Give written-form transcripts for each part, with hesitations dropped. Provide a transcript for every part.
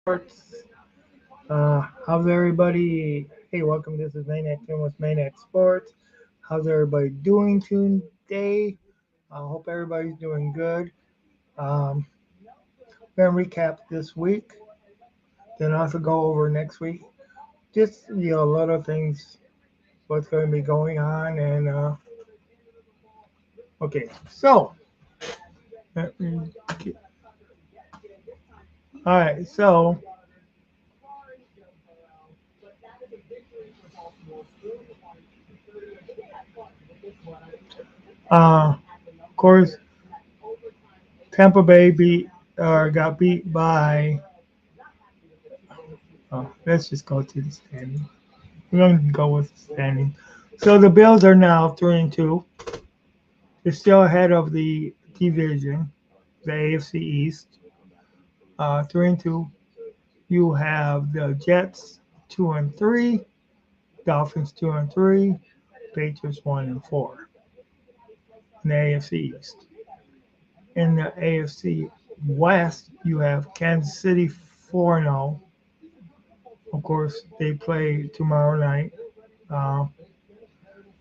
Sports. How's everybody? Hey, welcome. This is Maniac with Maniac Sports. How's everybody doing today? I hope everybody's doing good. Um, we're gonna recap this week, then also go over next week. Just a lot of things, what's going to be going on, and okay. So, let me get- all right. So, of course, Tampa Bay got beat by. Oh, let's just go to the standing. We're going to go with the standing. So the Bills are now 3-2. They're still ahead of the division, the AFC East. 3-2. You have the Jets 2-3, Dolphins 2-3, Patriots 1-4 in the AFC East. In the AFC West, you have Kansas City 4-0. Of course, they play tomorrow night. Uh,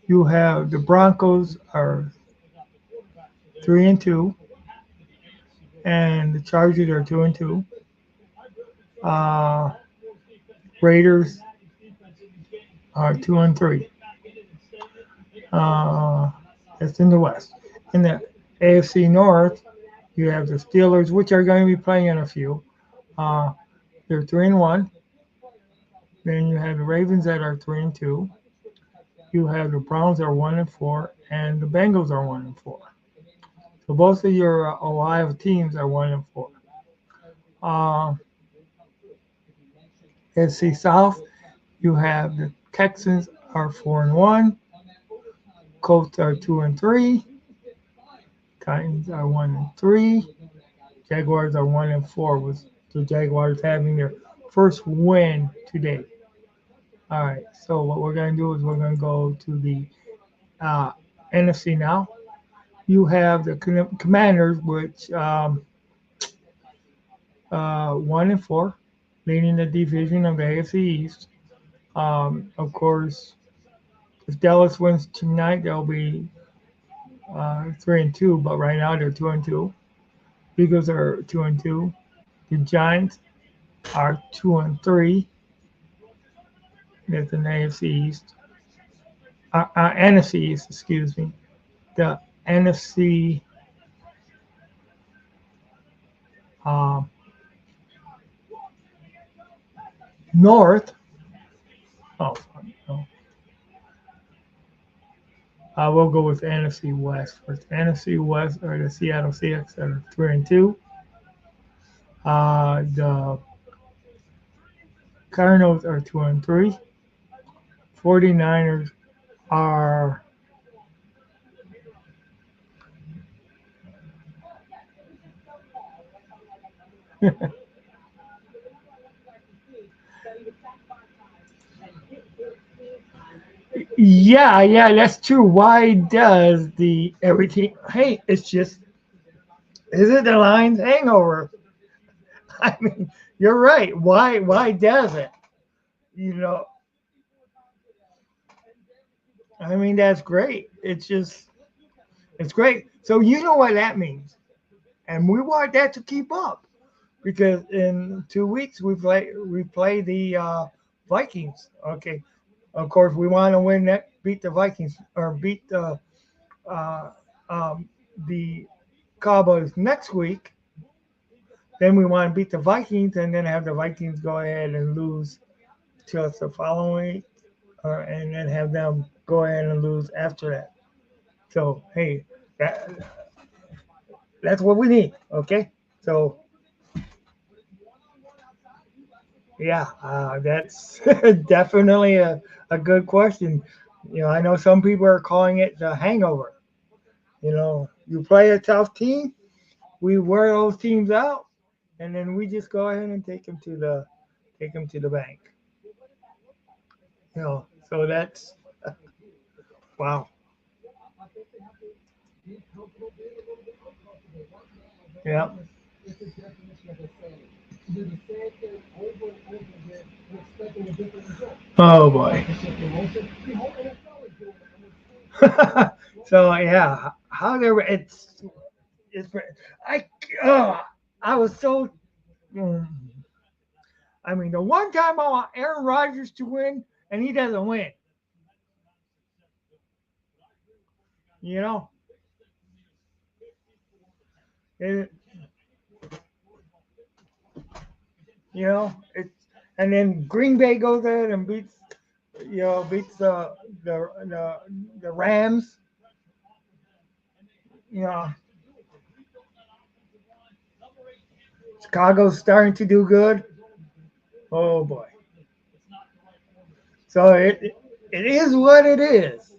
you have the Broncos are 3-2, and the Chargers are 2-2. Uh, Raiders are 2-3. Uh, that's in the West. In the AFC North, you have the Steelers, which are going to be playing in a few. Uh, they're 3-1. Then you have the Ravens that are 3-2. You have the Browns are 1-4, and the Bengals are 1-4. So both of your Ohio teams are 1-4. Uh, SC South, you have the Texans are 4-1, Colts are 2-3, Titans are 1-3, Jaguars are 1-4. With the Jaguars having their first win today. All right, so what we're gonna do is we're gonna go to the uh, NFC now. You have the Commanders, which 1-4, leading the division of the AFC East. Of course, if Dallas wins tonight, they'll be 3-2. But right now they're 2-2. Eagles are 2-2. The Giants are 2-3. That's in the AFC East. NFC East, excuse me. The NFC um, North. Oh, no. I will go with NFC West first. NFC West are the Seattle Seahawks that are 3-2. The Cardinals are 2-3. 49ers are yeah, that's true. Why does the everything? Hey, it's just is it the Lions hangover? I mean, you're right. Why does it? You know, I mean that's great. It's great. So you know what that means, and we want that to keep up because in 2 weeks we play the Vikings. Okay, of course we want to win that, beat the Vikings or beat uh, um, the Cowboys next week. Then we want to beat the Vikings and then have the Vikings go ahead and lose to us the following week, and then have them go ahead and lose after that. So hey, that, that's what we need. Okay, so yeah, that's definitely a good question. I know some people are calling it the hangover. You play a tough team, we wear those teams out, and then we just go ahead and take them to the bank. So that's wow. Yeah. Oh boy. So yeah, how there it's I uh, I was so mm, I mean the one time I want Aaron Rodgers to win and he doesn't win, you know, it, it's and then Green Bay goes there and beats the the Rams, you know, Chicago's starting to do good. Oh boy, so it is what it is.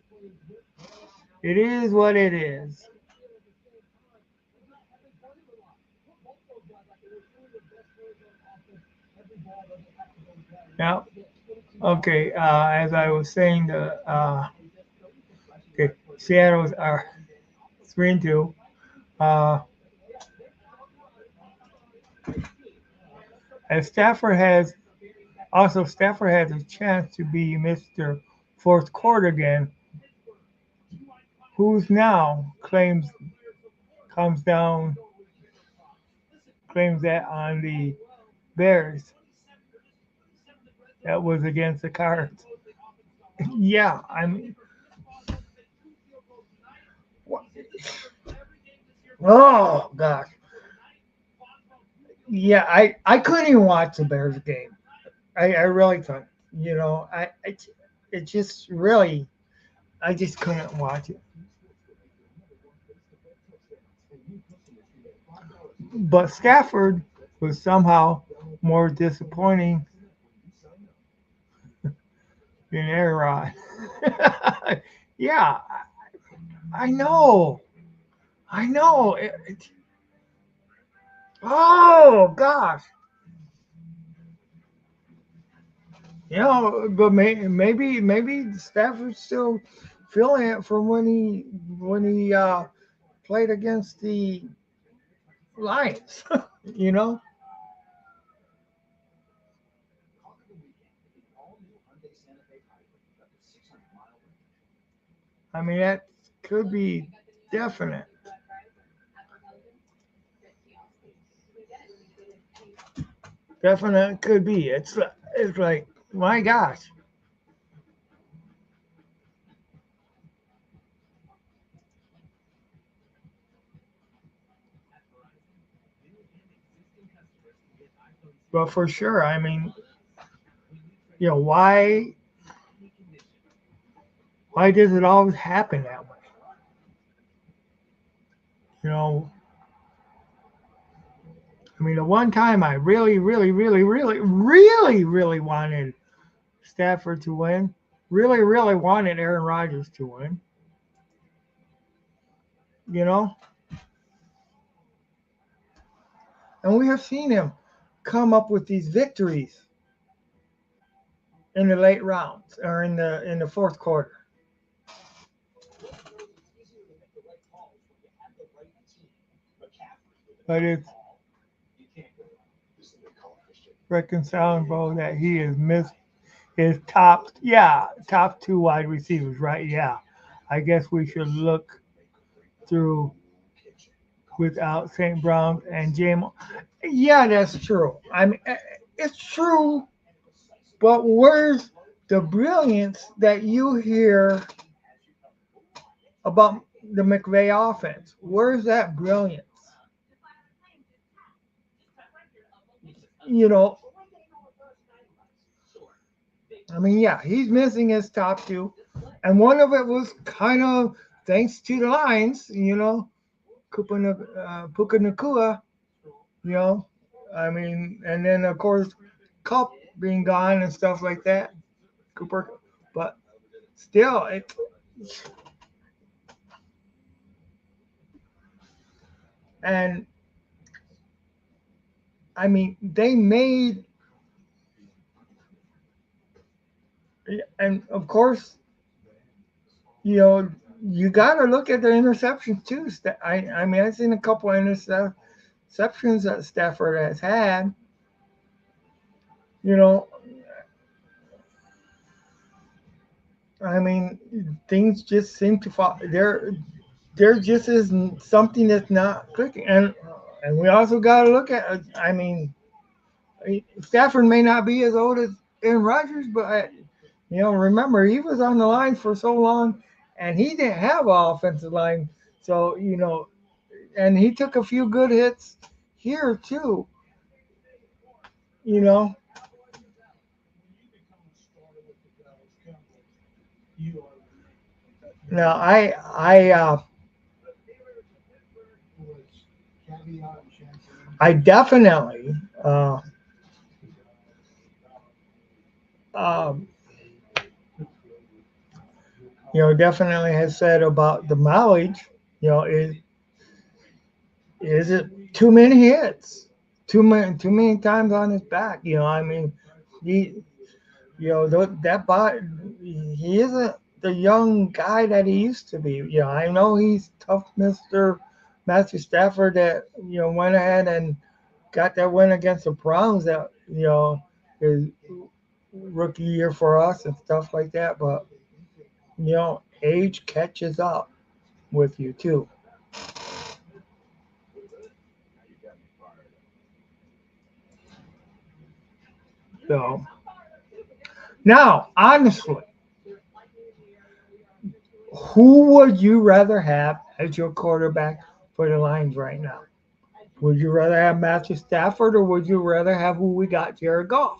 It is what it is. Yeah. Okay. As I was saying, the okay, Seattle's are 3-2. Uh, as Stafford has a chance to be Mr. Fourth Quarter again, who's now comes down claims that on the Bears that was against the Cards. Yeah, I mean, oh gosh, yeah, I couldn't even watch the Bears game. I really couldn't. It just really I just couldn't watch it. But Stafford was somehow more disappointing than Aaron. Yeah, I know. I know. Oh gosh. But maybe Stafford's still feeling it from when he played against the Lions. you know, I mean that could be definite. Definite could be. It's like my gosh. But for sure, I mean, why does it always happen that way? You know, I mean, the one time I really, really, really, really, really, really wanted Stafford to win, really, really wanted Aaron Rodgers to win. You know, and we have seen him come up with these victories in the late rounds or in the fourth quarter. But it's reconcilable that he has missed his top two wide receivers, right? Yeah, I guess we should look through without St. Brown and James. Yeah, that's true. I mean, it's true, but where's the brilliance that you hear about the McVay offense? Where's that brilliance? You know, I mean, yeah, he's missing his top two, and one of it was kind of thanks to the Lions. Puka Nakua. You know, I mean, and then of course, Cup being gone and stuff like that. Cooper, but still, and I mean, they made, and of course, you know, you got to look at the interceptions too. I mean, I've seen a couple of interceptions that Stafford has had, You know, I mean, things just seem to fall. There just is something that's not clicking, and we also got to look at. I mean, Stafford may not be as old as Aaron Rodgers, but remember he was on the line for so long, and he didn't have an offensive line. So and he took a few good hits here too. You know. Now I definitely um, definitely has said about the mileage. Is it too many hits? Too many times on his back. I mean, he that bot he isn't the young guy that he used to be. I know he's tough, Mister Matthew Stafford, that went ahead and got that win against the Browns. That his rookie year for us and stuff like that. But age catches up with you too. So now, honestly, who would you rather have as your quarterback for the Lions right now? Would you rather have Matthew Stafford or would you rather have who we got, Jared Goff?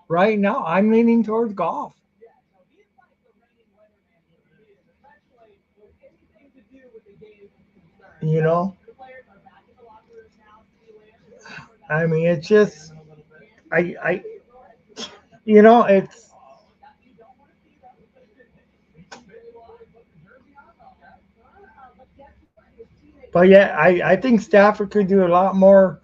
Right now, I'm leaning towards Goff. You know, I mean, it's just, I, it's, but yeah, I think Stafford could do a lot more.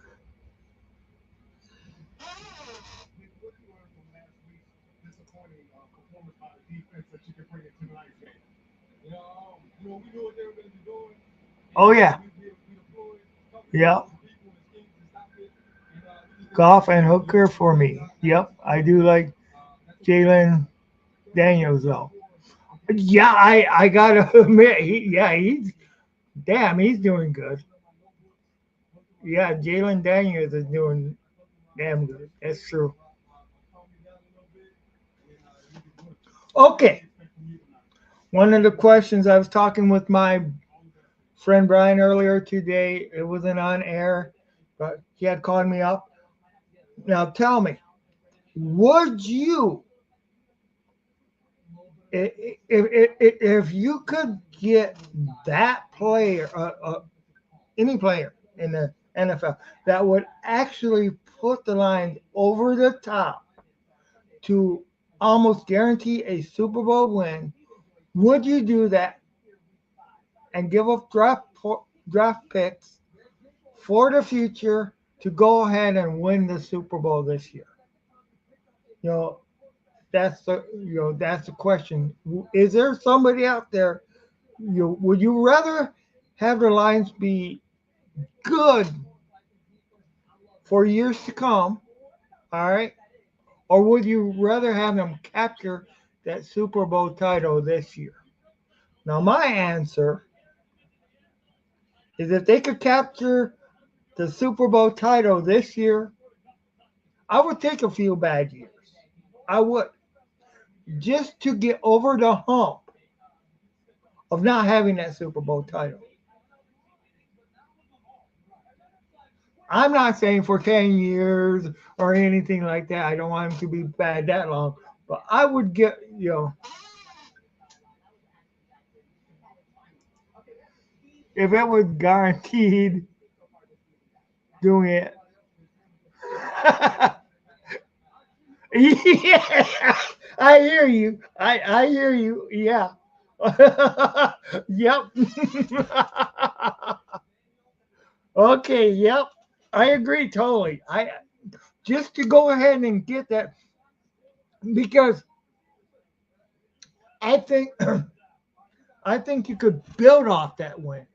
Oh yeah, yeah, Goff and Hooker for me. Yep, I do like Jalen Daniels though. Yeah, I gotta admit, he's damn, he's doing good. Yeah, Jalen Daniels is doing damn good. That's true. Okay, one of the questions I was talking with my friend Brian earlier today. It wasn't on air, but he had called me up. Now tell me, would you, if you could get that player, any player in the NFL that would actually put the Lions over the top to almost guarantee a Super Bowl win, would you do that and give up draft picks for the future to go ahead and win the Super Bowl this year? You know, that's the question. Is there somebody out there? Would you rather have the Lions be good for years to come? All right, or would you rather have them capture that Super Bowl title this year? Now, my answer is if they could capture the Super Bowl title this year, I would take a few bad years. I would, just to get over the hump of not having that Super Bowl title. I'm not saying for 10 years or anything like that. I don't want him to be bad that long. But I would get, if it was guaranteed doing it. Yeah, I hear you. I hear you. Yeah. Yep. Okay. Yep. I agree totally. I just to go ahead and get that because I think I think you could build off that win.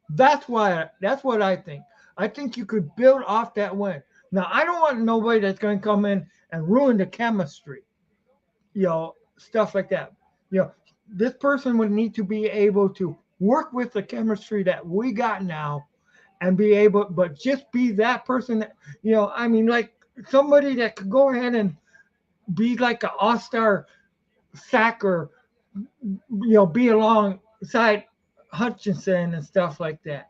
That's why. That's what I think. I think you could build off that win. Now, I don't want nobody that's going to come in and ruin the chemistry, stuff like that. This person would need to be able to work with the chemistry that we got now and be able, but just be that person that, I mean, like somebody that could go ahead and be like an all-star sacker, be alongside Hutchinson and stuff like that.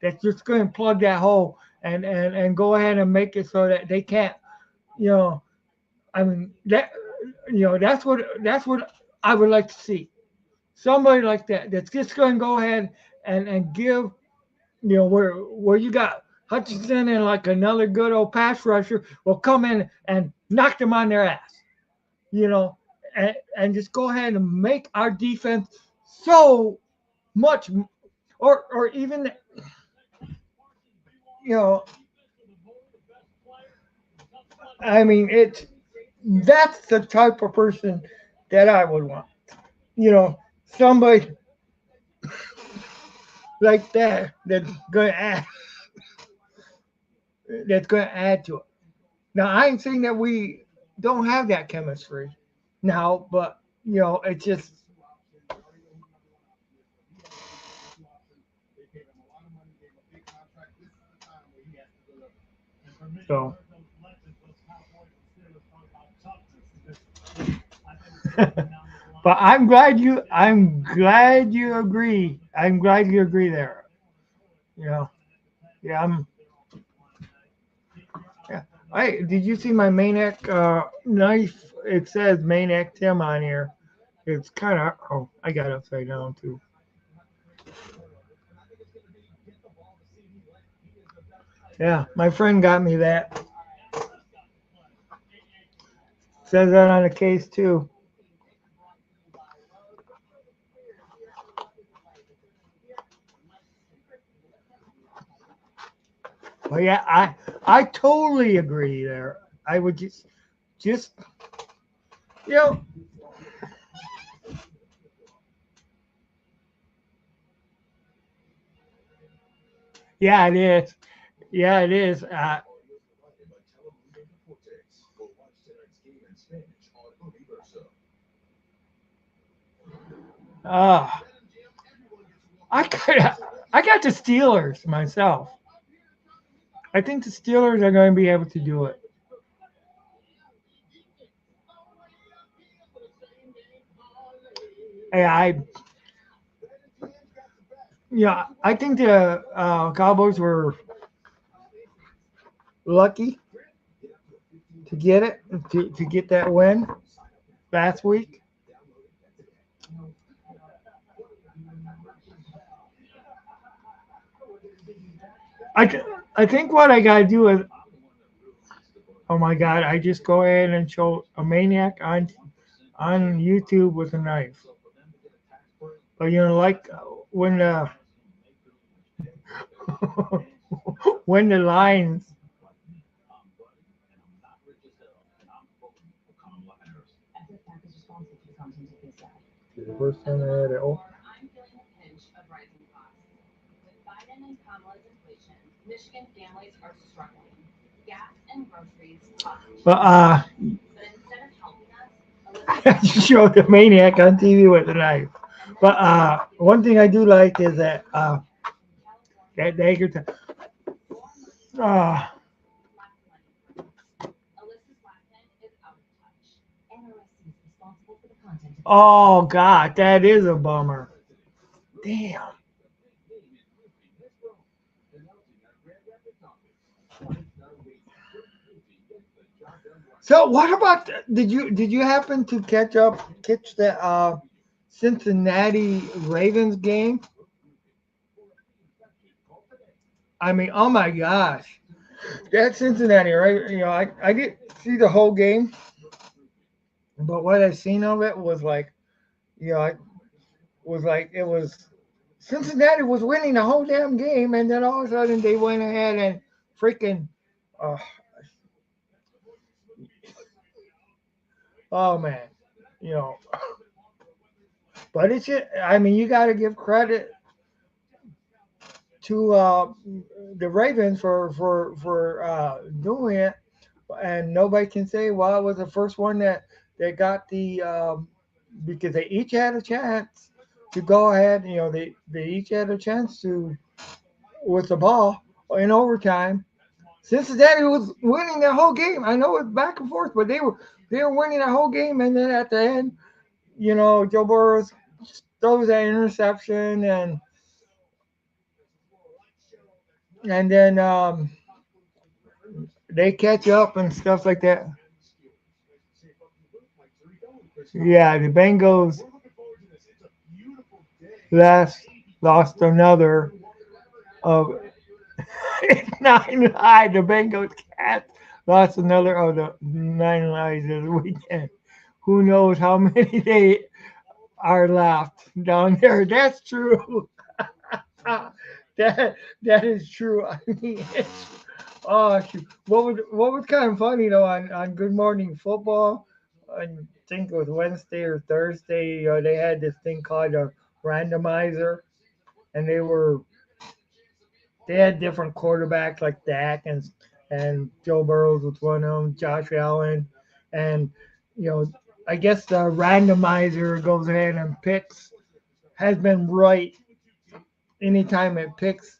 That's just going to plug that hole and go ahead and make it so that they can't, you know, I mean that, that's what I would like to see. Somebody like that that's just going to go ahead and give, where you got Hutchinson and like another good old pass rusher will come in and knock them on their ass, you know, and just go ahead and make our defense so much, or even, you know, I mean, that's the type of person that I would want, you know, somebody like that that's gonna add to it. Now, I ain't saying that we don't have that chemistry now, but it's just so. But I'm glad you agree. I'm glad you agree there. You know, yeah, yeah. Did you see my Maniac knife? It says Maniac Tim on here. It's kind of, oh, I got it upside down too. Yeah, my friend got me that. Says that on the case too. But yeah, I totally agree there. I would just you know yeah, it is. Yeah, it is. Uh, I got the Steelers myself. I think the Steelers are going to be able to do it. I yeah, I think the Cowboys were lucky to get it to get that win last week. I I think what I got to do is, oh my God, I just go ahead and show a maniac on YouTube with a knife. But like when the when the lines, the first time I had it. Oh, but I just showed the maniac on TV with a knife. But one thing I do like is that dagger. Uh, oh God, that is a bummer. Damn. So what about did you happen to catch the Cincinnati Ravens game? I mean, oh my gosh, that Cincinnati, right? I didn't see the whole game, but what I seen of it was like, I was like it was Cincinnati was winning the whole damn game, and then all of a sudden they went ahead and freaking, uh, oh man, you know. But it's just, I mean, you got to give credit to the Ravens for doing it, and nobody can say, well, it was the first one that got the because they each had a chance to go ahead. They each had a chance to with the ball in overtime. Cincinnati was winning the whole game. I know it's back and forth, but they were winning the whole game, and then at the end, Joe Burrow throws that interception, and then they catch up and stuff like that. Yeah, the Bengals last lost another of 9 lives. The Bengals cats lost another of the 9 lives this weekend. Who knows how many they are left down there? That's true. That is true. I mean, oh shoot. What was kind of funny though on Good Morning Football, I think it was Wednesday or Thursday. They had this thing called a randomizer, and they had different quarterbacks like Dak and Joe Burrows was one of them, Josh Allen, and you know I guess the randomizer goes ahead and picks has been right anytime it picks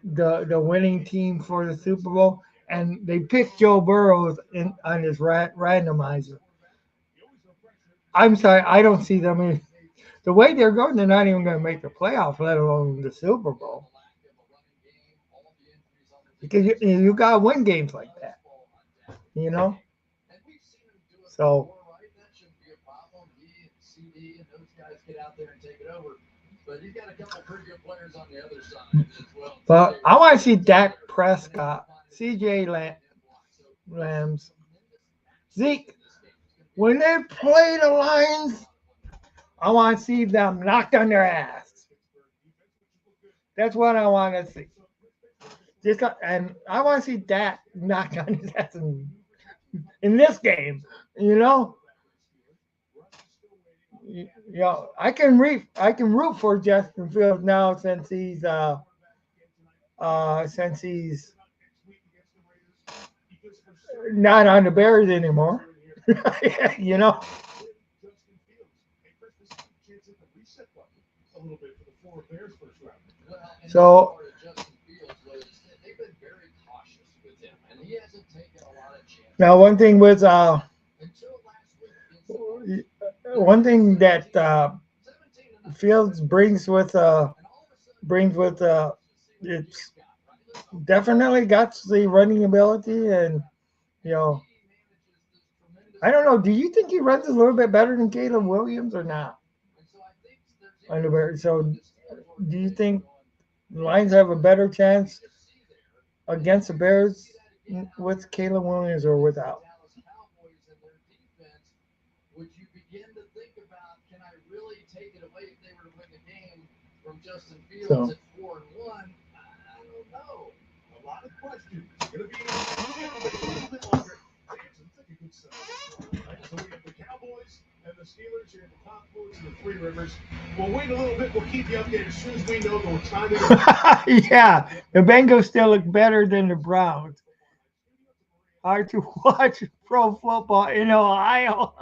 the winning team for the Super Bowl, and they picked Joe Burrows on this randomizer. I'm sorry, I don't see them. The way they're going, they're not even going to make the playoffs, let alone the Super Bowl, because you got to win games like that, you know. So, but I want to see Dak Prescott, C.J. Lambs, Zeke when they play the Lions. I want to see them knocked on their ass. That's what I want to see. And I want to see Dak knocked on his ass in this game. You know, I can root for Justin Fields now since he's not on the Bears anymore. you know. So now one thing that Fields brings with it's definitely got the running ability, and you know I don't know. Do you think he runs a little bit better than Caleb Williams or not? So do you think the Lions have a better chance against the Bears with Caleb Williams or without? So yeah, the Bengals still look better than the Browns. Hard to watch pro football in Ohio.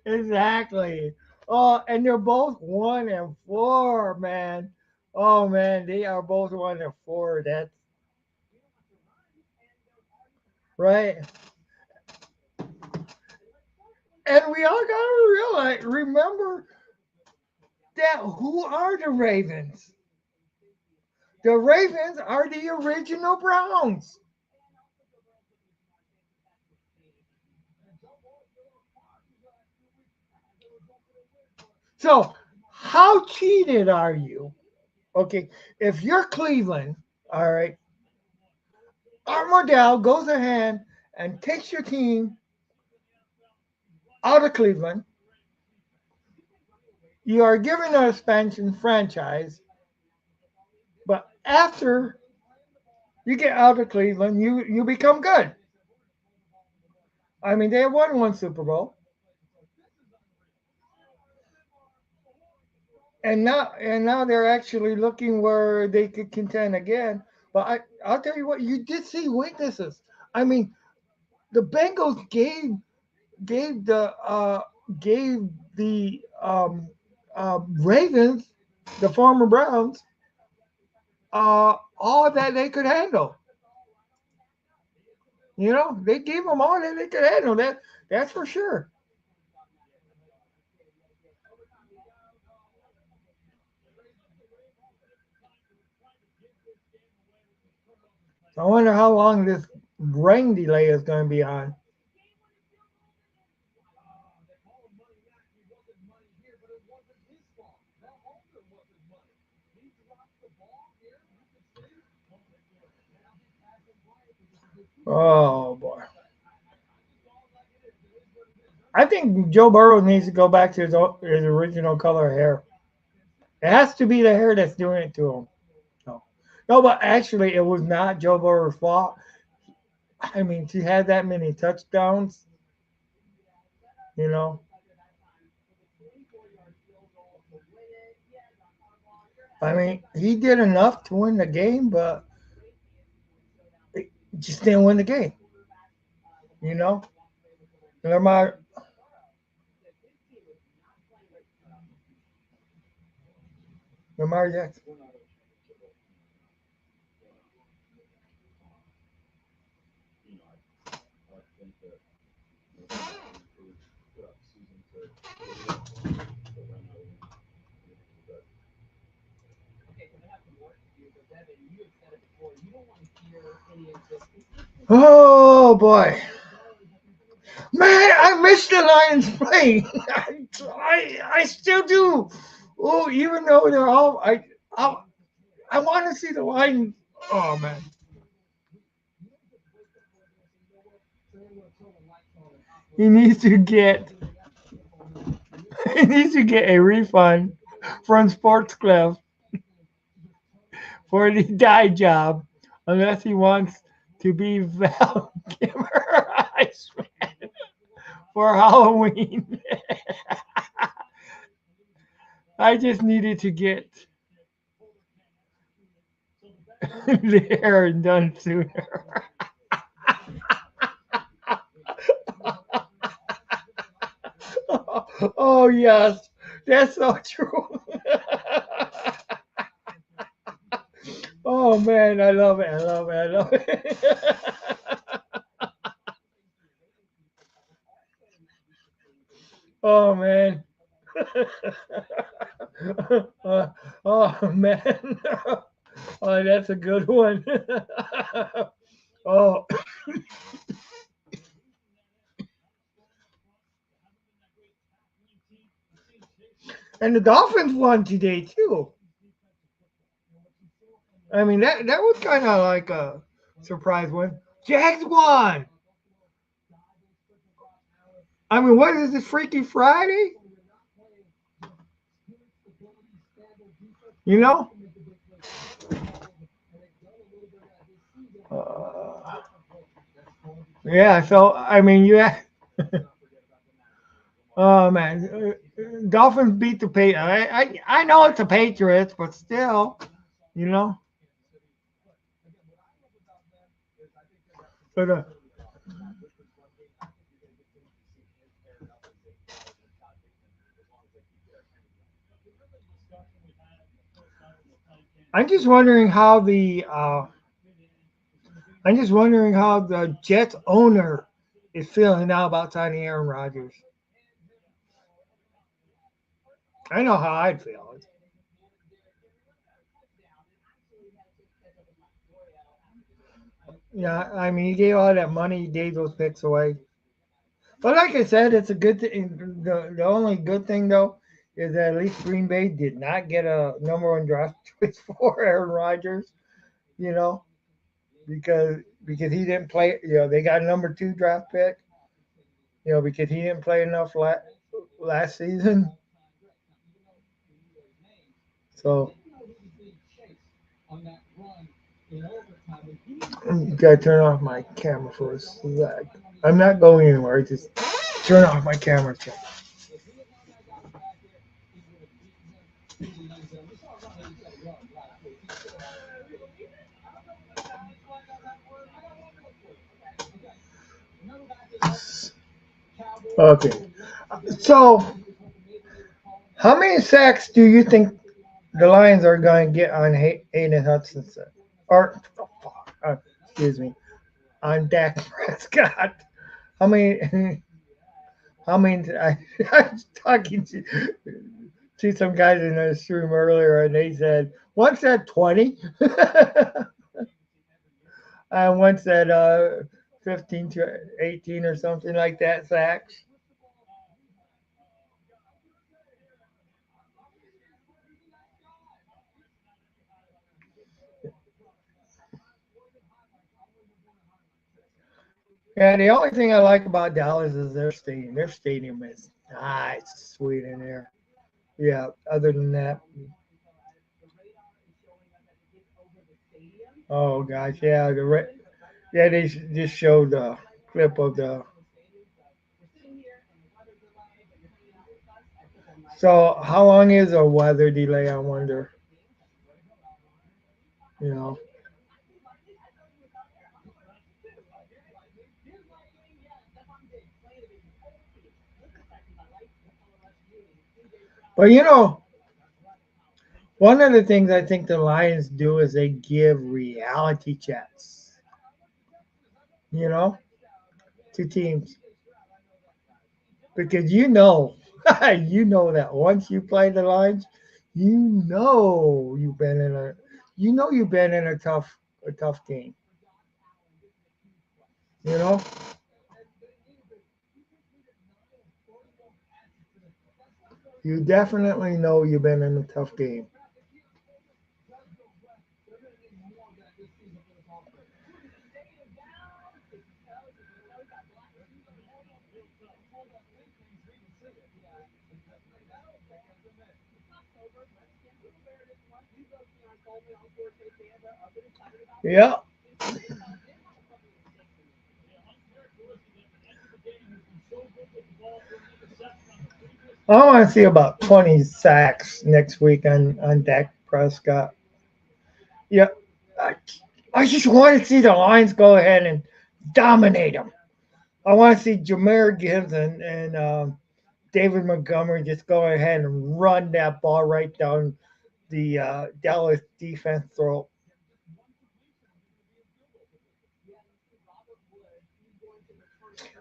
Exactly. Oh, and they're both 1-4, man. Oh man, they are both 1-4. That's right. And we all gotta remember that who are the Ravens? The Ravens are the original Browns. So how cheated are you? Okay, if you're Cleveland, all right, Art Modell goes ahead and takes your team out of Cleveland. You are given an expansion franchise, but after you get out of Cleveland, you become good. I mean, they won one Super Bowl, and now they're actually looking where they could contend again. But I'll tell you what, you did see weaknesses. I mean, the Bengals gave the gave the Ravens, the former Browns, all that they could handle. They gave them all that they could handle. That's for sure. So I wonder how long this rain delay is going to be on. Oh boy, I think Joe Burrow needs to go back to his original color hair. It has to be the hair that's doing it to him. No, no, but actually, it was not Joe Burrow's fault. I mean, to have that many touchdowns, you know. I mean, he did enough to win the game, but he just didn't win the game. You know, Lamar. Lamar Jackson. Oh boy, man, I miss the Lions playing. I still do. Oh, even though they're all I I want to see the Lions. Oh man, he needs to get he needs to get a refund from Sports Club for the dye job, unless he wants to be Val Kimmer Iceman for Halloween. I just needed to get the hair done sooner. Oh yes, that's so true. Oh man, I love it. I love it. I love it. Oh man. uh, oh man. Oh, that's a good one. Oh, and the Dolphins won today too. I mean that was kind of like a surprise win. Jags won. I mean, what is this Freaky Friday? You know? Uh, yeah. So I mean, oh man, Dolphins beat the Patriots. I know it's the Patriots, but still, you know. But I'm just wondering how the I'm just wondering how the Jets owner is feeling now about signing Aaron Rodgers. I know how I'd feel. Yeah, I mean, he gave all that money, he gave those picks away. But like I said, it's a good thing. The only good thing though is that at least Green Bay did not get a number one draft choice for Aaron Rodgers. You know, because he didn't play. They got a number two draft pick. Because he didn't play enough last season. So gotta turn off my camera for a sec. I'm not going anywhere. Just turn off my camera. Okay. So, how many sacks do you think the Lions are going to get on Hayden Hutchinson? Or, oh, fuck, excuse me, on Dak Prescott? How many? How many? I was talking to some guys in this room earlier, and they said one said 20, and one said 15 to 18 or something like that sacks. Yeah, the only thing I like about Dallas is their stadium. Their stadium is nice, sweet in there. Yeah. Other than that, oh gosh, yeah, yeah, they just showed the clip of the. So how long is a weather delay? I wonder. You know, but one of the things I think the Lions do is they give reality checks. You know, to teams because you know that once you play the Lions, you know you've been in a tough game. You know, you definitely know you've been in a tough game. Yeah, I want to see about 20 sacks next week on Dak Prescott. Yeah, I, I just want to see the Lions go ahead and dominate them. I want to see Jameer Gibbs and David Montgomery just go ahead and run that ball right down the Dallas defense throat.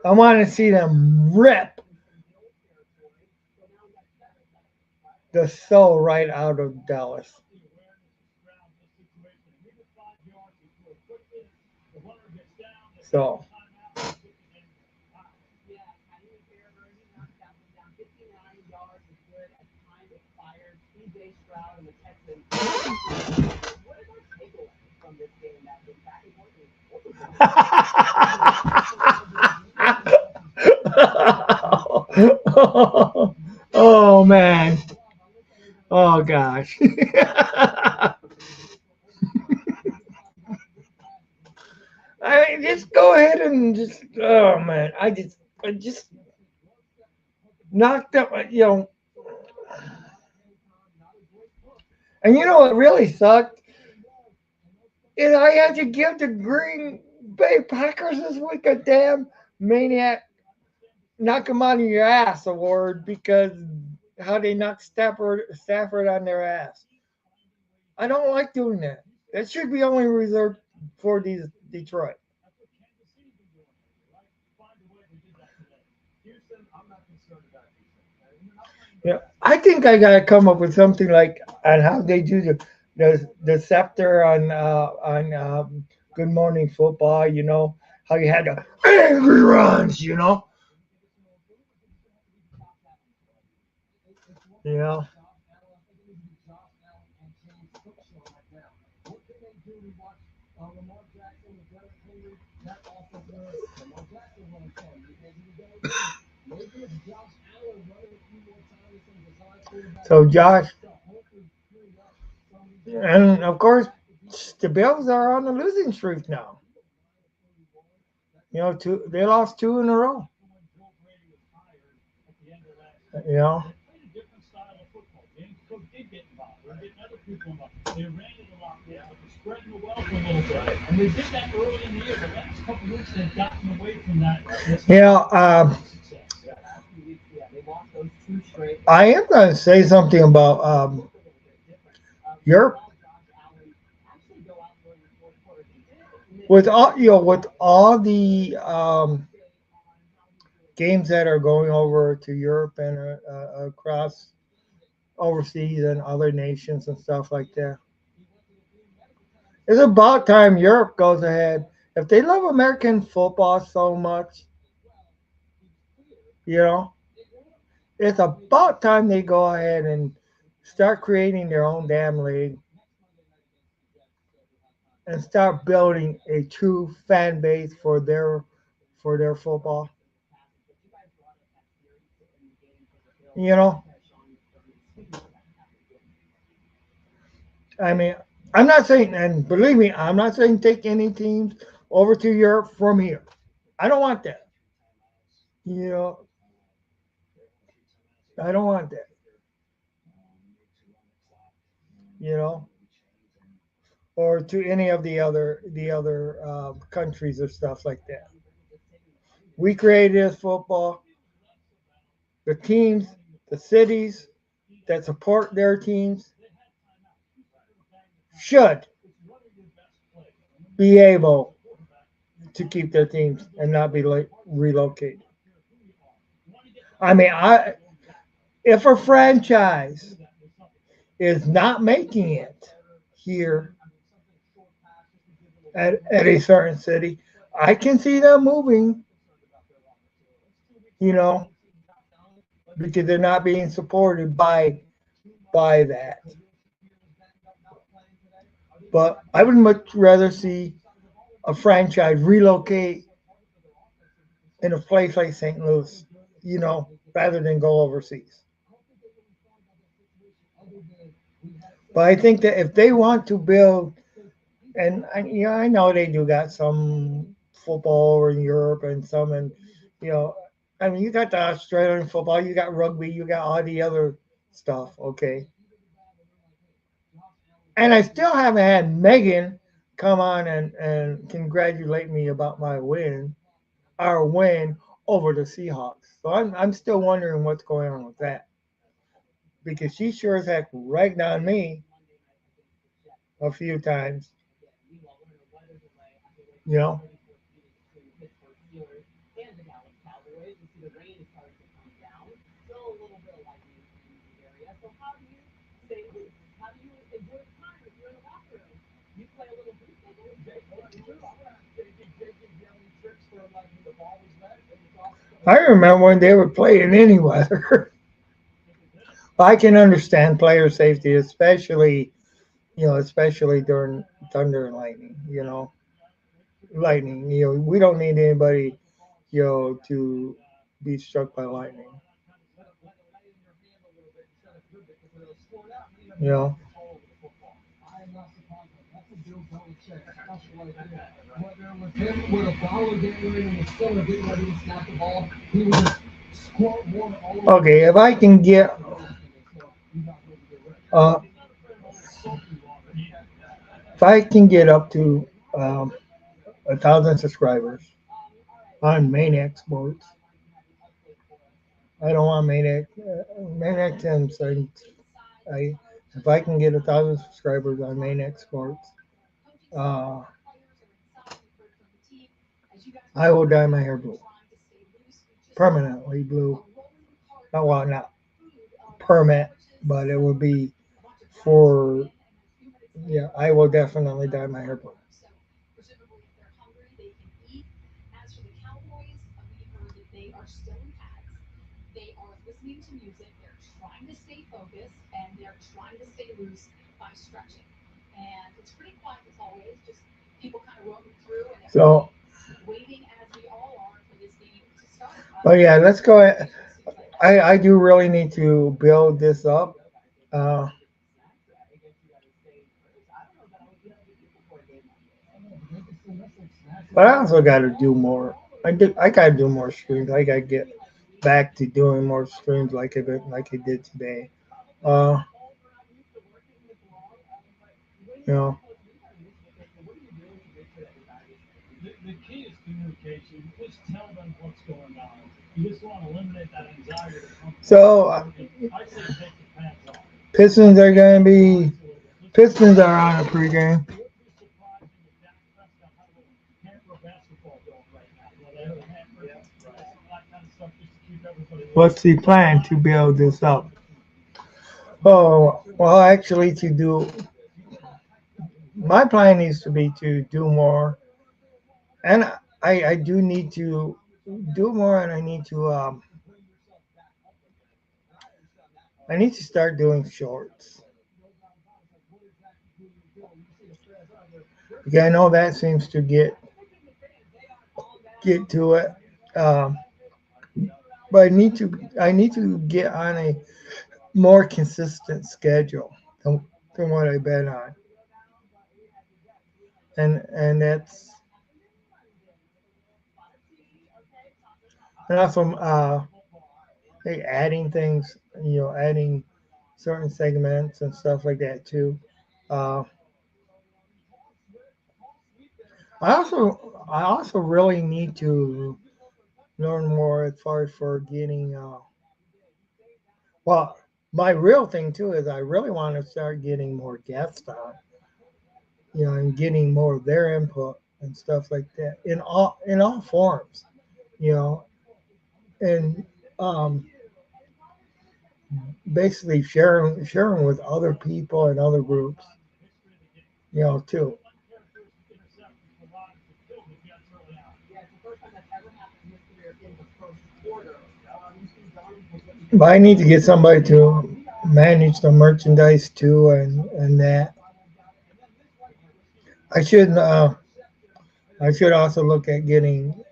I want to see them rip the soul right out of Dallas. So, oh man, oh gosh. I mean, just go ahead and just oh man, I just knocked up and you know what really sucked is I had to give the Green Bay Packers this week a damn Maniac knock 'em out of your ass award because how they knocked Stafford on their ass. I don't like doing that. That should be only reserved for these Detroit. Yeah, I think I gotta come up with something like on how they do the scepter on Good Morning Football. You know how you had the angry runs. You know. So Josh, and of course, the Bills are on the losing streak now. They lost two in a row. You know. You know, I am going to say something about Europe. With all the games that are going over to Europe and across overseas and other nations and stuff like that. It's about time Europe goes ahead. If they love American football so much, you know, it's about time they go ahead and start creating their own damn league and start building a true fan base for their football. You know, I mean, I'm not saying, and believe me, I'm not saying take any teams over to Europe from here. I don't want that. You know, I don't want that. You know, or to any of the other countries or stuff like that. We created this football. The teams, the cities that support their teams should be able to keep their teams and not be like relocated. I mean, I if a franchise is not making it here at a certain city, I can see them moving, you know, because they're not being supported by that. But I would much rather see a franchise relocate in a place like St. Louis, you know, rather than go overseas. But I think that if they want to build, and I know they do got some football over in Europe and some in, you know, I mean, you got the Australian football, you got rugby, you got all the other stuff, okay. And I still haven't had Megan come on and congratulate me about my win, our win over the Seahawks. So I'm still wondering what's going on with that because she sure as heck ragged on me a few times, you know. I remember when they were playing any weather. I can understand player safety, especially especially during thunder and lightning. Lightning. We don't need anybody, to be struck by lightning. You know. Okay, if I can get uh, if I can get up to 1,000 subscribers on Maniac Sports, I don't want Maniac 10 cents. I If I can get 1,000 subscribers on Maniac Sports, uh, I will dye my hair blue, permanently blue. Not permanent, but it will be for yeah. I will definitely dye my hair blue. So, but yeah, let's go. I do really need to build this up. Uh, but I also got to do more. I got to do more streams. I got to get back to doing more streams like I did today. Uh, you know, So Pistons are going to be Pistons are on a pregame. What's the plan to build this up? Oh, well, actually, to do my plan needs to be to do more, and I do need to do more, and I need to start doing shorts. Okay, I know that seems to get to it, um, but I need to get on a more consistent schedule than what I've been on, and that's and also like adding things, adding certain segments and stuff like that too. Uh, I also really need to learn more as far as for getting. Well, my real thing too is I really want to start getting more guests on, and getting more of their input and stuff like that in all forms, you know, and um, basically sharing with other people and other groups, too. But I need to get somebody to manage the merchandise too, and that I should I should also look at getting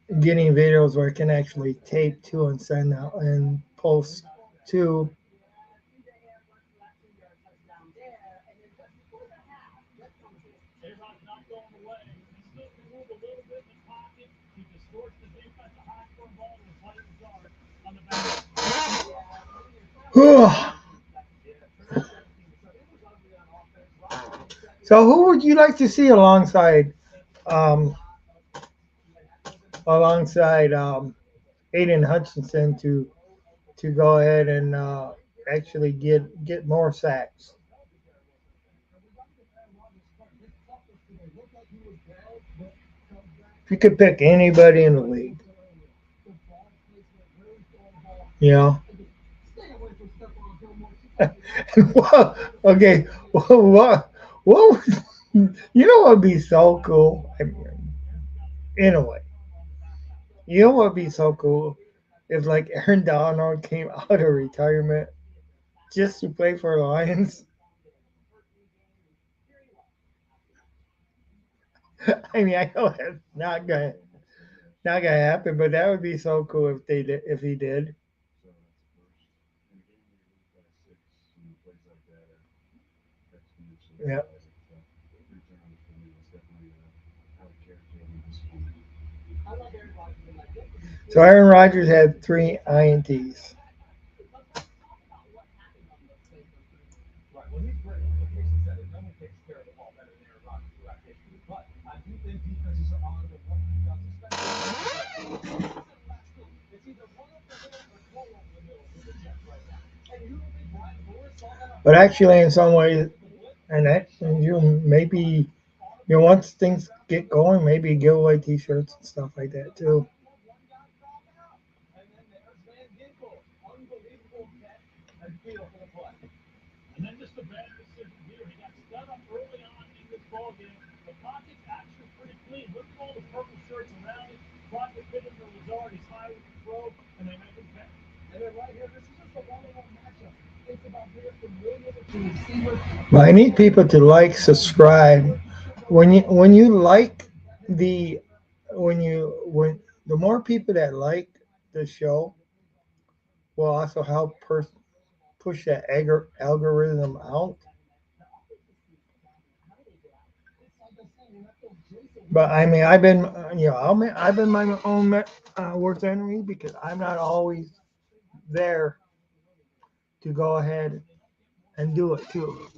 videos where I can actually tape to and send out and post to. So who would you like to see um, alongside Aiden Hutchinson to go ahead and actually get more sacks? If you could pick anybody in the league, you know. Well, okay, well, what, what would be so cool? I mean, in a way, what would be so cool if like Aaron Donald came out of retirement just to play for the Lions. I mean, I know that's not gonna happen, but that would be so cool if he did. Yeah. So Aaron Rodgers had 3 INTs. But actually, in some ways, and maybe once things get going, maybe give away T-shirts and stuff like that too. But I need people to like, subscribe. When you like the when the more people that like the show will also help push that algorithm out. But I mean, I've been my own worst enemy because I'm not always there to go ahead and do it too.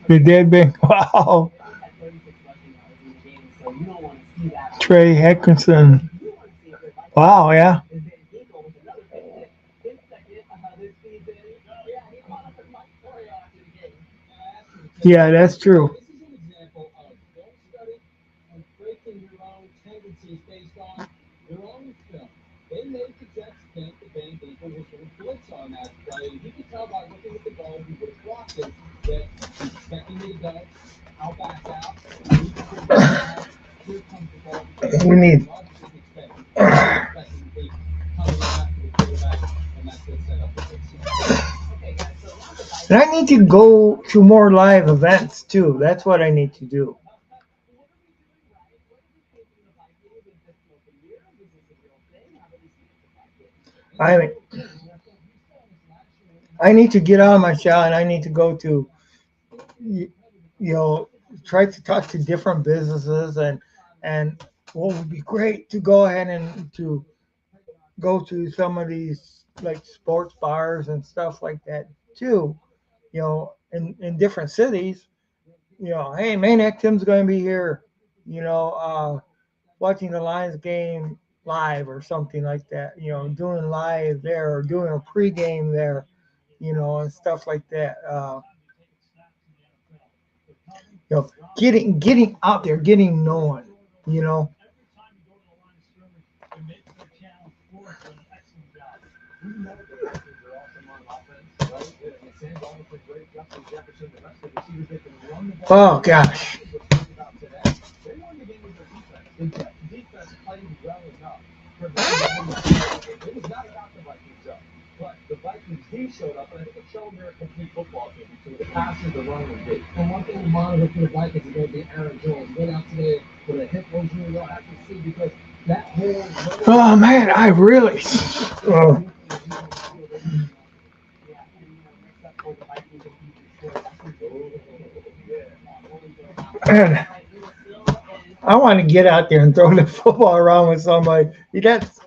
The dead big. Wow. Trey Heckinson. Wow, yeah. Yeah, that's true. We need. And I need to go to more live events too. That's what I need to do. I I need to get out of my shell and I need to go to you know try to talk to different businesses and what would be great to go ahead and to go to some of these like sports bars and stuff like that too. In different cities. Hey, Maniac Tim's going to be here. Watching the Lions game live or something like that. Doing live there or doing a pregame there. And stuff like that. Getting out there, getting known. You know. Oh gosh. Oh man, I really. Uh, man, I want to get out there and throw the football around with somebody. That's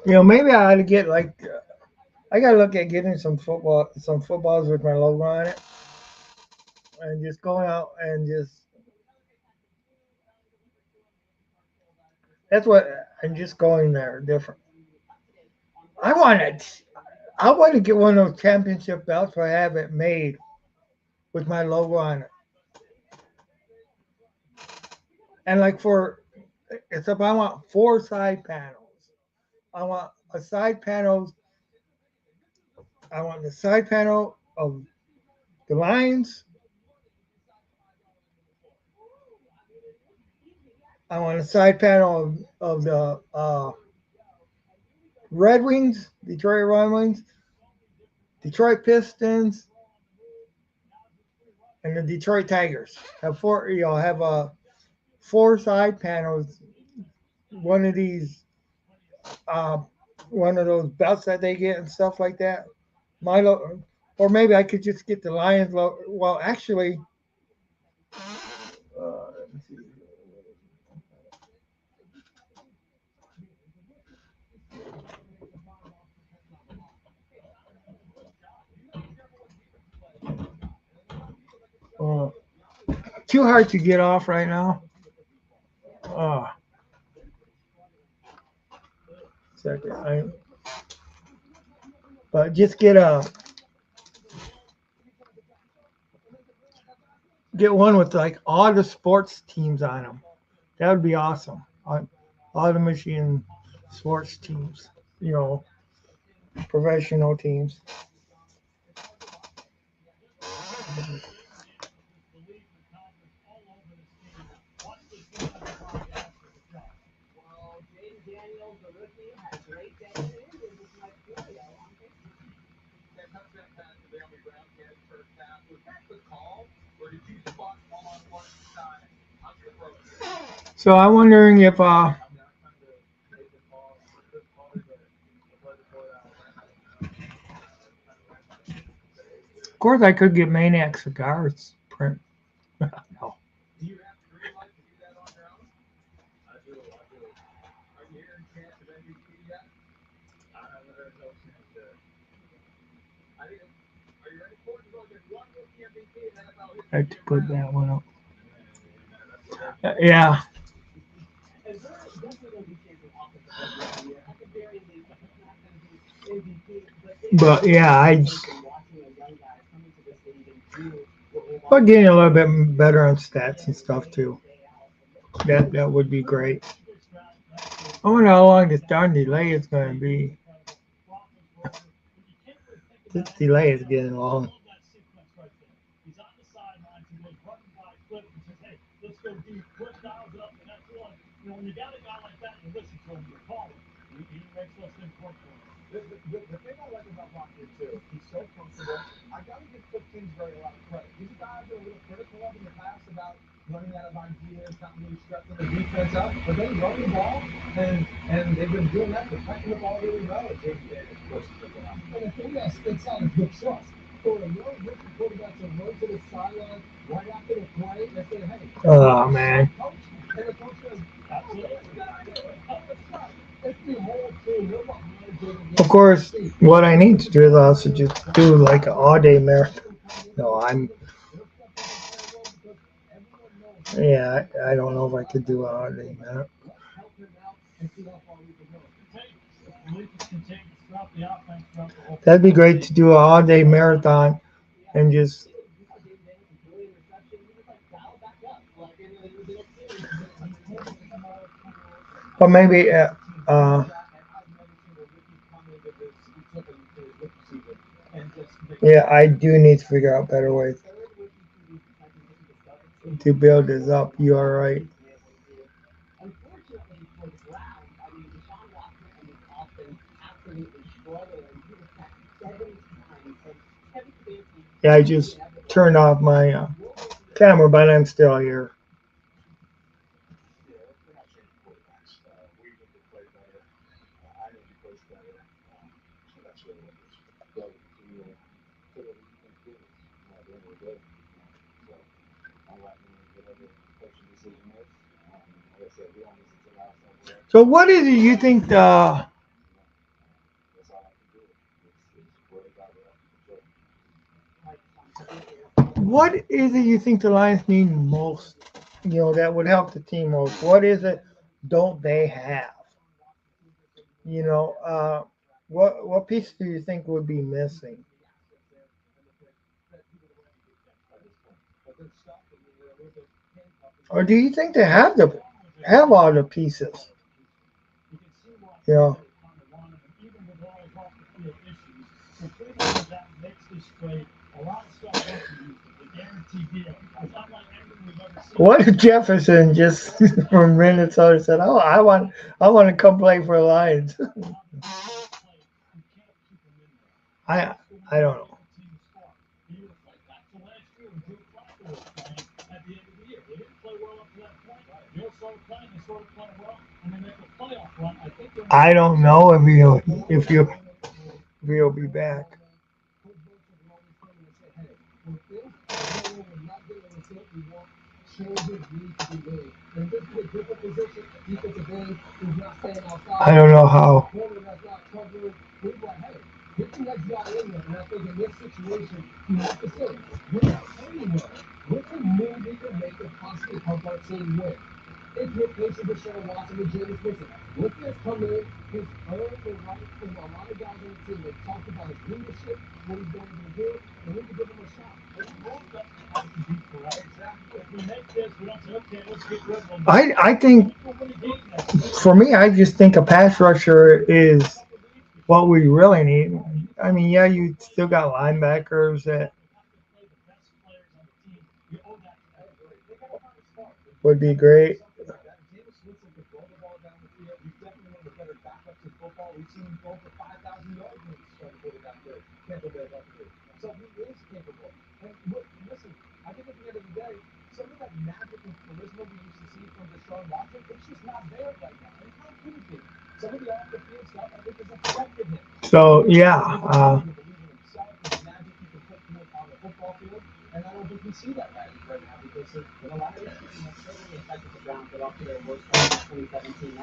maybe I ought to get like I gotta look at getting some footballs with my logo on it, and just going out and just that's what I'm just going there different. I want it. I want to get one of those championship belts where I have it made with my logo on it, and like it's up. I want four side panels. I want a side panels. I want the side panel of the Lions. I want a side panel of the Red Wings, Detroit Red Wings, Detroit Pistons, and the Detroit Tigers. Have four. Have four side panels. One of these, uh, one of those belts that they get and stuff like that. Or maybe I could just get the Lions. Well, actually, let me see. Uh, Too hard to get off right now. Uh, Second, but just get one with like all the sports teams on them. That would be awesome. All the Michigan sports teams, you know, professional teams. So I'm wondering if, of course, I could get Maniac cigars print. No. I had to put that one up. Yeah, but yeah, but getting a little bit better on stats and stuff too. That would be great. I wonder how long this darn delay is going to be. This delay is getting long. Oh man. Of course, what I need to do is also just do like an all day marathon. No, yeah, I don't know if I could do an all day marathon. That'd be great to do an all day marathon and just, but maybe, uh, yeah, I do need to figure out better ways to build this up. You are right. Yeah, I just turned off my camera, but I'm still here. So, what is it you think what is it you think the Lions need most? You know, that would help the team most. What is it? Don't they have? You know, what piece do you think would be missing? Or do you think they have all the pieces? You know, what if Jefferson just for Minnesota said, "Oh, I want to come play for the Lions." I I don't know. I don't know if he'll be back. I don't know how. I think for me, I just think a pass rusher is what we really need. I mean, yeah, you still got linebackers that would be great. So yeah,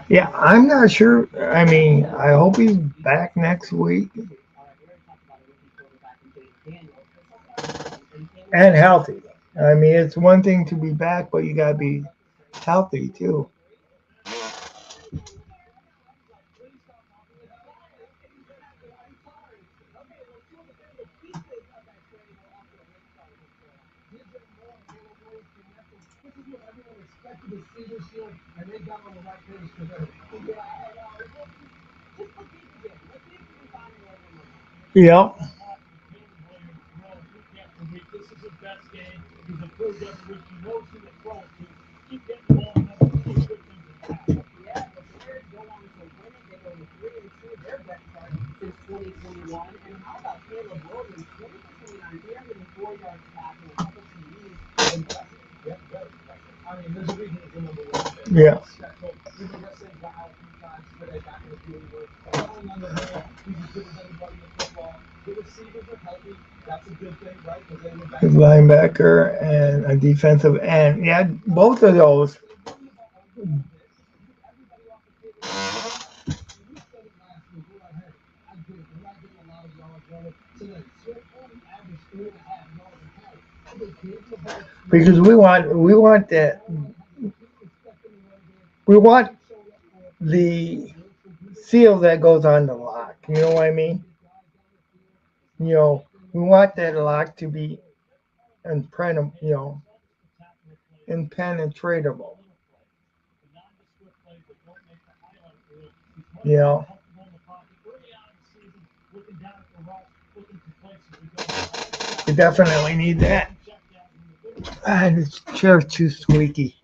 yeah. I'm not sure. I mean, I hope he's back next week and healthy. I mean, it's one thing to be back, but you gotta be healthy too. Yep. Yeah. Good linebacker and a defensive end. Yeah, both of those. Because we want that we want the seal that goes on the lock. You know what I mean? You know, we want that lock to be impenetratable. You know, we definitely need that. Ah, this chair's too squeaky.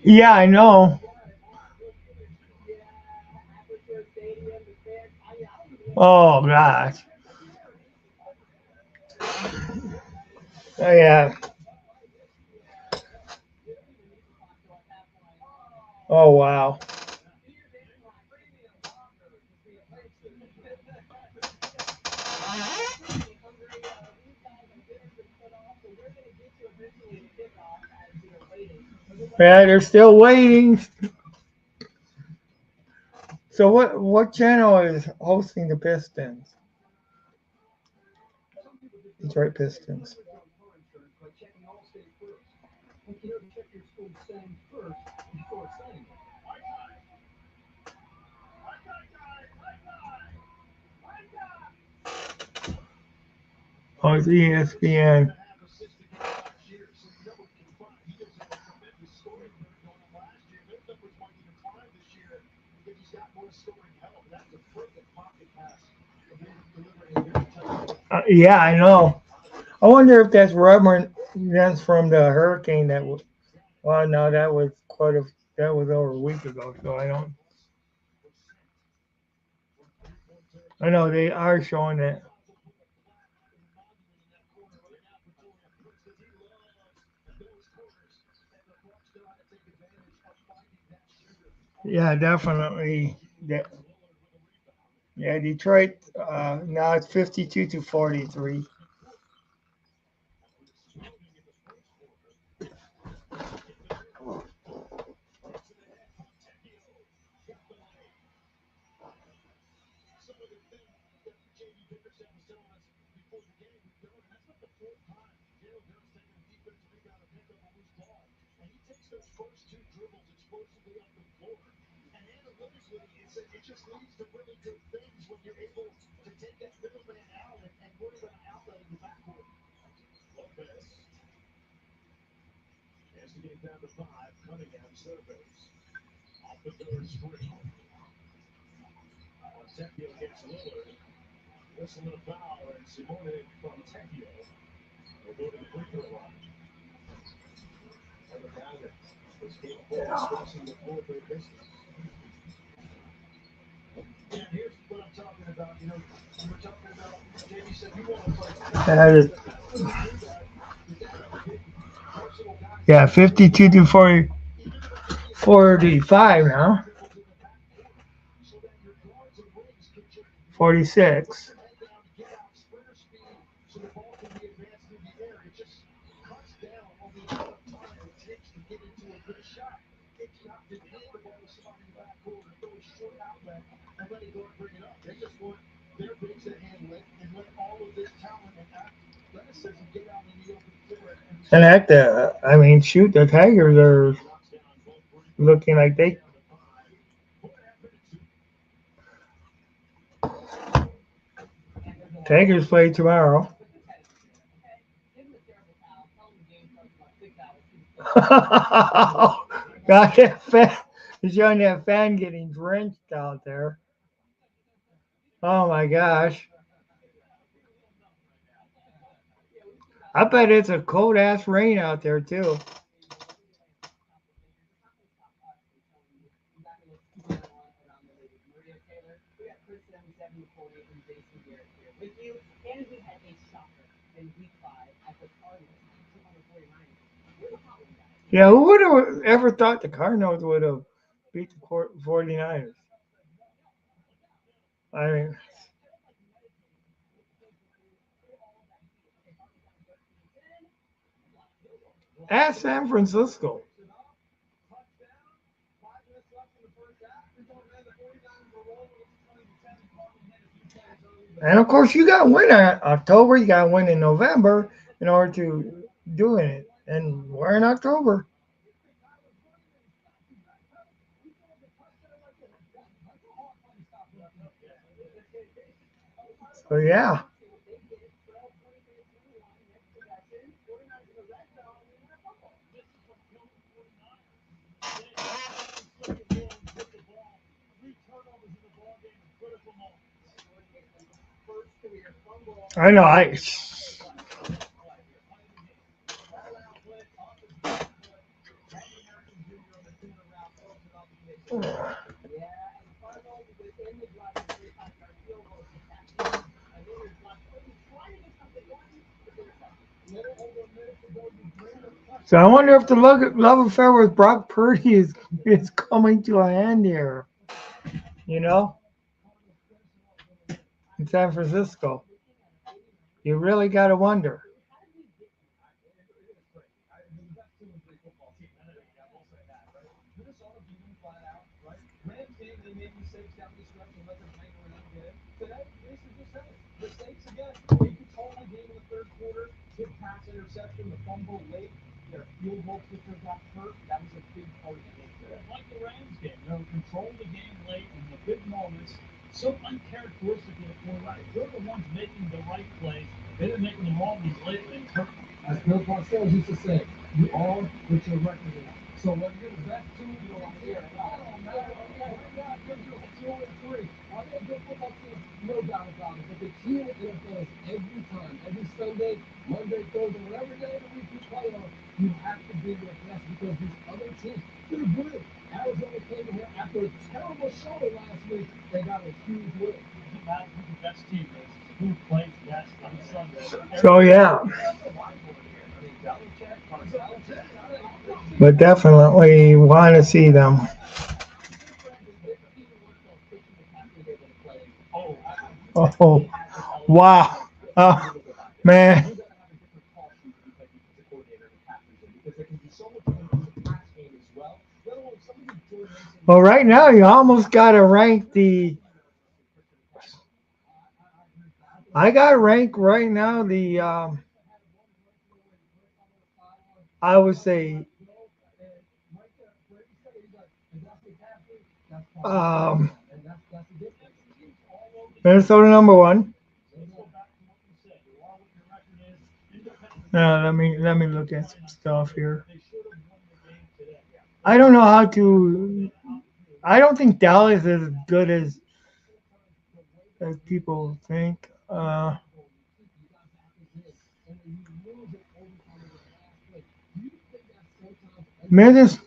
Yeah, I know. Oh gosh. Oh yeah. Oh wow. Yeah, they're still waiting. So what channel is hosting the Pistons? Detroit Pistons. Oh, it's ESPN. Yeah, I know. I wonder if that's remnants from the hurricane that was. Well, no, that was that was over a week ago. So I don't. I know they are showing it. Yeah, definitely. Yeah, Detroit. Now it's 52-43. That is, yeah, 52 to 40, 45 now. 46. And heck, I mean, shoot, the Tigers are looking like they. Tigers play tomorrow. God, that fan, showing that fan getting drenched out there. Oh my gosh. I bet it's a cold ass rain out there too. Yeah, who would have ever thought the Cardinals would have beat the 49ers? I mean, at San Francisco. And of course, you got to win in October, you got to win in November in order to doing it. And we're in October. So, yeah. I know. So I wonder if the love affair with Brock Purdy is coming to an end here. You know, in San Francisco, you really got to wonder. So yeah, but definitely want to see them. Oh, wow. Oh, man. Well, right now you almost got to rank the. I got to rank right now the. I would say um, Minnesota number one. Let me look at some stuff here. I don't know how to. I don't think Dallas is as good as as people think.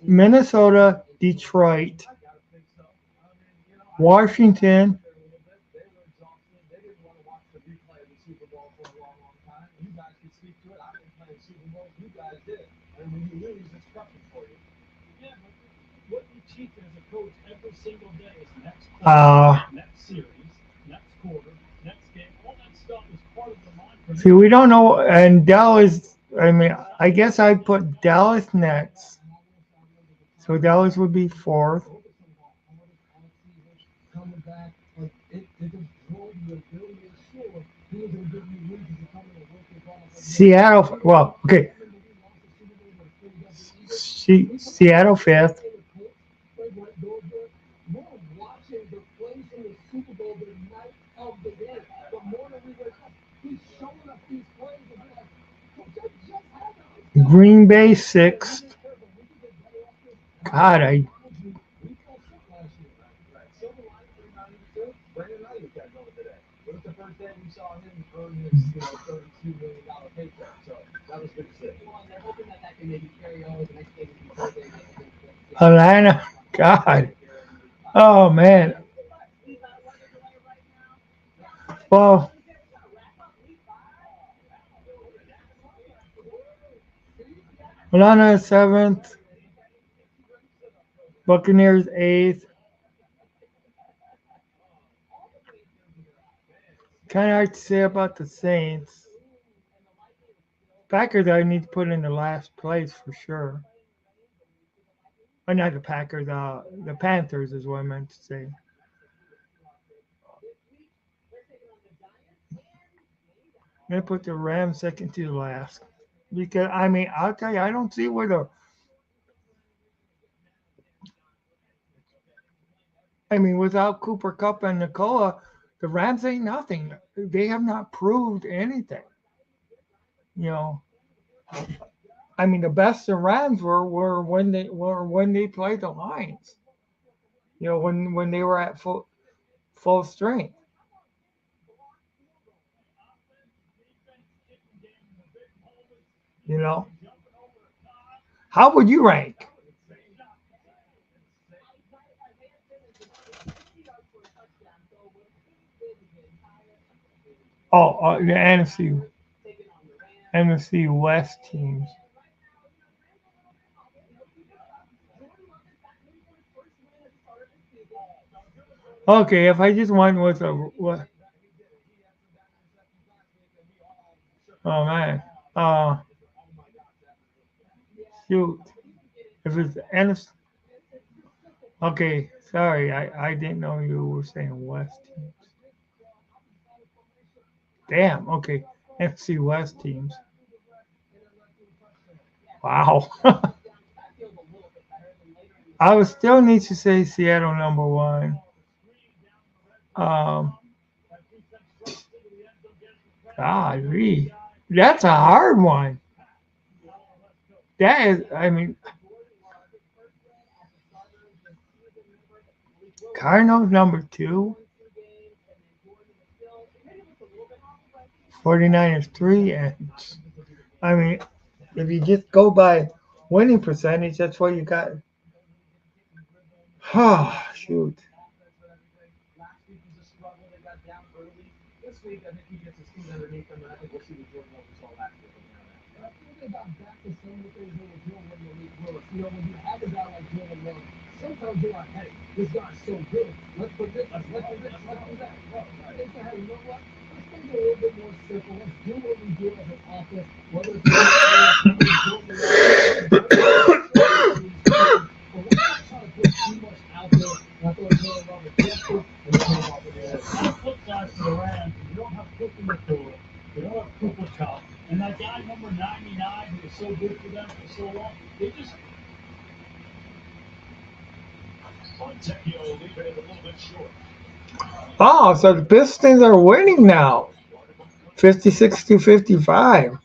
Minnesota, Detroit, Washington, uh, see, we don't know. And Dallas, I mean, I guess I'd put Dallas next. So Dallas would be fourth. Seattle, well, okay. Seattle fifth. Green Bay sixth. God, I Atlanta. God. Oh man. Well, Atlanta seventh. Buccaneers eighth. Kind of hard to say about the Saints. Packers, I need to put in the last place for sure. Or not the Packers, the Panthers is what I meant to say. I'm gonna put the Rams second to the last. Because I mean, I'll tell you, I don't see where the I mean, without Cooper Cup and Nicola, the Rams ain't nothing. They have not proved anything. You know, I mean, the best the Rams were when they played the Lions. You know, when they were at full strength. You know, how would you rank? Oh, the NFC West teams. Okay, if I just went with a what? Oh man, uh, shoot. If it's NFC, okay. Sorry, I didn't know you were saying West teams. Damn. Okay, NFC West teams. Wow. I would still need to say Seattle number one. Um, golly, that's a hard one. That is, I mean, Cardinals number two, 49ers three, and I mean, if you just go by winning percentage, that's what you got. Oh, shoot. Oh, so the Pistons are winning now, 56 to 55.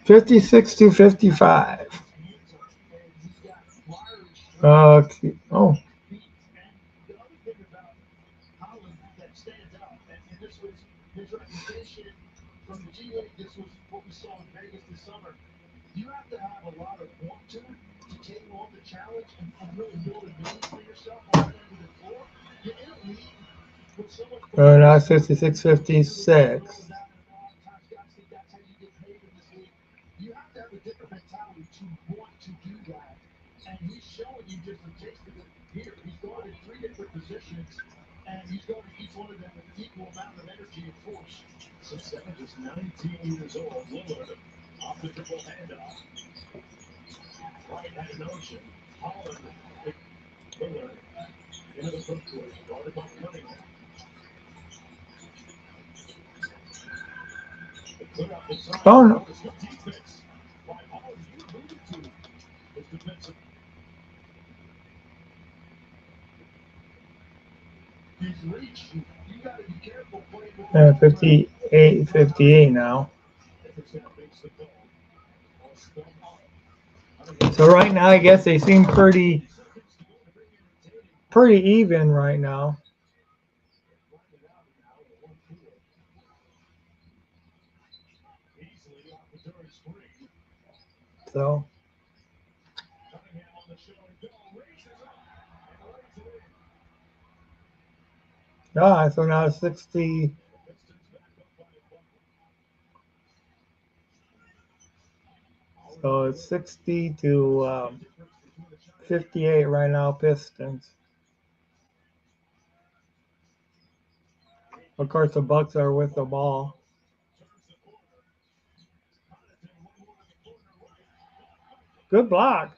56 to 55. Oh, now it's 56 56. Oh, no. Yeah, 58 58 now. So right now, I guess they seem pretty even right now. So yeah, so now 60. So it's 60 to 58 right now, Pistons. Of course, the Bucks are with the ball. Good block.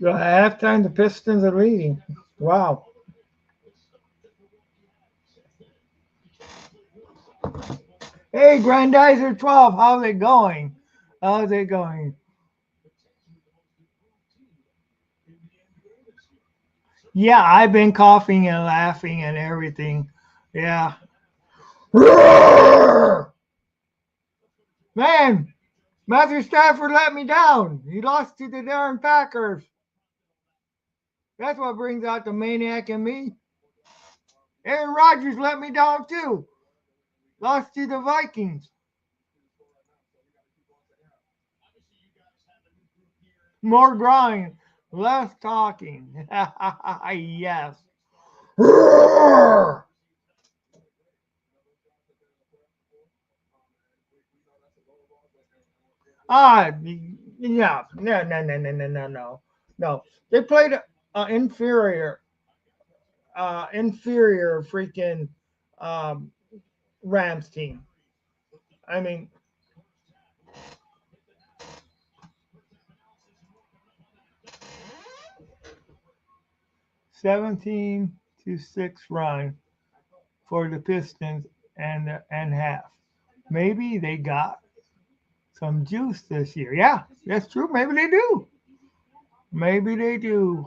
At halftime, the Pistons are leading. Wow. Hey, Grandizer 12, how's it going? How's it going? Yeah, I've been coughing and laughing and everything. Yeah. Man, Matthew Stafford let me down. He lost to the darn Packers. That's what brings out the maniac in me. Aaron Rodgers let me down too. Lost to the Vikings. More grind, less talking. Yes. Ah, yeah. No, no, no, no, no, no, no. No. They played inferior, inferior freaking um, Rams team. I mean, 17-6 run for the Pistons and half. Maybe they got some juice this year. Yeah, that's true. Maybe they do. Maybe they do.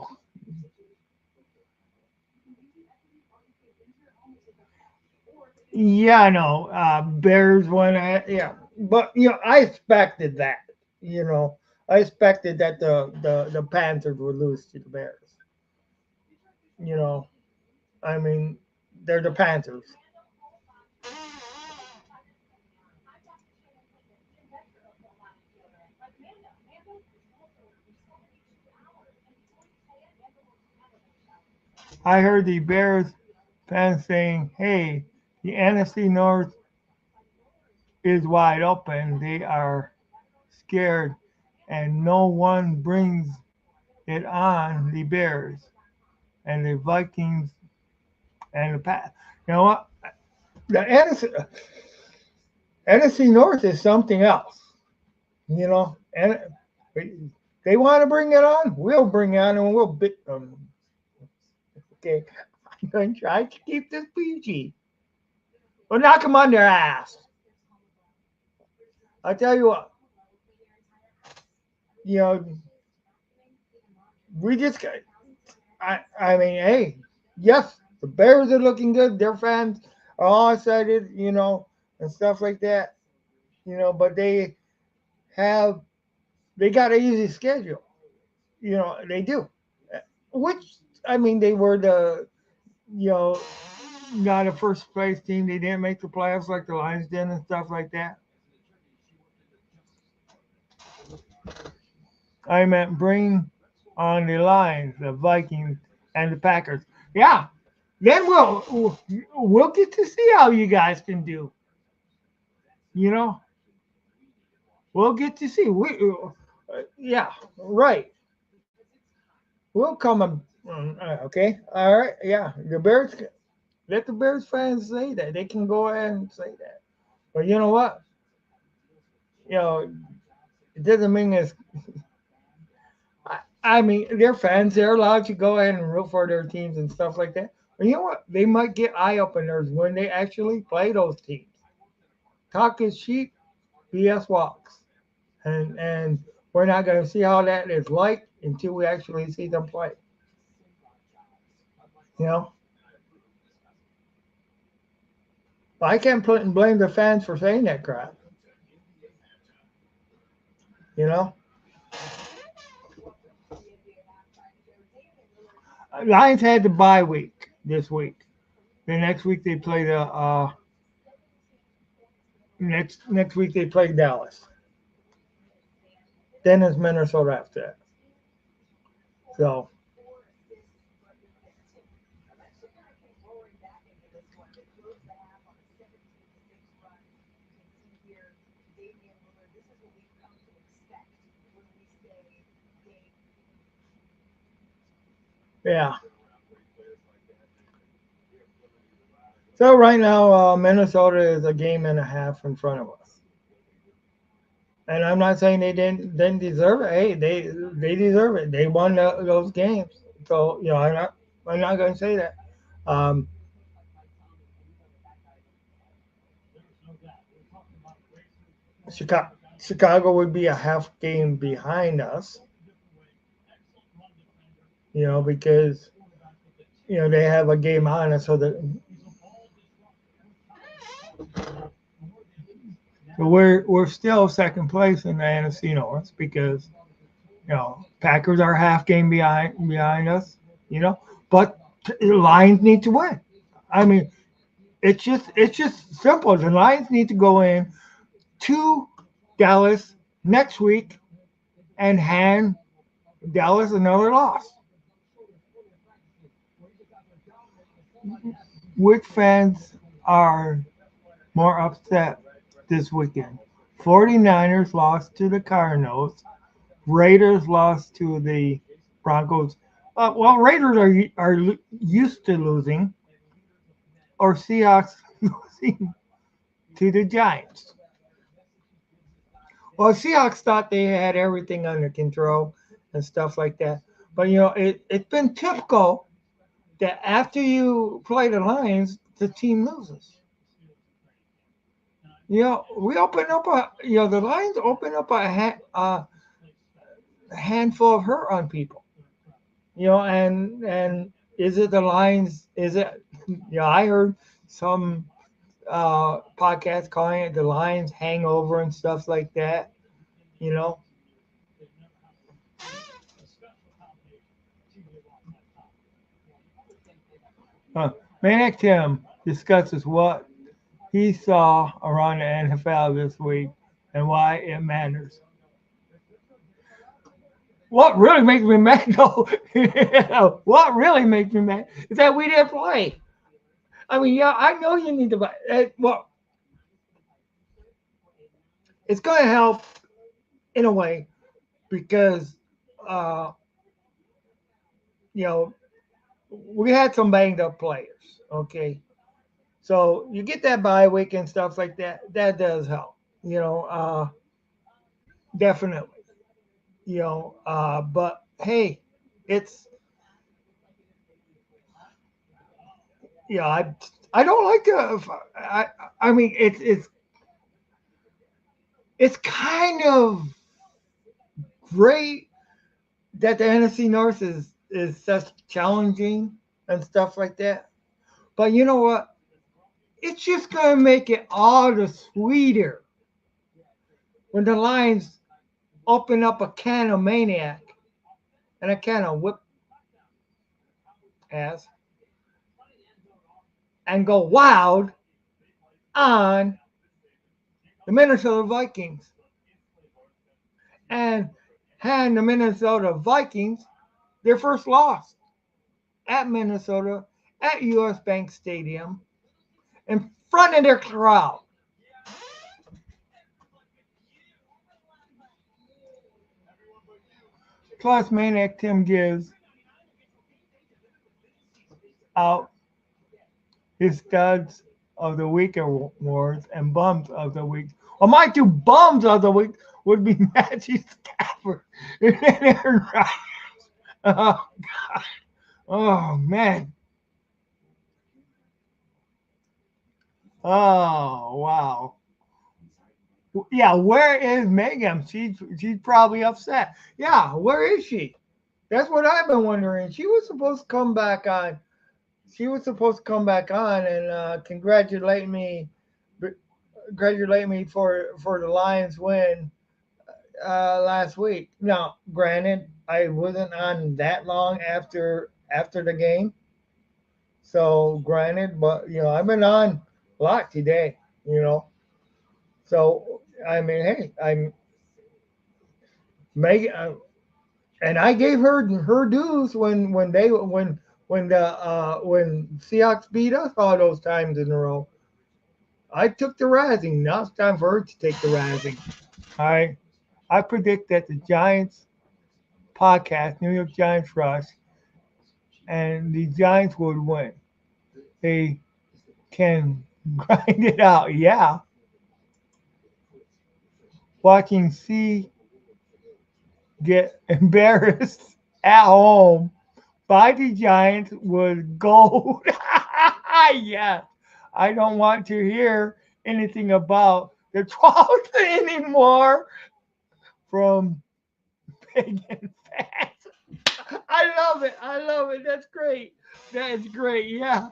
Yeah, I know. Bears won. Yeah, but I expected that. You know, I expected that the Panthers would lose to the Bears. You know, I mean, they're the Panthers. I heard the Bears fans saying, "Hey, the NFC North is wide open. They are scared, and no one brings it on the Bears and the Vikings and the Pat." You know what? The NFC North is something else. And they want to bring it on, we'll bring it on and we'll bit them. Okay, I'm going to try to keep this PG. We'll knock them on their ass. I tell you what, you know, we just got. I mean, hey, yes, the Bears are looking good. Their fans are all excited, and stuff like that. But have they got an easy schedule. They do. Which I mean, they were you know not a first place team. They didn't make the playoffs like the Lions did and stuff like that. I meant bring on the Lions, the Vikings, and the Packers. Yeah, then we'll get to see how you guys can do. You know, we'll get to see. Yeah, right. We'll come. Okay, all right. Yeah, the Bears. Let the Bears fans say that. They can go ahead and say that. But you know what? You know, it doesn't mean it's. I mean, they're fans. They're allowed to go ahead and root for their teams and stuff like that. But you know what? They might get eye openers when they actually play those teams. Talk is cheap, BS walks, and we're not going to see how that is like until we actually see them play. You know, I can't put and blame the fans for saying that crap. You know, Lions had the bye week this week. The next week they play next week they play Dallas. Then it's Minnesota after that. So yeah. So right now Minnesota is a game and a half in front of us. And I'm not saying they didn't deserve it. Hey, they deserve it. They won those games. So I'm not going to say that. Um, Chicago would be a half game behind us. Because they have a game on us, so we're still second place in the NFC North because Packers are half game behind us. But the Lions need to win. I mean, it's just simple. The Lions need to go in to Dallas next week and hand Dallas another loss. Which fans are more upset this weekend? 49ers lost to the Cardinals. Raiders lost to the Broncos. Well, Raiders are used to losing, or Seahawks losing to the Giants. Well, Seahawks thought they had everything under control and stuff like that. But it's been typical that after you play the Lions, the team loses. We open up the Lions open up a handful of hurt on people. And is it the Lions? Is it? I heard some podcasts calling it the Lions hangover and stuff like that. You know, Maniac Tim discusses what he saw around the NFL this week and why it matters. What really makes me mad, though, what really makes me mad is that we didn't play. I mean, yeah, I know you need to buy. Well, it's going to help in a way because, uh, you know, we had some banged up players. Okay, so you get that bye week and stuff like that. That does help. definitely. But hey, it's I don't like I I mean it's kind of great that the NFC North is such challenging and stuff like that. But you know what? It's just gonna make it all the sweeter when the Lions open up a can of Maniac and a can of whip ass and go wild on the Minnesota Vikings and hand the Minnesota Vikings their first loss at Minnesota at US Bank Stadium in front of their crowd. Plus, Maniac Tim gives out his studs of the week awards and bums of the week. Well, my two bums of the week would be Matthew Stafford and Aaron Rodgers. Oh, oh man. Oh wow. Yeah, where is Megan? She's probably upset. Yeah, where is she? That's what I've been wondering. She was supposed to come back on. She was supposed to come back on and congratulate me for the Lions win last week. Now, granted, I wasn't on that long after the game, so granted, but I've been on a lot today. You know, so I mean, hey, I'm Megan, and I gave her dues when Seahawks beat us all those times in a row. I took the razzing. Now it's time for her to take the razzing. All right. I predict that the Giants podcast, New York Giants Rush, and the Giants would win. They can grind it out. Yeah. Watching C get embarrassed at home by the Giants was gold. Yeah. I don't want to hear anything about the 12th anymore from pagan fans. I love it. I love it. That's great. That is great. Yeah.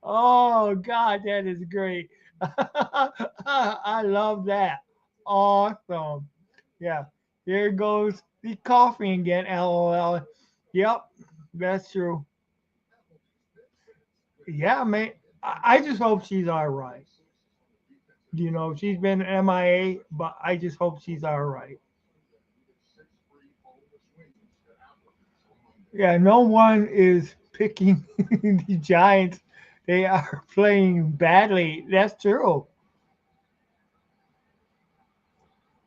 Oh God, that is great. I love that. Awesome. Yeah. Here goes the coffee again. LOL. Yep, that's true. Yeah, man. I just hope she's all right. She's been MIA, but I just hope she's all right. Yeah, no one is picking the Giants. They are playing badly. That's true.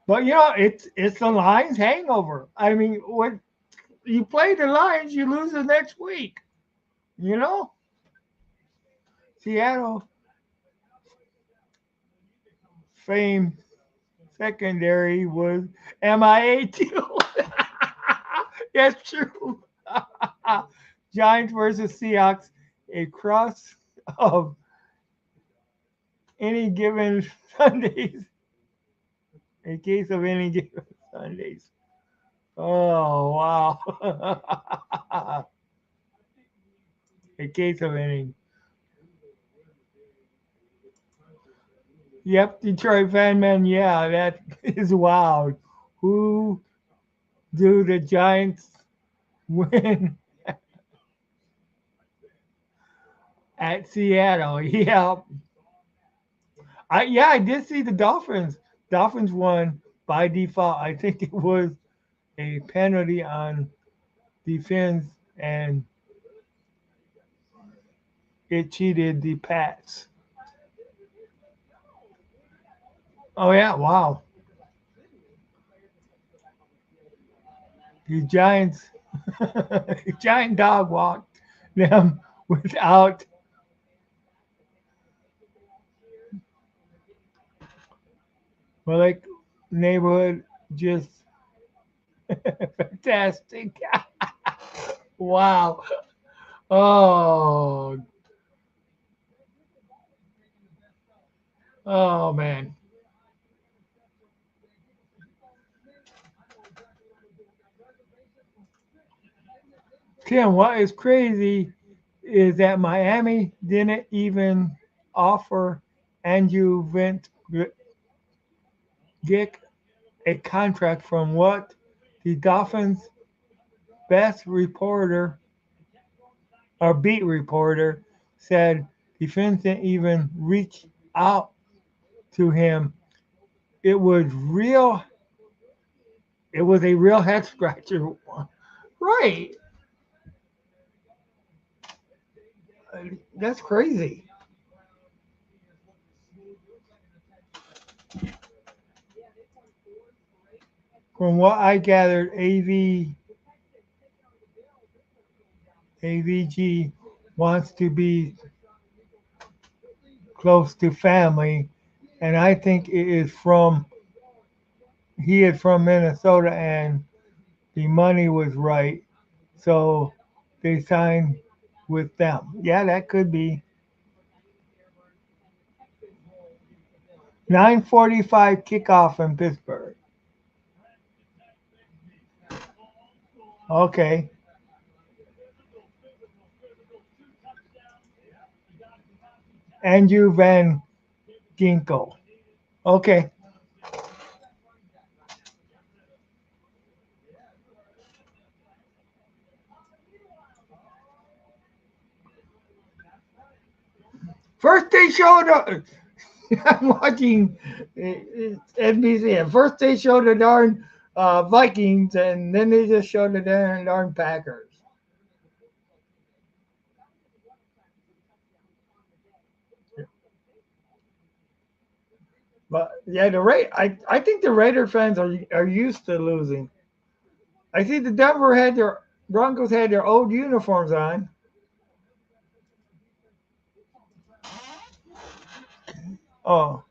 But it's the Lions hangover. I mean, when you play the Lions, you lose the next week. You know, Seattle fame secondary was MIA too. That's true. Giants versus Seahawks, a cross of any given Sundays. In case of any given Sundays. Oh wow. In case of any. Yep, Detroit fan man. Yeah, that is wild. Who do the Giants win at Seattle? Yeah, I did see the Dolphins. Dolphins won by default. I think it was a penalty on defense, and it cheated the Pats. Oh yeah, wow. The Giants, giant dog walked them without. Well, like neighborhood just fantastic. Wow. Oh, oh man. Tim, what is crazy is that Miami didn't even offer Andrew Vint Gick a contract from what the Dolphins' best reporter or beat reporter said the Fins didn't even reach out to him. It was real. It was a real head scratcher. Right. That's crazy. From what I gathered, AVG wants to be close to family, and I think it is from he is from Minnesota, and the money was right, so they signed with them. Yeah, that could be 9:45 kickoff in Pittsburgh. Okay, Andrew Van Ginkel. Okay, first they showed up. I'm watching NBC, and first they showed the darn Vikings, and then they just showed the darn Packers. But yeah, I think the Raider fans are used to losing. I see the Denver had their Broncos had their old uniforms on. Oh,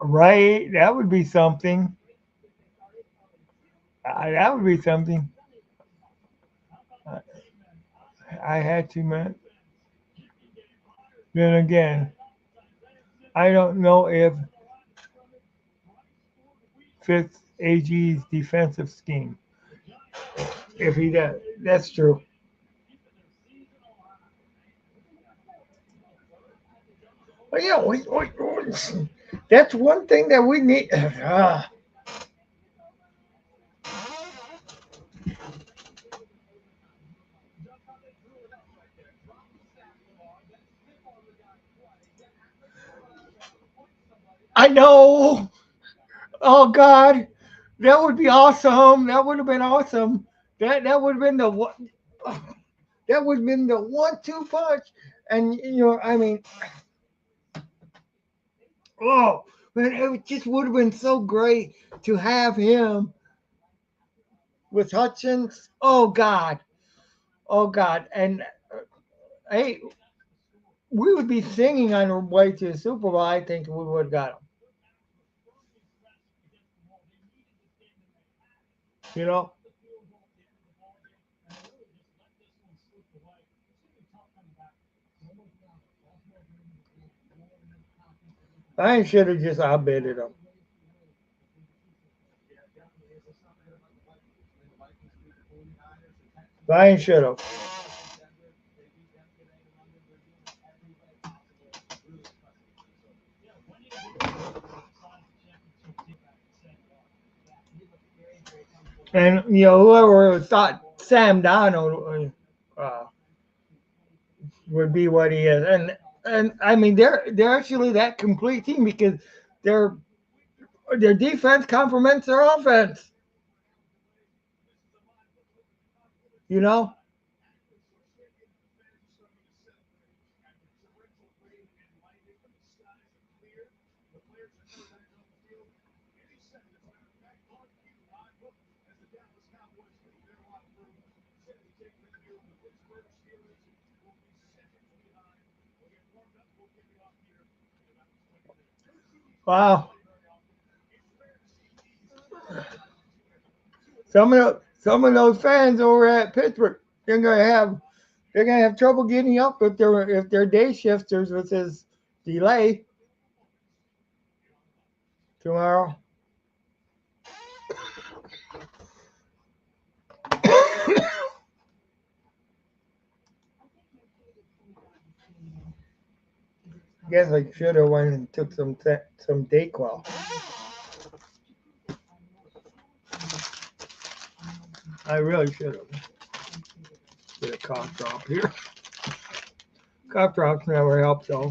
right, that would be something. That would be something. Uh, I had to, man. Then again, I don't know if fits AG's defensive scheme. If he does, that's true. But yeah, that's one thing that we need. I know. Oh God, that would be awesome. That would have been awesome. That would have been the one. That would have been the one-two punch. And I mean, oh man, it just would have been so great to have him with Hutchins. Oh God, and hey, we would be singing on our way to the Super Bowl. I think we would have got him. You know, I should have just outbidded him. I should have. And whoever thought Sam Donald would be what he is, and I mean they're actually that complete team because their their defense complements their offense. You know, Wow. Some of those fans over at Pittsburgh, they're gonna have they're gonna have trouble getting up if they're day shifters with this delay tomorrow. Guess I should have went and took some Dayquil. I really should have. Get a cough drop here. Cough drops never help though.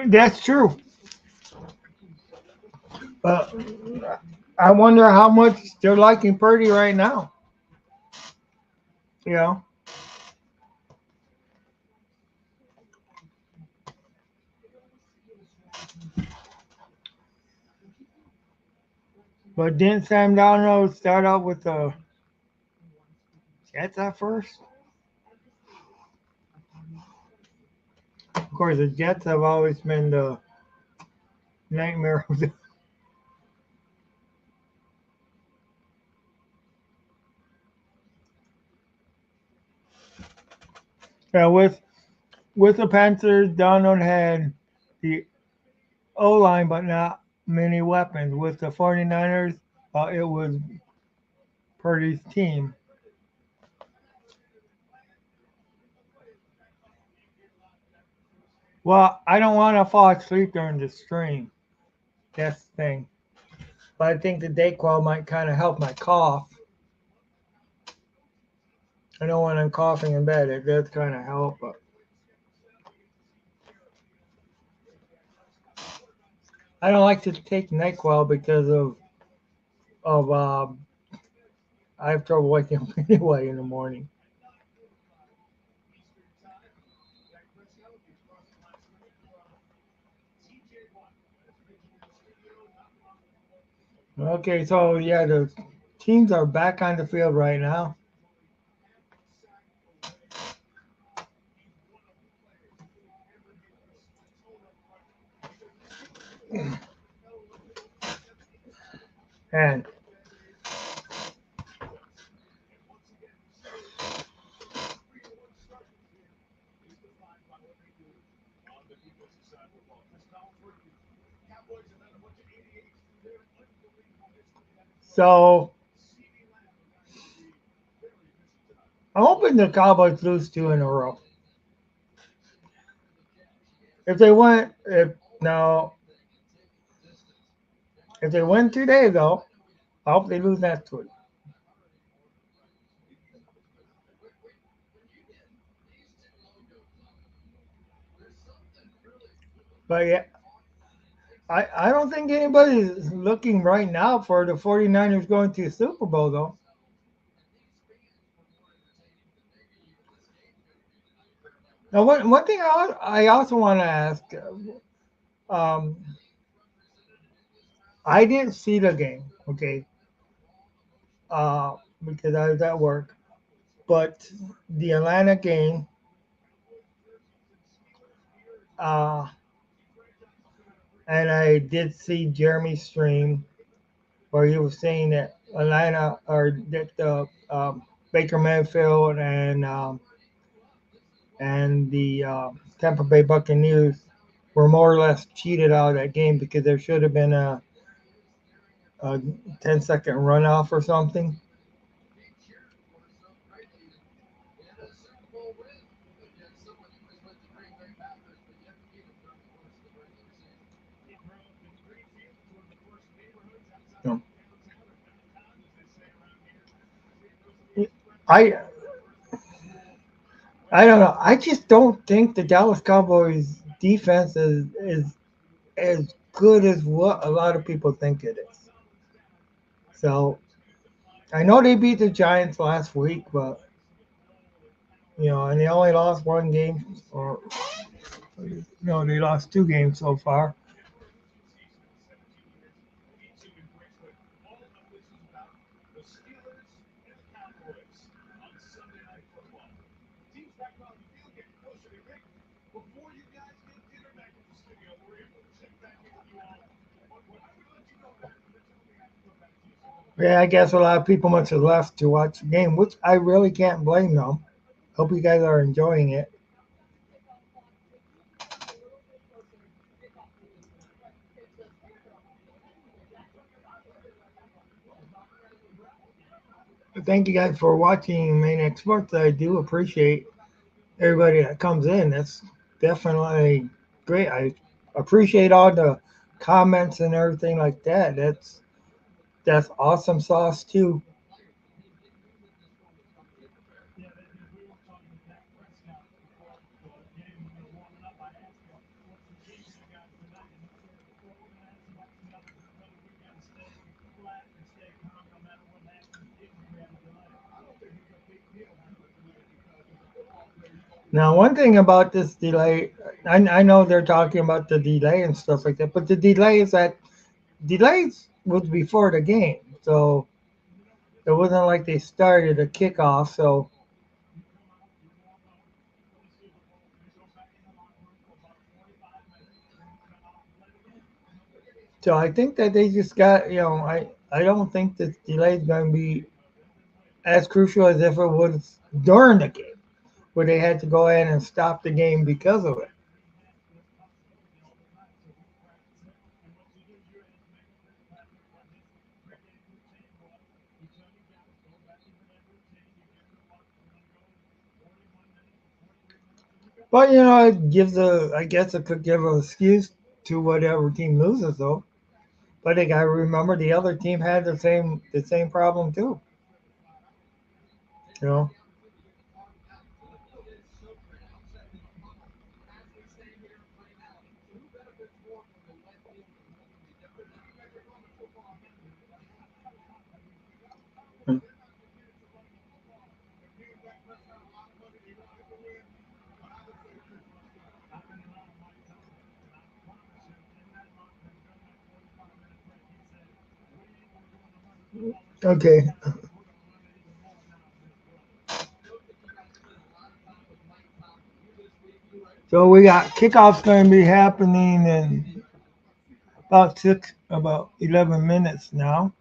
That's true. But I wonder how much they're liking Purdy right now. You know. But didn't Sam Darnold start out with the Jets at first? Of course, the Jets have always been the nightmare of the. Yeah, with the Panthers, Donald had the O line, but not many weapons. With the 49ers, it was Purdy's team. Well, I don't want to fall asleep during the stream. That's the thing. But I think the Dayquil might kind of help my cough. I know when I'm coughing in bed, it does kind of help. But I don't like to take NyQuil because of I have trouble waking up anyway in the morning. Okay, so yeah, the teams are back on the field right now. And so I'm hoping the Cowboys lose two in a row. If they win, if no, if they win today though, I hope they lose next week. But yeah, I don't think anybody's looking right now for the 49ers going to the Super Bowl though. Now, one thing I also want to ask, um, I didn't see the game, okay, because I was at work. But the Atlanta game, uh, and I did see Jeremy's stream where he was saying that Atlanta or that the Baker Mayfield and the Tampa Bay Buccaneers were more or less cheated out of that game because there should have been a 10-second runoff or something. No. I I don't know. I just don't think the Dallas Cowboys. defense is as good as what a lot of people think it is. So I know they beat the Giants last week, but and they only lost one game, or no, they lost two games so far. Yeah, I guess a lot of people must have left to watch the game, which I really can't blame them. Hope you guys are enjoying it. Thank you guys for watching Maniac Sports. I do appreciate everybody that comes in. That's definitely great. I appreciate all the comments and everything like that. That's awesome sauce too. Now, one thing about this delay, I know they're talking about the delay and stuff like that, but the delay is that delays was before the game, so it wasn't like they started a kickoff. So I think that they just got, I don't think this delay is going to be as crucial as if it was during the game, where they had to go in and stop the game because of it. But it gives I guess it could give an excuse to whatever team loses though. But they got to remember the other team had the same problem too. You know. Okay. So we got kickoffs going to be happening in about 11 minutes now.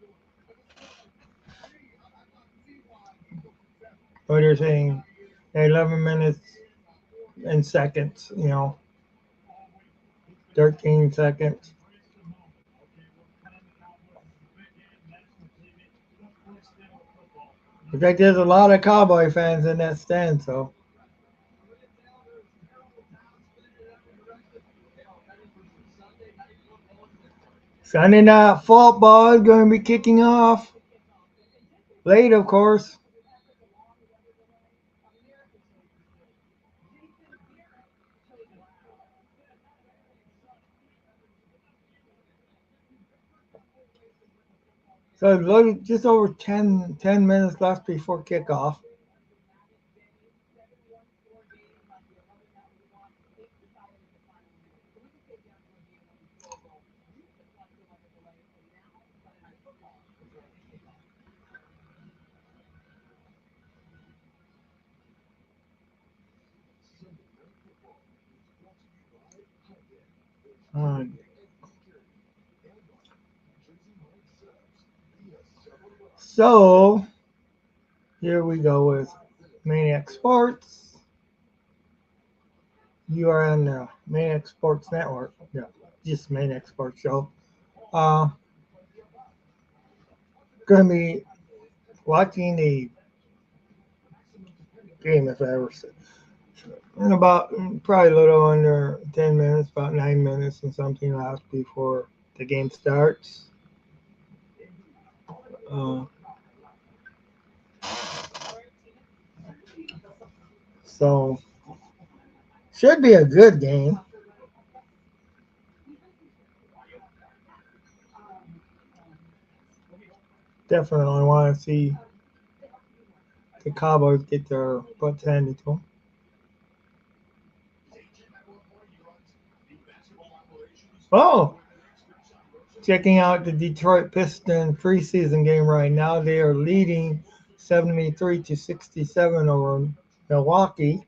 But they're saying 11 minutes and seconds. 13 seconds. In fact, there's a lot of Cowboy fans in that stand. So Sunday night football is going to be kicking off late, of course. So just over 10 minutes left before kickoff. Uh, so here we go with Maniac Sports. You are on the Maniac Sports Network. Yeah, just Maniac Sports Show. Uh, Gonna be watching the game if I ever see. In about probably a little under 10 minutes, about 9 minutes and something left before the game starts. Uh, so should be a good game. definitely want to see the Cowboys get their butts handed to them. Oh, checking out the Detroit Pistons preseason game right now. They are leading 73-67 over Milwaukee.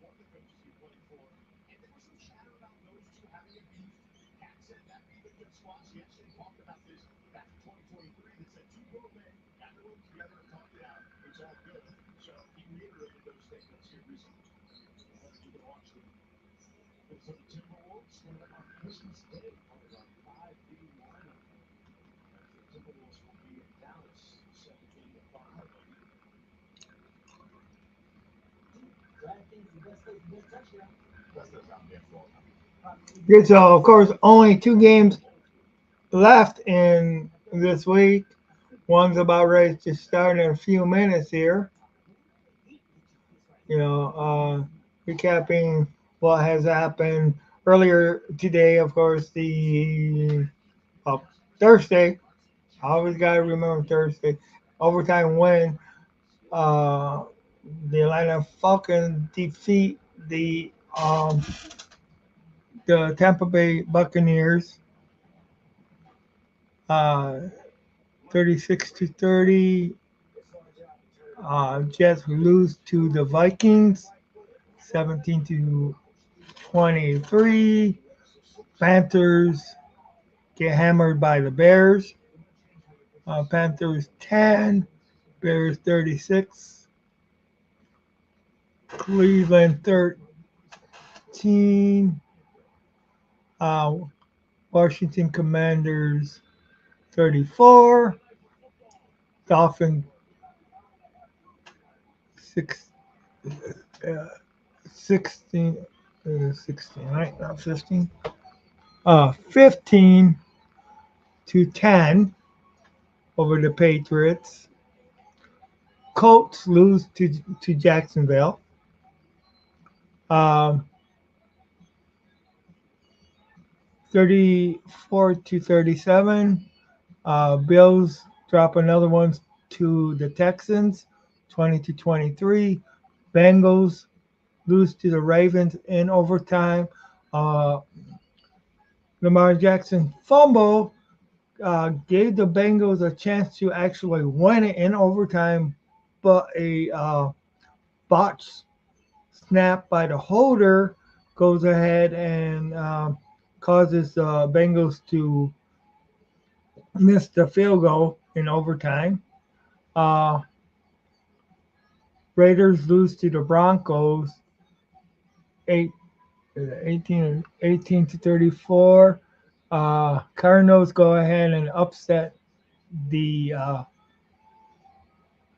Yeah, so of course, only two games left in this week. One's about ready to start in a few minutes here. You know, recapping what has happened earlier today. Of course, the uh, Thursday. I always gotta remember Thursday overtime win. Uh, the Atlanta Falcons defeat the Tampa Bay Buccaneers, uh, 36-30. Jets lose to the Vikings, 17-23. Panthers get hammered by the Bears. Panthers 10, Bears 36. Cleveland 13. Uh, Washington Commanders 34. Dolphins 6, uh, 16, 16, right? Not 15. 15-10 over the Patriots. Colts lose to Jacksonville. Um, 34-37. Bills drop another one to the Texans, 20-23. Bengals lose to the Ravens in overtime. Uh, Lamar Jackson fumble gave the Bengals a chance to actually win it in overtime, but a botched snap by the holder goes ahead and causes the Bengals to miss the field goal in overtime. Uh, Raiders lose to the Broncos 8, 18-34. Cardinals go ahead and upset the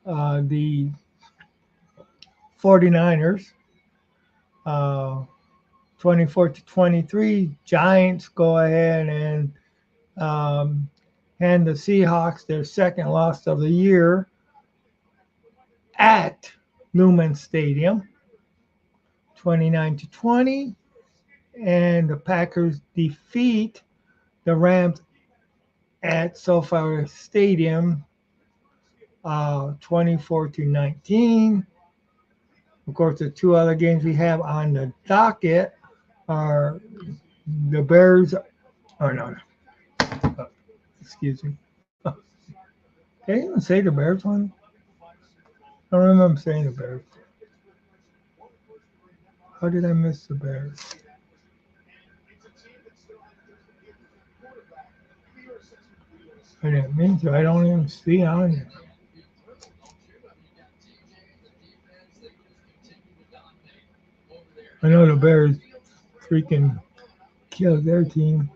the 49ers. Uh, 24-23. Giants go ahead and um, hand the Seahawks their second loss of the year at Newman Stadium, 29-20. And the Packers defeat the Rams at SoFi Stadium, 24-19. Of course, the two other games we have on the docket are the Bears. Oh no, no. Excuse me. Did I even say the Bears one? I don't remember saying the Bears. How did I miss the Bears? I didn't mean to. I don't even see on here. I know the Bears freaking killed their team.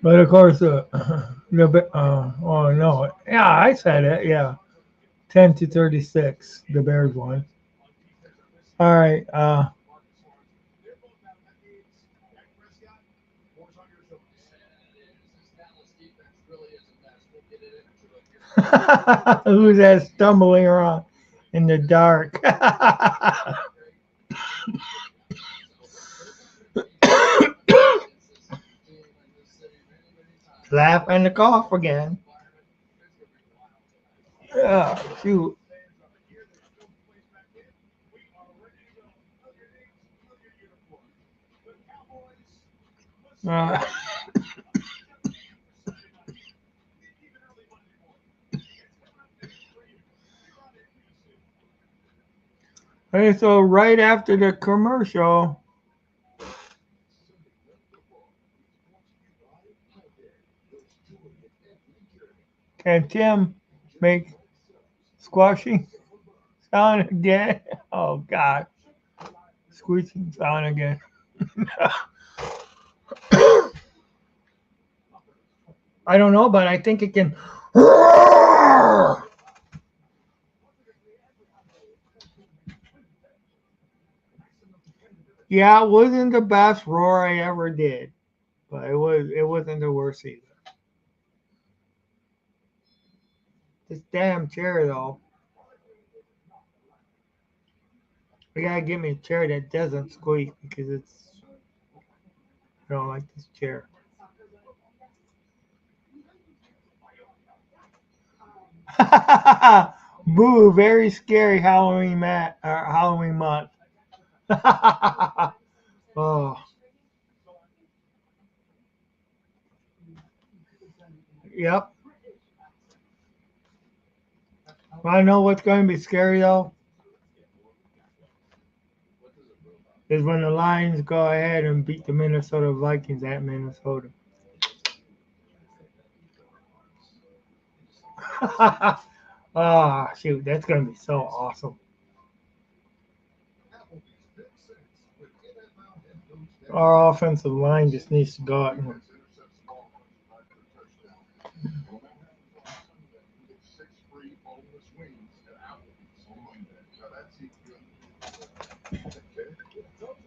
But of course, oh no, yeah, I said it. Yeah, 10-36, the Bears won. All right, who's that stumbling around in the dark? Laugh and cough again. Shoot. Uh, hey, so right after the commercial, can Tim make squashing sound again? Oh God, squeaking sound again. I don't know, but I think it can. Yeah, it wasn't the best roar I ever did, but it wasn't the worst either. This damn chair though. We gotta get me a chair that doesn't squeak because I don't like this chair. Boo! Very scary Halloween month. Oh, yep. I know what's going to be scary though is when the Lions go ahead and beat the Minnesota Vikings at Minnesota. Ah, shoot, that's going to be so awesome. Our offensive line just needs to go out and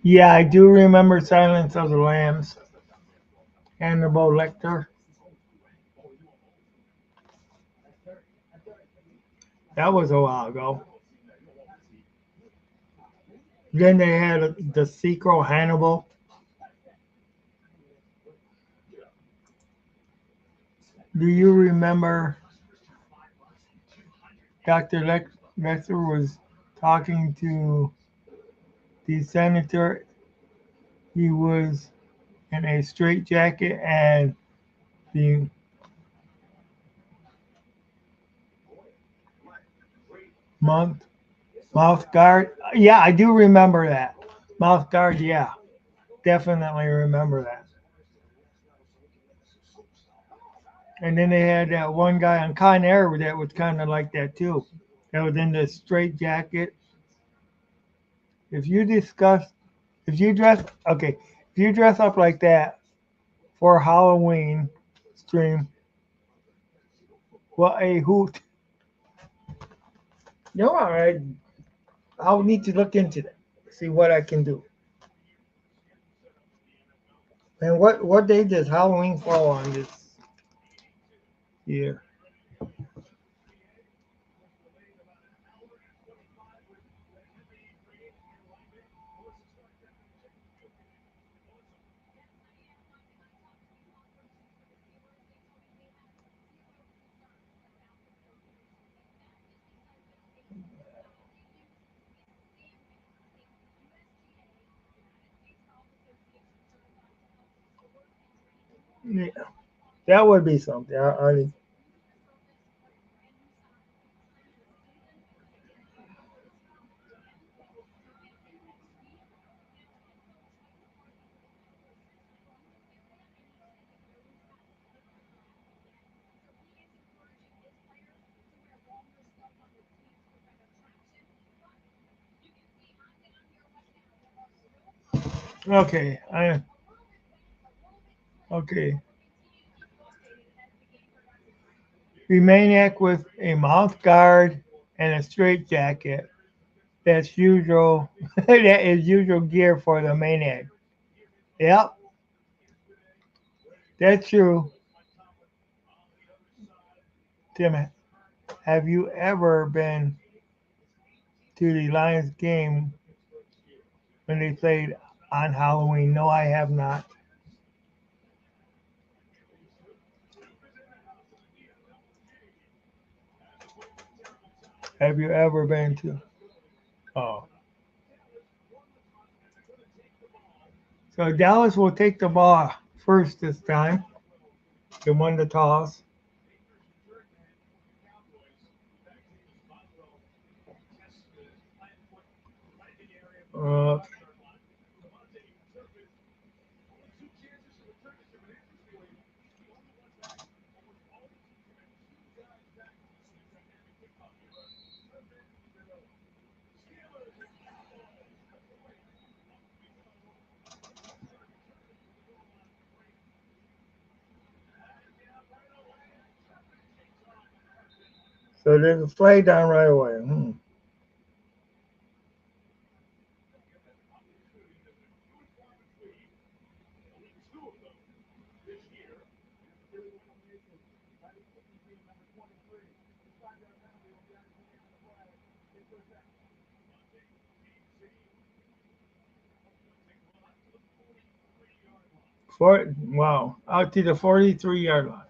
yeah, I do remember Silence of the Lambs. Hannibal Lecter. That was a while ago. Then they had the sequel Hannibal. Do you remember Dr. Lecter was talking to the senator? He was in a straitjacket and the month mouth guard. Yeah, I do remember that. Mouth guard, yeah. Definitely remember that. And then they had that one guy on Con Air that was kind of like that too. That was in the straight jacket. If you discuss, if you dress, okay, if you dress up like that for Halloween stream, what a hoot! No, all right. I'll need to look into that. See what I can do. And what day does Halloween fall on this year? Yeah, that would be something. Okay, okay. Be Maniac with a mouth guard and a straight jacket. That's usual. That is usual gear for the Maniac. Yep, that's true. Tim, have you ever been to the Lions game when they played on Halloween? No, I have not. Have you ever been to? Oh, so Dallas will take the ball first this time. They won the toss. Uh, so there's a flag down right away. Hmm. Wow, out to the 43-yard line.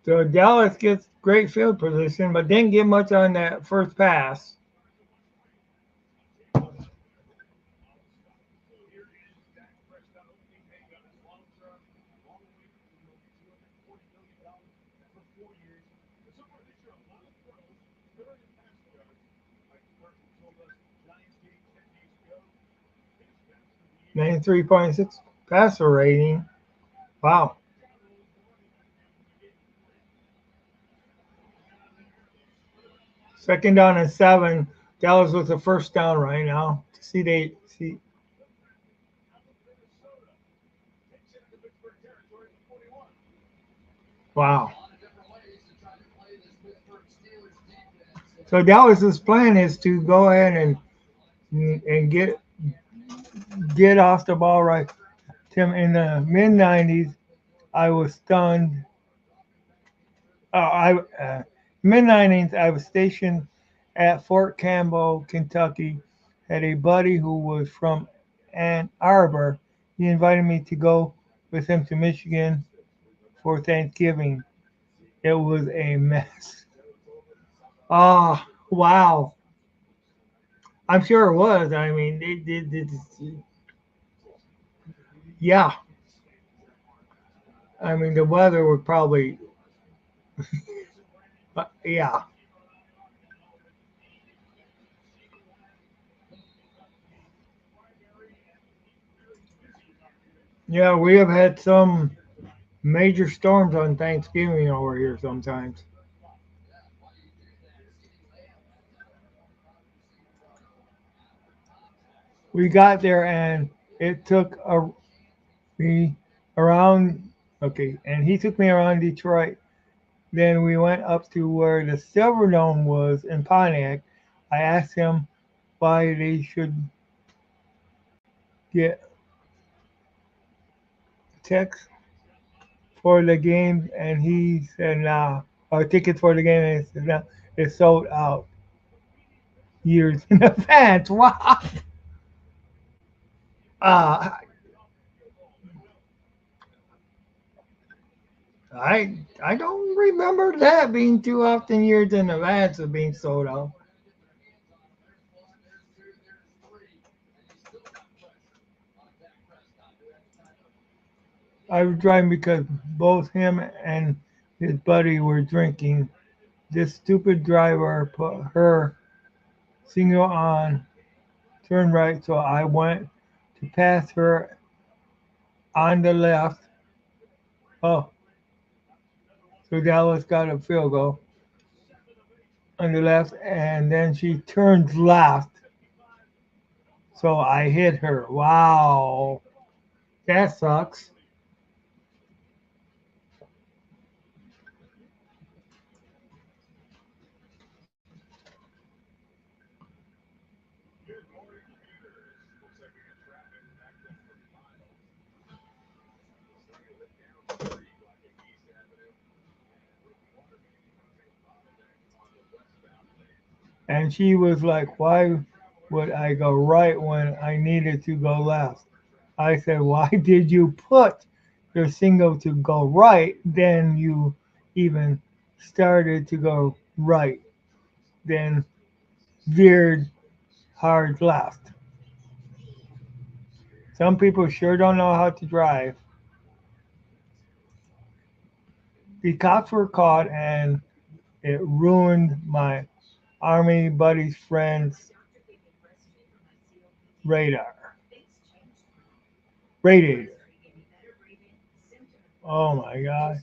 So Dallas gets great field position, but didn't get much on that first pass. - 93.6 passer rating. Wow. Second down and 7. Dallas with the first down right now. See they see. Wow. So Dallas's plan is to go ahead and get off the ball right. Tim, in the mid '90s, I was stunned. I mid '90s, I was stationed at Fort Campbell, Kentucky. Had a buddy who was from Ann Arbor. He invited me to go with him to Michigan for Thanksgiving. It was a mess. Ah, wow. I'm sure it was. I mean, yeah. I mean, the weather would probably, yeah. Yeah, we have had some major storms on Thanksgiving over here sometimes. We got there and it took me around, okay, and he took me around Detroit. Then we went up to where the Silverdome was in Pontiac. I asked him why they should get tickets for the game, and he said, "Nah," or tickets for the game, and he said, "Nah, it's sold out years in advance." Wow. Uh, I don't remember that being too often years in advance of being sold out. I was driving because both him and his buddy were drinking. This stupid driver put her signal on turn right, so I went to pass her on the left. Oh, so Dallas got a field goal on the left, and then she turns left, so I hit her. Wow, that sucks. And she was like, why would I go right when I needed to go left? I said, why did you put your signal to go right? Then you even started to go right, then veered hard left. Some people sure don't know how to drive. The cops were caught and it ruined my army buddy's friend's radar. Radiator. Oh my God.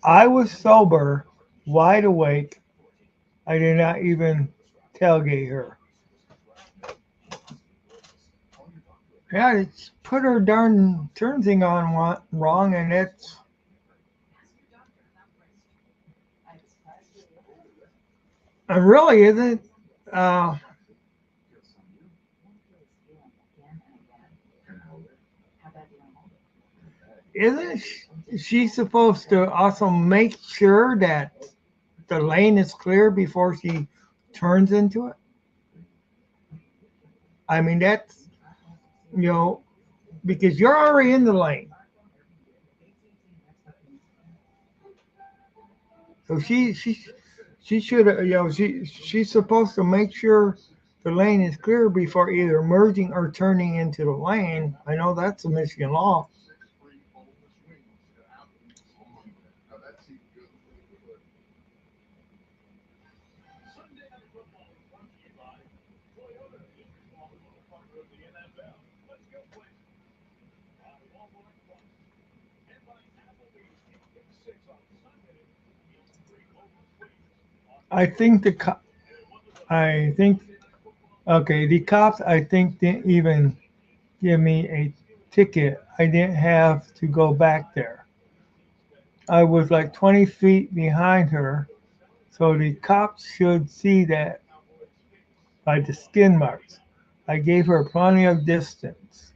I was sober, wide awake. I did not even tailgate her. Yeah, it's put her darn turn thing on wrong, and it really isn't. Uh, isn't she supposed to also make sure that the lane is clear before she turns into it? I mean, that's you know because you're already in the lane, so she should she's supposed to make sure the lane is clear before either merging or turning into the lane. I know that's a Michigan law. I think I think okay, the cops I think didn't even give me a ticket. I didn't have to go back there. I was like 20 feet behind her, so the cops should see that by the skin marks. I gave her plenty of distance.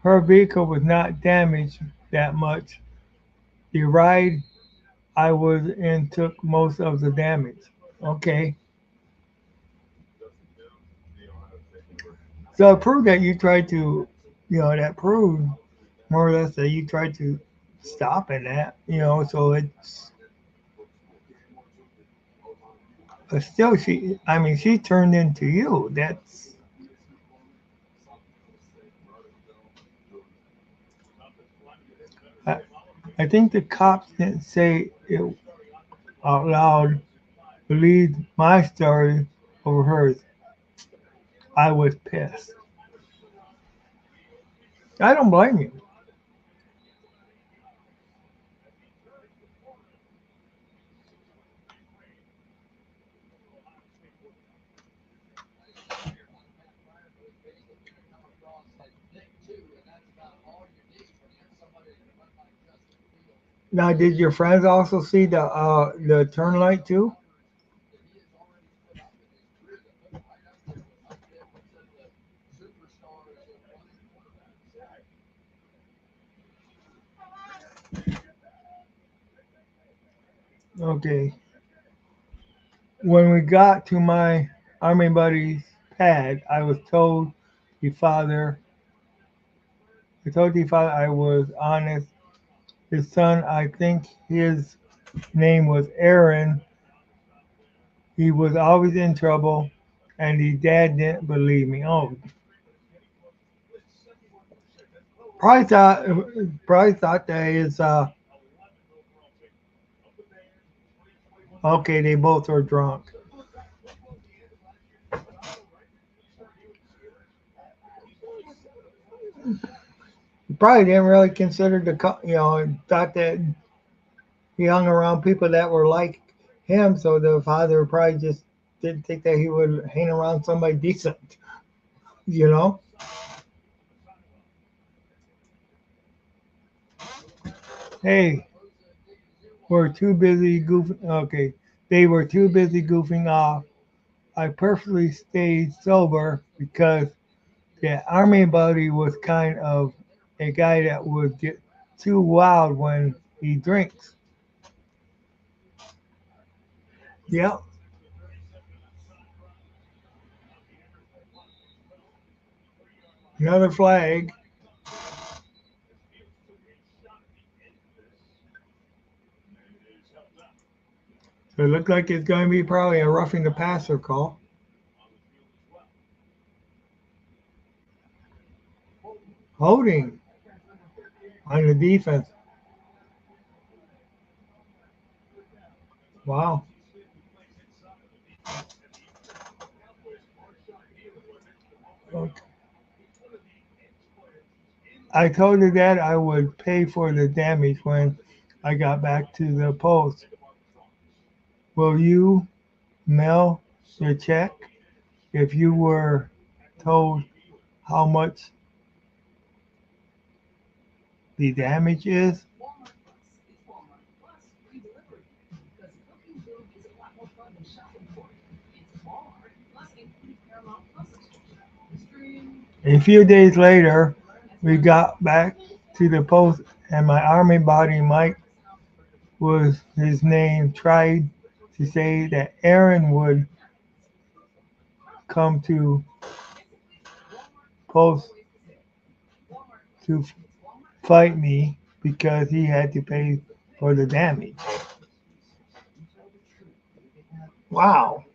Her vehicle was not damaged that much. The ride I was in took most of the damage. Okay. So it proved that you tried to, that proved more or less that you tried to stop in that, so but still I mean, she turned into you. I, I think the cops didn't say it out loud, believed my story over hers. I was pissed. I don't blame you. Now, did your friends also see the turn light too? Okay. When we got to my army buddy's pad, the father, I told the father I was honest. His son, I think his name was Aaron. He was always in trouble, and the dad didn't believe me. Oh, probably thought probably thought that is okay. They both were drunk. He probably didn't really consider thought that he hung around people that were like him. So the father probably just didn't think that he would hang around somebody decent. You know. Hey, we're too busy goofing. Okay, they were too busy goofing off. I perfectly stayed sober because Yeah, Army Buddy was kind of a guy that would get too wild when he drinks. Yep, another flag. So it looked like it's going to be probably a roughing the passer call. Holding on the defense. Wow. Okay. I told her that I would pay for the damage when I got back to the post. Will you mail your check if you were told how much the damage is? A few days later, we got back to the post, and my army buddy Mike was his name tried to say that Aaron would come to post to fight me because he had to pay for the damage. Wow,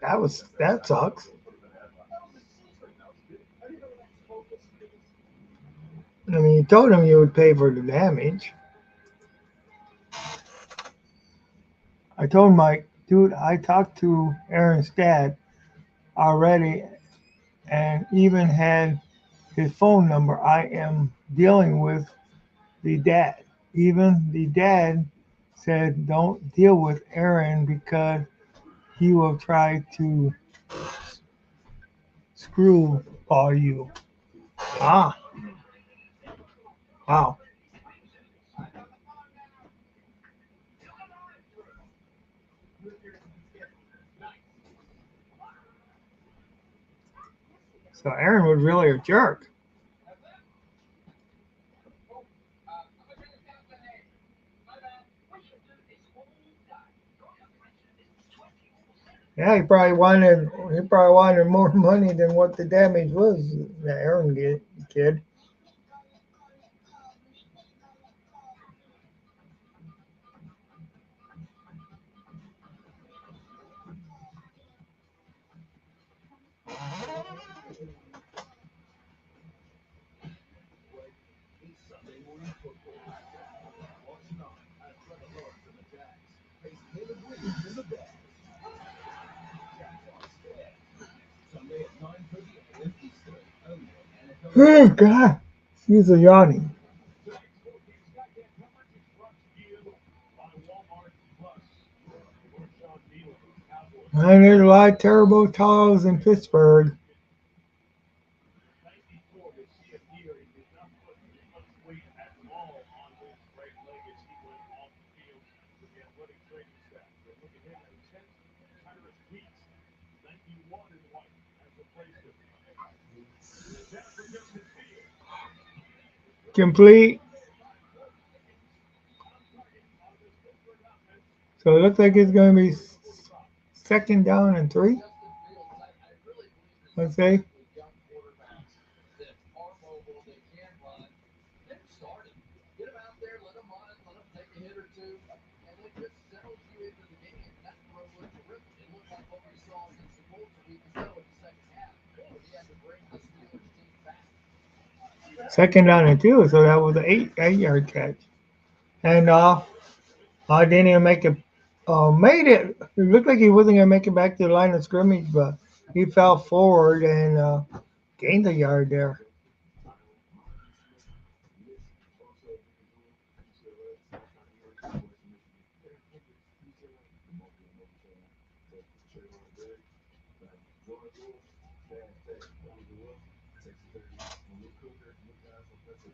that sucks. I mean, you told him you would pay for the damage. I told Mike, dude, I talked to Aaron's dad already and even had his phone number. I am dealing with the dad. Even the dad said, don't deal with Aaron because he will try to screw all you. Ah, wow. So Aaron was really a jerk. Yeah, he probably wanted more money than what the damage was that Aaron did, kid. Oh God, he's a yawning. And there's a lot of terrible calls in Pittsburgh. Complete. So it looks like it's going to be second down and three. Let's say. Second down and two. So that was an eight-yard catch. And didn't even make it. Made it. It looked like he wasn't gonna make it back to the line of scrimmage, but he fell forward and gained a yard there.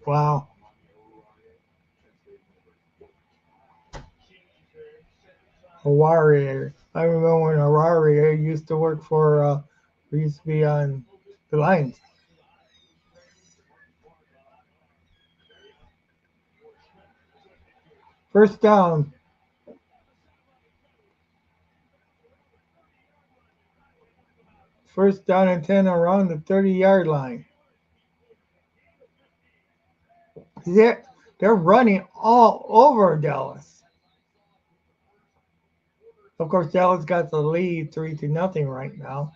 Wow. Harari. I remember when Harari used to work for, he used to be on the Lions. First down, first down and 10 around the 30-yard line. They're, they're running all over Dallas. Of course, Dallas got the lead 3-0 right now.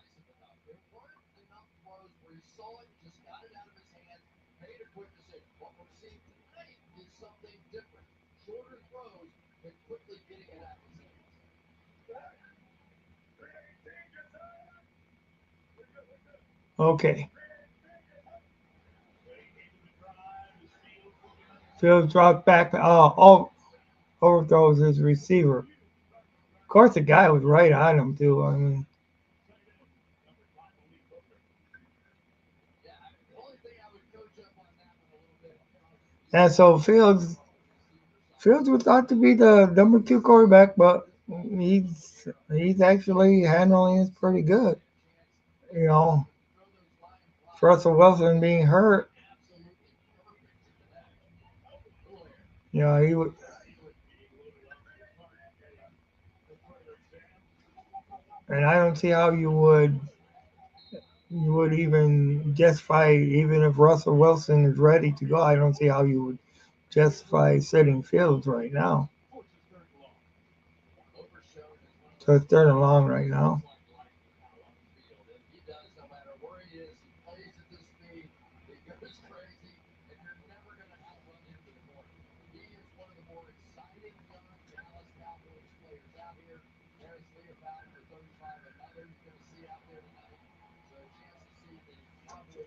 Okay. Fields dropped back. Overthrows his receiver. Of course, the guy was right on him, too. I mean, and so Fields was thought to be the number two quarterback, but he's actually handling it pretty good. You know, Russell Wilson being hurt, you know, and I don't see how you would even justify, even if Russell Wilson is ready to go. I don't see how you would justify sitting Fields right now. So it's third and long right now.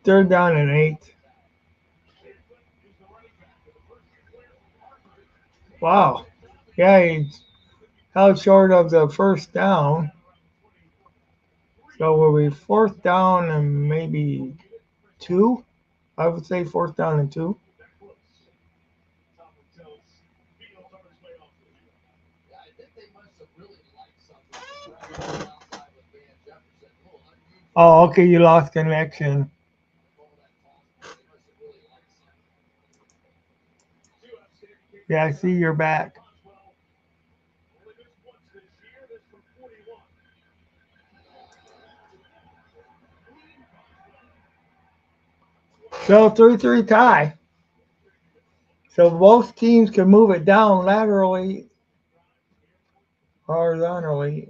Third down and 8. Wow. Yeah, he held short of the first down. So will be fourth down and maybe two? I would say fourth down and two. Oh, okay, you lost connection. Yeah, I see you're back. So 3-3 tie. So both teams can move it down laterally, horizontally,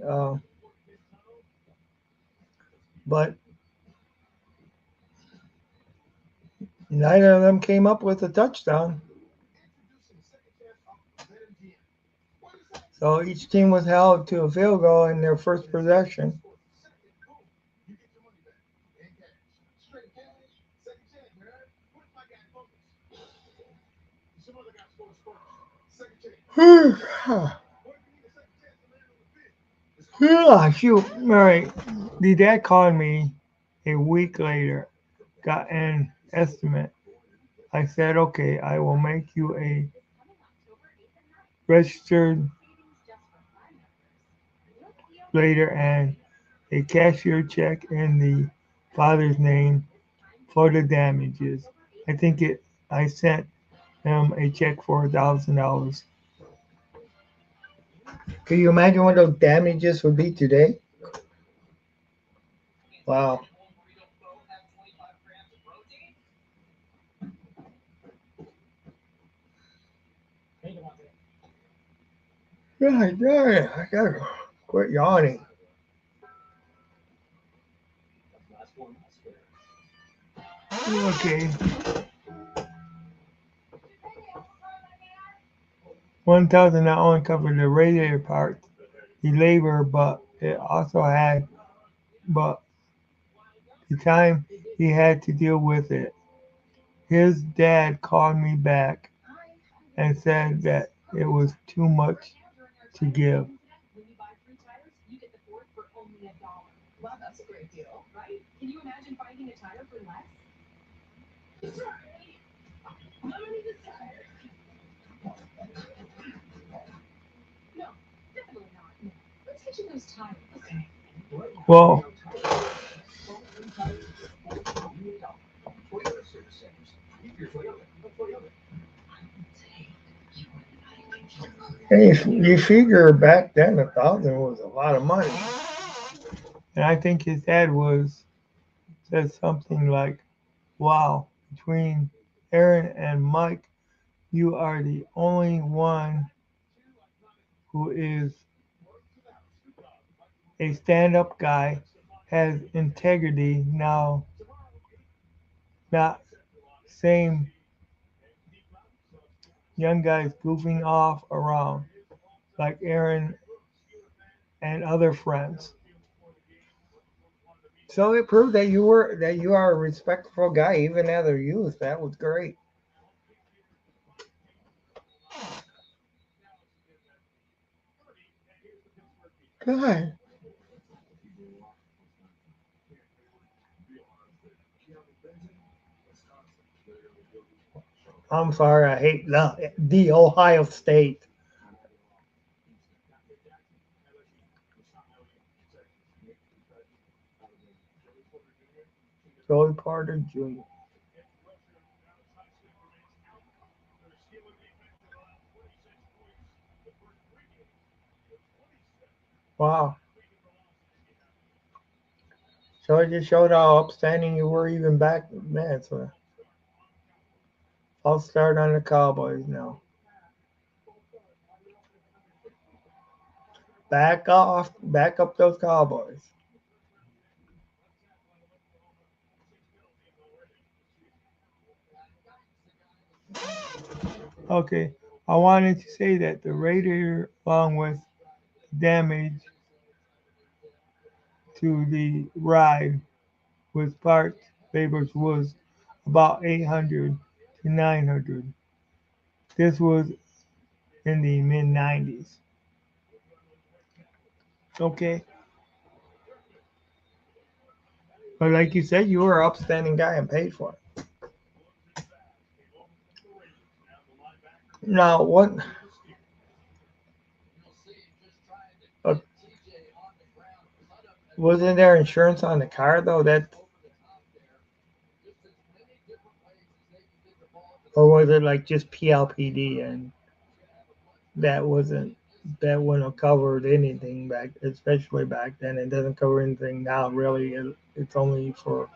but neither of them came up with a touchdown. So each team was held to a field goal in their first possession. Shoot. All right. The dad called me a week later, got an estimate. I said, okay, I will make you a registered later and a cashier check in the father's name for the damages. I think it. I sent him a check for $1,000. Can you imagine what those damages would be today? Wow. Yeah, yeah, I gotta quit yawning. Okay. 1,000 not only covered the radiator part, the labor, but it also had, but the time he had to deal with it. His dad called me back and said that it was too much to give. Well, hey, you figure back then 1,000 was a lot of money. And I think his dad said something like, "Wow, between Aaron and Mike, you are the only one who is a stand-up guy, has integrity now, not same young guys goofing off around like Aaron and other friends." So it proved that you are a respectful guy even as a youth. That was great. God, I'm sorry. I hate the Ohio State. Joey Porter Jr. Wow. So it just showed how upstanding you were even back then. So I'll start on the Cowboys now. Back off, back up those Cowboys. Okay, I wanted to say that the radiator, along with damage to the ride with part labors, was about 800 to 900. This was in the mid 90s. Okay, but like you said, you were an upstanding guy and paid for it. Now, what uh, wasn't there insurance on the car though? That or was it like just PLPD and that wasn't that wouldn't have covered anything back, especially back then. It doesn't cover anything now. Really, it's only for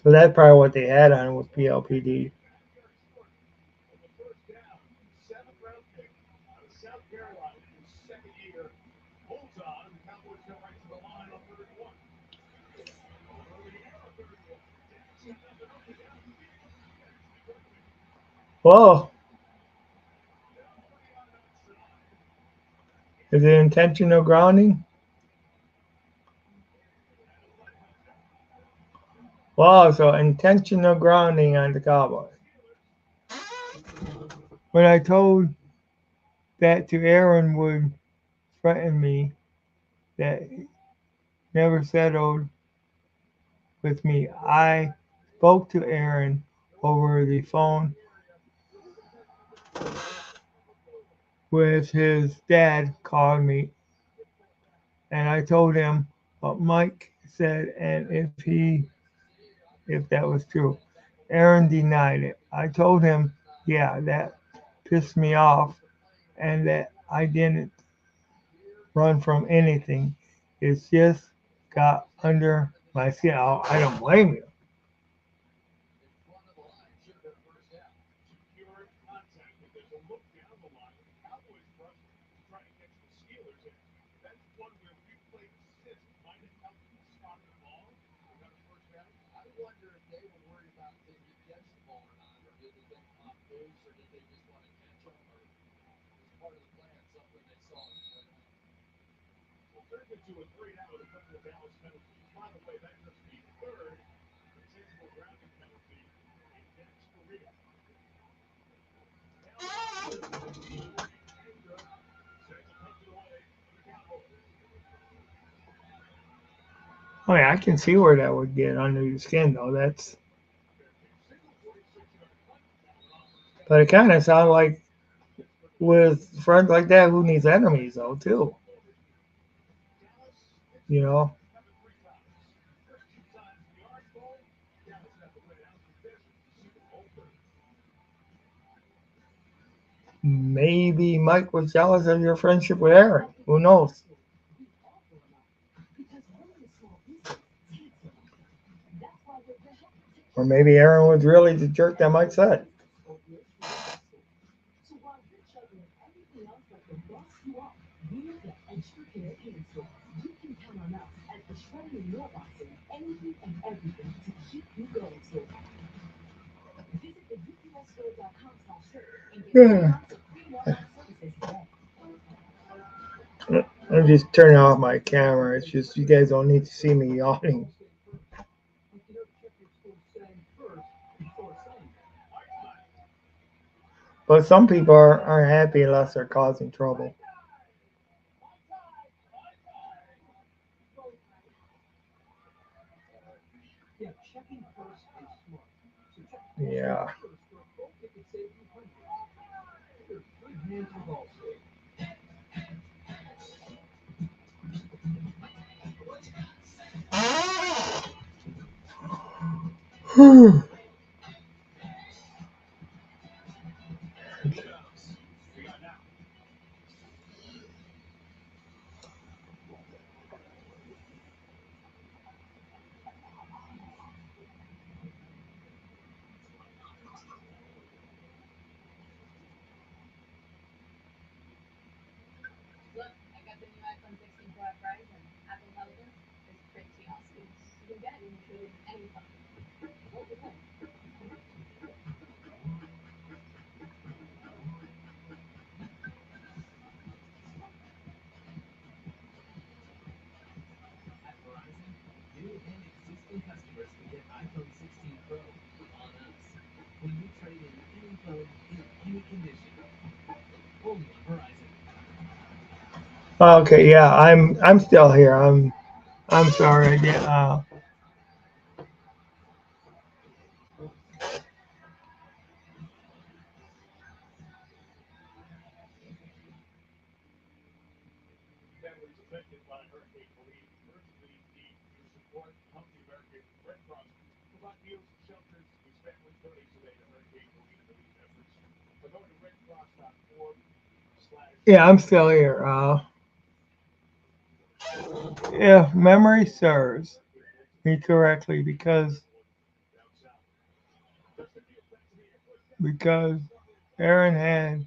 so that's probably what they had on was PLPD. Well, is it intentional grounding? Wow, so intentional grounding on the Cowboys. When I told that to Aaron would threaten me, that never settled with me. I spoke to Aaron over the phone with his dad called me and I told him what Mike said and if that was true. Aaron denied it. I told him, yeah, that pissed me off and that I didn't run from anything. It's just got under my skin. I don't blame you. Oh yeah, I can see where that would get under your skin though. That's but it kind of sounded like with friends like that, who needs enemies though too? You know, maybe Mike was jealous of your friendship with Aaron. Who knows? Or maybe Aaron was really the jerk that Mike said. Yeah. I'm just turning off my camera. It's just you guys don't need to see me yawning. But some people aren't happy unless they're causing trouble. Yeah. Okay, yeah, I'm still here. I'm sorry. I did, yeah, I'm still here. If memory serves me correctly, because Aaron had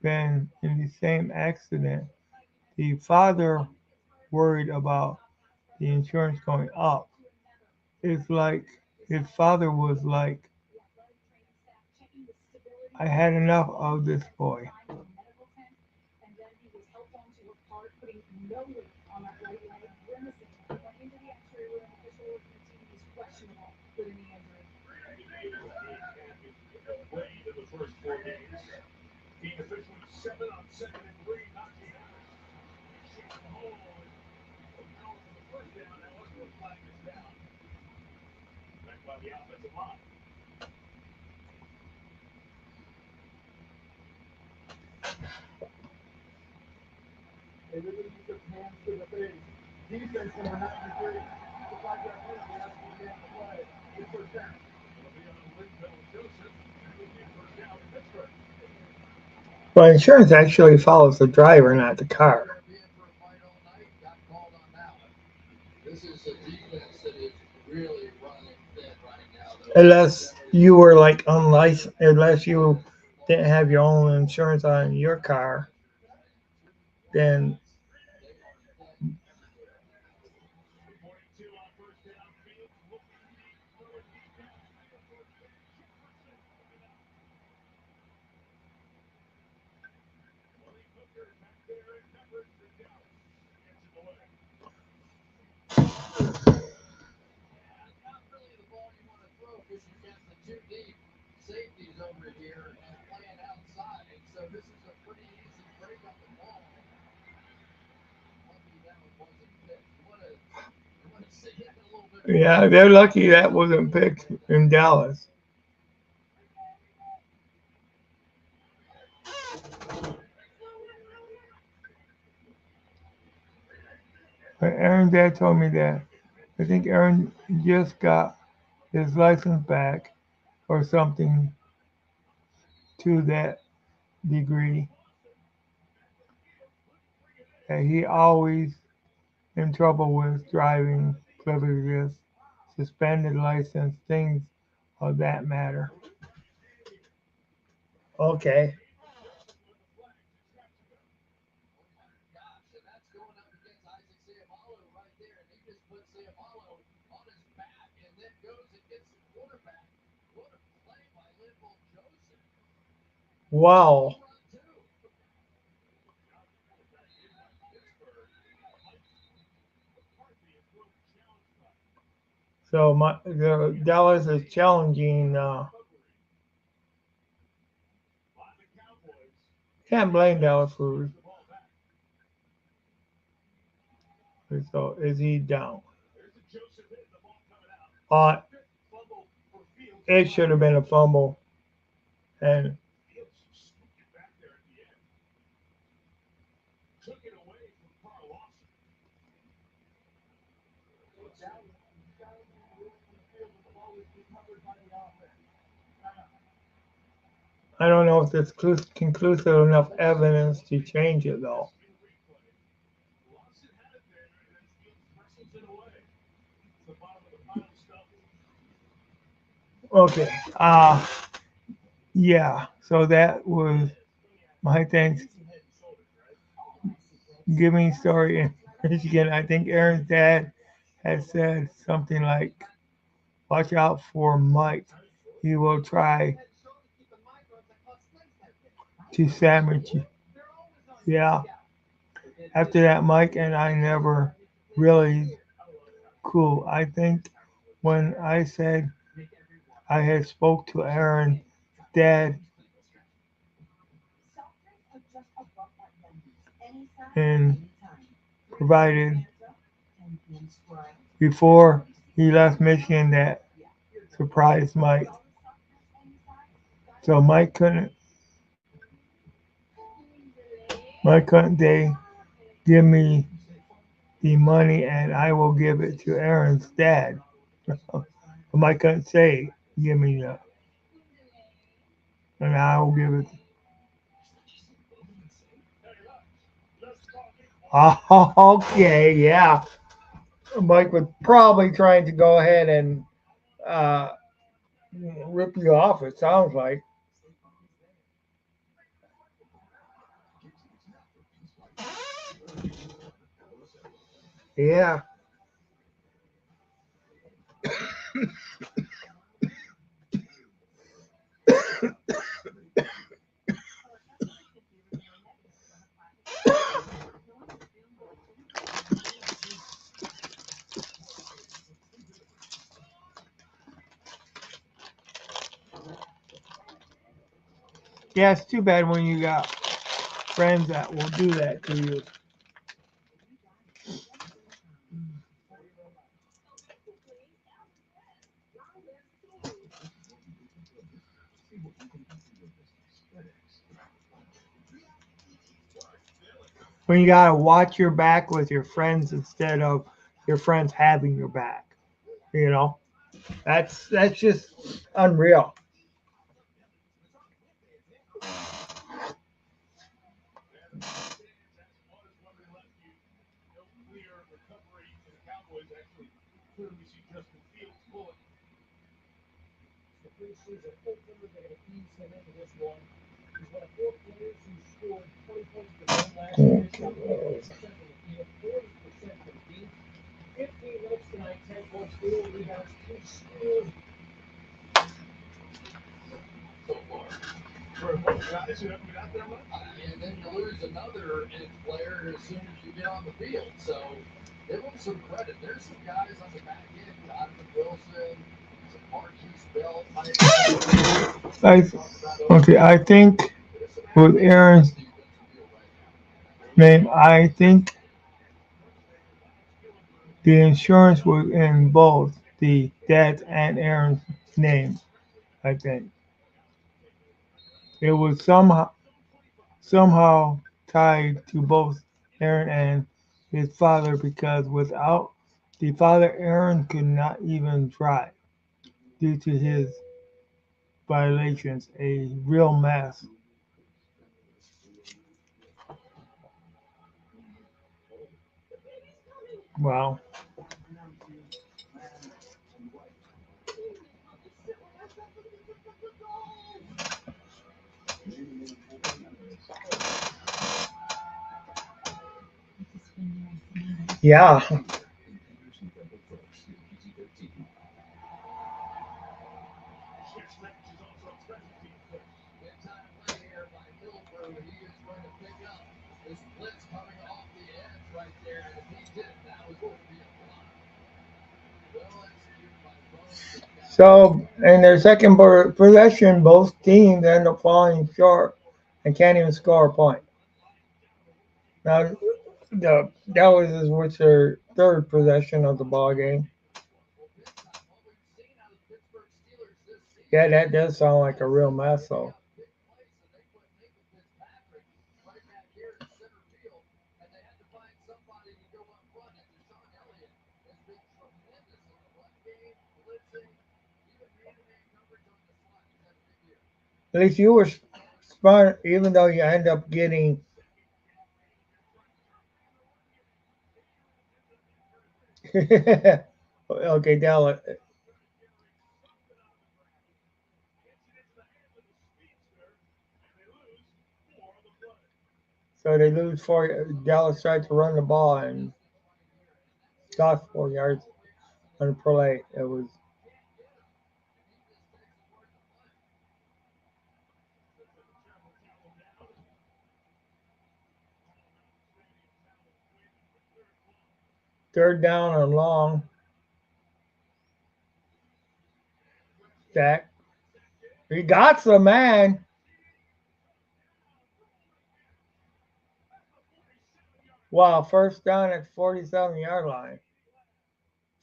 been in the same accident, the father worried about the insurance going up. It's like his father was like, I had enough of this boy. But insurance actually follows the driver, not the car. Unless you were like unlicensed, unless you didn't have your own insurance on your car, then yeah, they're lucky that wasn't picked in Dallas. But Aaron's dad told me that I think Aaron just got his license back or something to that degree that he always in trouble with driving privileges, suspended license, things of that matter. Okay. Wow. So Dallas is challenging. Can't blame Dallas for. So is he down? Uh, it should have been a fumble, and I don't know if there's conclusive enough evidence to change it though. Okay. Yeah. So that was my Thanksgiving story in Michigan. I think Aaron's dad had said something like, "Watch out for Mike. He will try to sandwich you." Yeah. After that, Mike and I never really cool. I think when I said I had spoke to Aaron's dad and provided before he left Michigan that surprised Mike. So Mike couldn't they give me the money and I will give it to Aaron's dad. Mike couldn't say give me the and I will give it. Oh, okay, yeah. Mike was probably trying to go ahead and uh, rip you off. It sounds like. Yeah. Yeah, it's too bad when you got friends that will do that to you. When you gotta watch your back with your friends instead of your friends having your back. You know, that's just unreal. I okay. I think with Aaron's name, I think the insurance was in both the dad's and Aaron's names. I think it was somehow tied to both Aaron and his father because without the father, Aaron could not even try due to his violations. A real mess. Well, yeah. So in their second possession, both teams end up falling short and can't even score a point. Now, that was their third possession of the ball game. Yeah, that does sound like a real mess, though. At least you were smart, even though you end up getting. Okay, Dallas. So they lose four. Dallas tried to run the ball and got 4 yards on the play. It was third down and long. Jack, he got some man. Wow, first down at 47-yard line.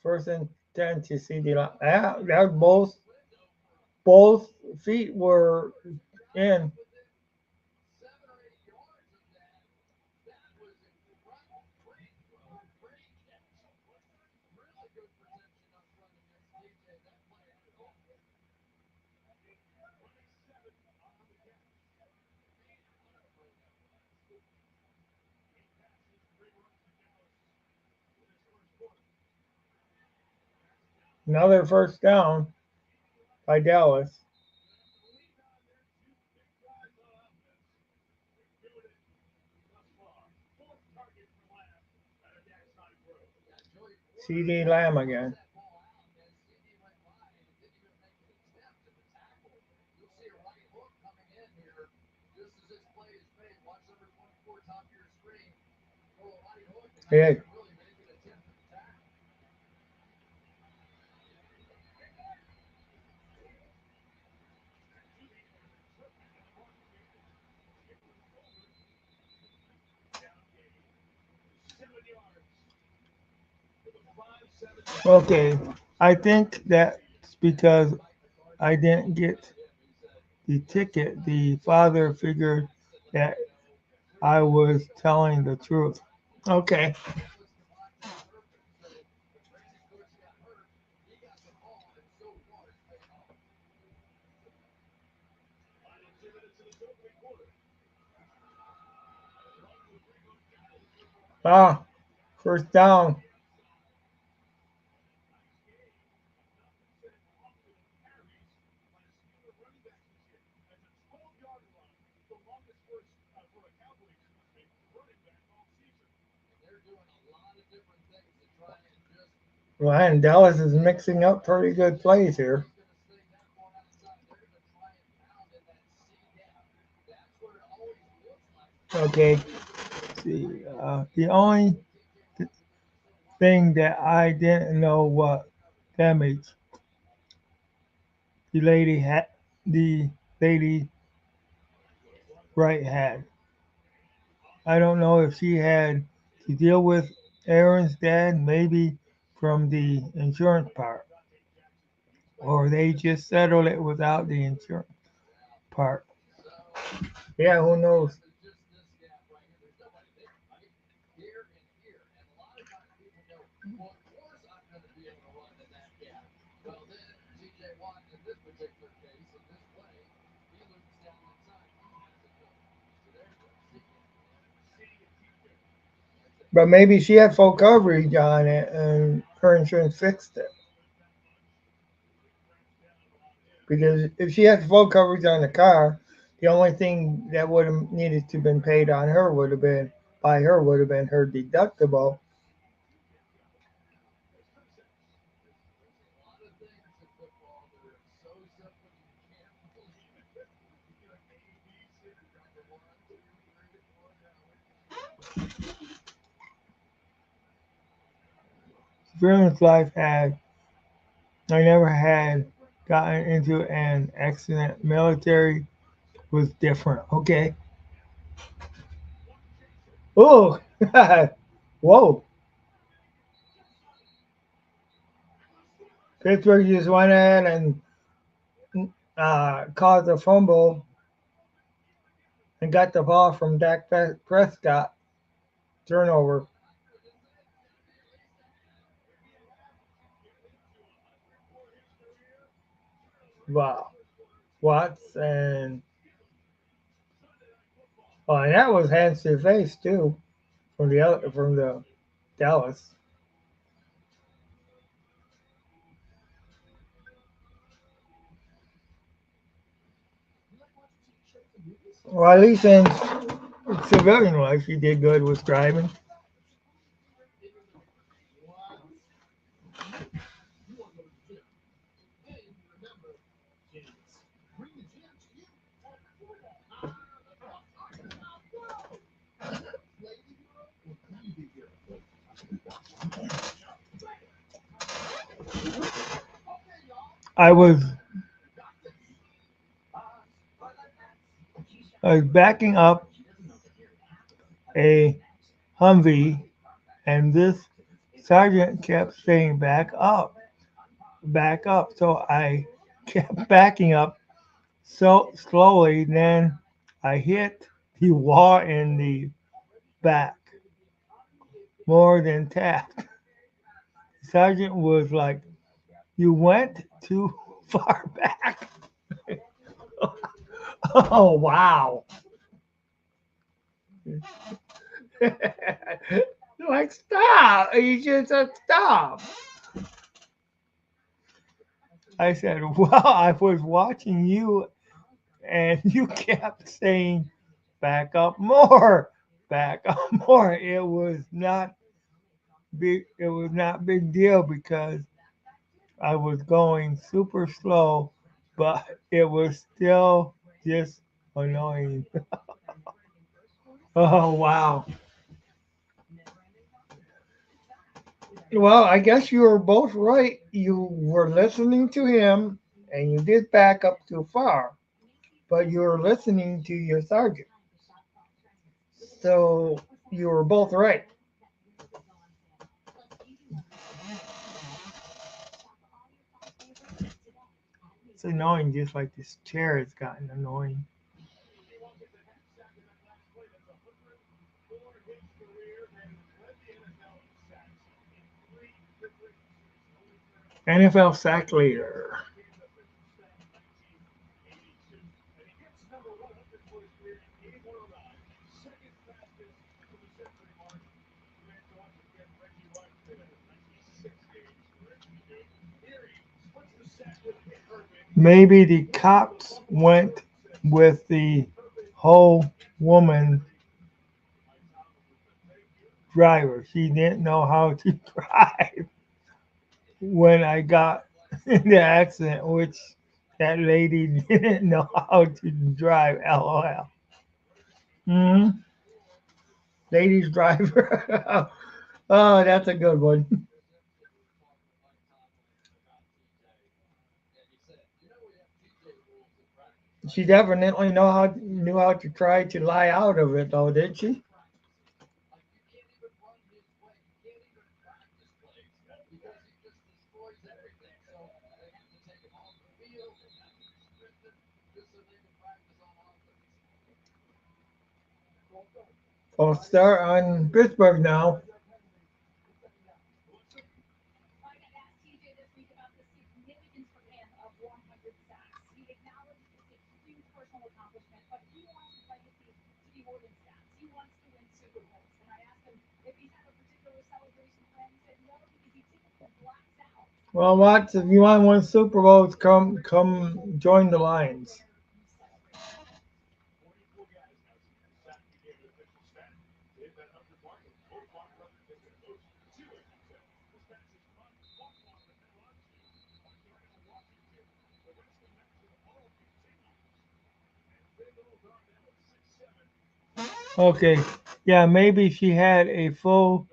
First and 10 to CD line. That both feet were in. Another first down by Dallas. CD Lamb again. Yeah. Okay. I think that's because I didn't get the ticket. The father figured that I was telling the truth. Okay. Ah, first down. Ryan Dallas is mixing up pretty good plays here. Okay. Let's see, the only thing that I didn't know what damage the lady had, the lady right had. I don't know if she had to deal with Aaron's dad, maybe from the insurance part, or they just settled it without the insurance part. Yeah, who knows? But maybe she had full coverage on it and her insurance fixed it. Because if she had full coverage on the car, the only thing that would have needed to been paid on her would have been by her would have been her deductible. Experience life had I never had gotten into an accident. Military was different. Okay. Oh, whoa. Pittsburgh just went in and caused a fumble and got the ball from Dak Prescott. Turnover. Wow. Watson. Oh, and that was hands to the face too from the Dallas. Well, at least in civilian life, he did good with driving. I was I was backing up a Humvee, and this sergeant kept saying back up, back up. So I kept backing up so slowly. Then I hit the wall in the back more than tapped. Sergeant was like, "You went too far back." Oh wow! Like stop! You just said stop. I said, "Well, I was watching you, and you kept saying back up more, back up more." It was not big. It was not big deal because I was going super slow, but it was still just annoying. Oh wow. Well, I guess you were both right. You were listening to him and you did back up too far, but you were listening to your sergeant. So you were both right. It's annoying just like this chair has gotten annoying. NFL sack leader. Maybe the cops went with the whole woman driver. She didn't know how to drive when I got in the accident, which that lady didn't know how to drive. LOL. Hmm. Ladies driver. Oh, that's a good one. She definitely knew how to try to lie out of it, though, did she? I'll start on Pittsburgh now. Well, Watts, if you want to win Super Bowls, come join the Lions. Okay, yeah, maybe she had full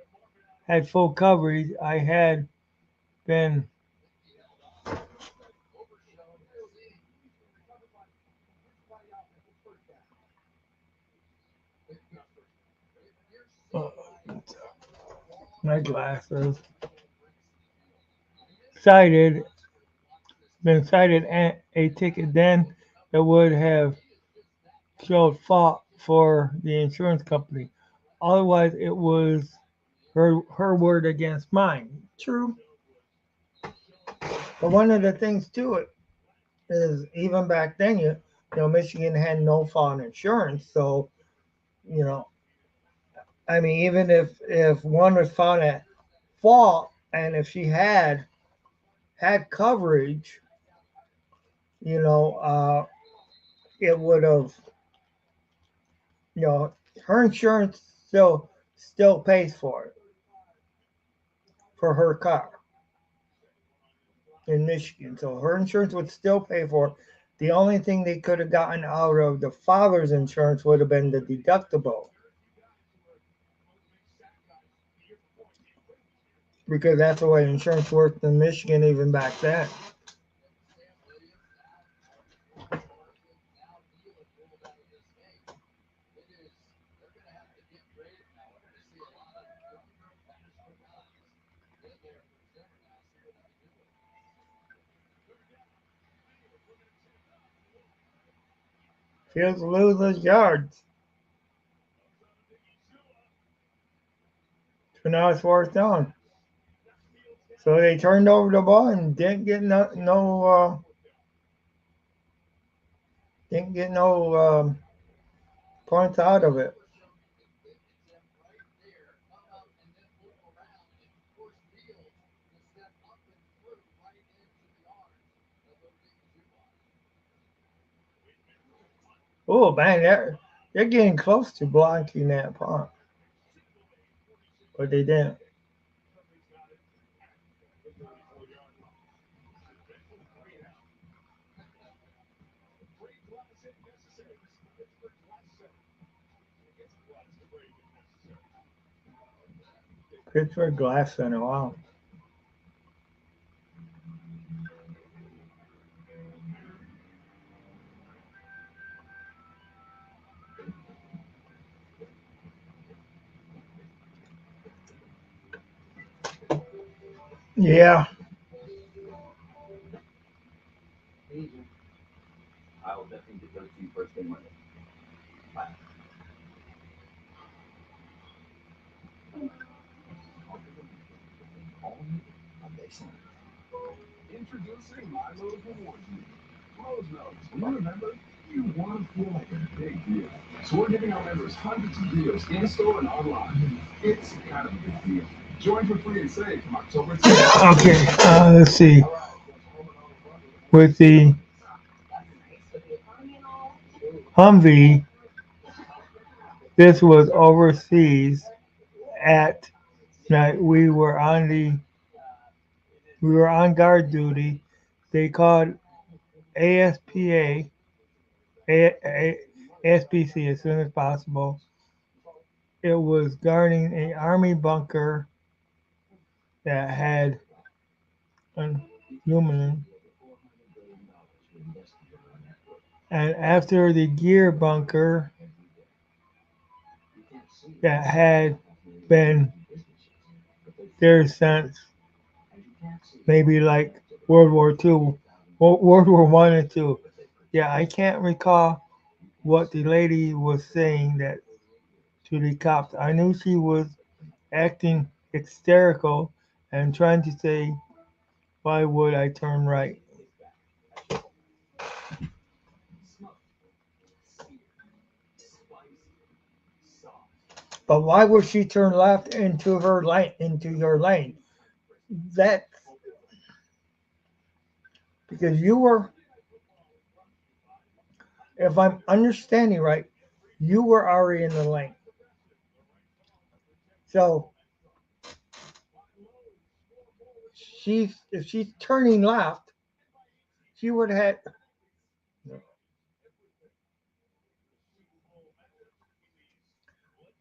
coverage. I had been uh, my glasses cited been cited a ticket then that would have showed fault for the insurance company. Otherwise, it was her word against mine. True, but one of the things to it is even back then, Michigan had no fault insurance, so you know, I mean, even if one was found at fault, and if she had coverage, you know, it would have, you know, her insurance still pays for it for her car in Michigan, so her insurance would still pay for it. The only thing they could have gotten out of the father's insurance would have been the deductible, because that's the way insurance worked in Michigan even back then. Fields loses yards, so now it's fourth down. So they turned over the ball and didn't get no points out of it. Oh man, they're getting close to blocking that punt, but they didn't. Pittsburgh Glass Center. Wow. Yeah. Okay. Let's see. With the Humvee, this was overseas at night. We were on guard duty. They called ASPA, ASPC as soon as possible. It was guarding an army bunker that had aluminum, and after the gear bunker that had been there since maybe like World War Two, World War One and Two. Yeah, I can't recall what the lady was saying that to the cops. I knew she was acting hysterical and trying to say, "Why would I turn right?" But why would she turn left into her lane, into your lane? That because you were, if I'm understanding right, you were already in the lane. So she's if she's turning left, she would have had.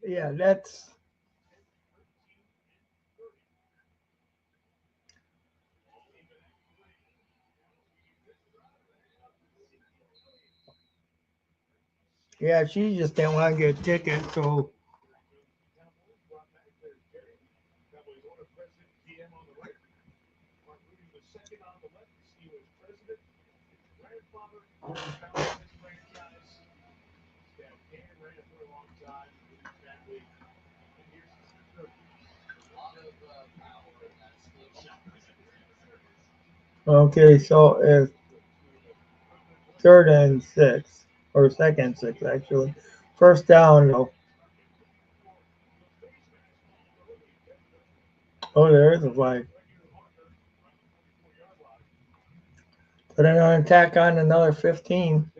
Yeah, that's yeah. She just didn't want to get a ticket, so okay. So it's third and six, or second six actually. First down though. Oh, there is a flag. So they're going to tack on another 15.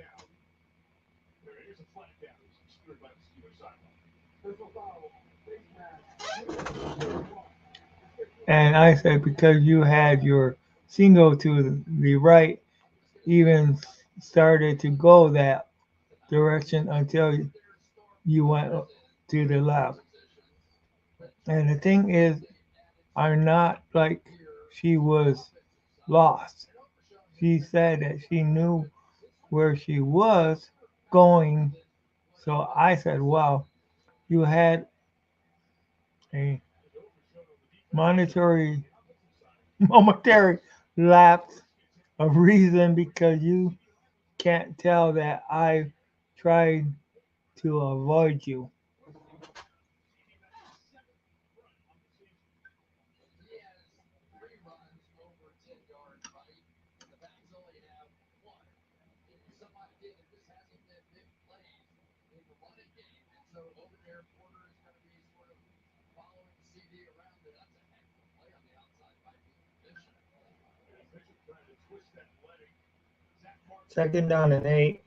And I said because you had your single to the right, even started to go that direction until you went to the left. And the thing is, I'm not like she was lost. She said that she knew where she was going. So I said, well, you had a monetary, momentary lapse of reason because you can't tell that I tried to avoid you. Second down and 8.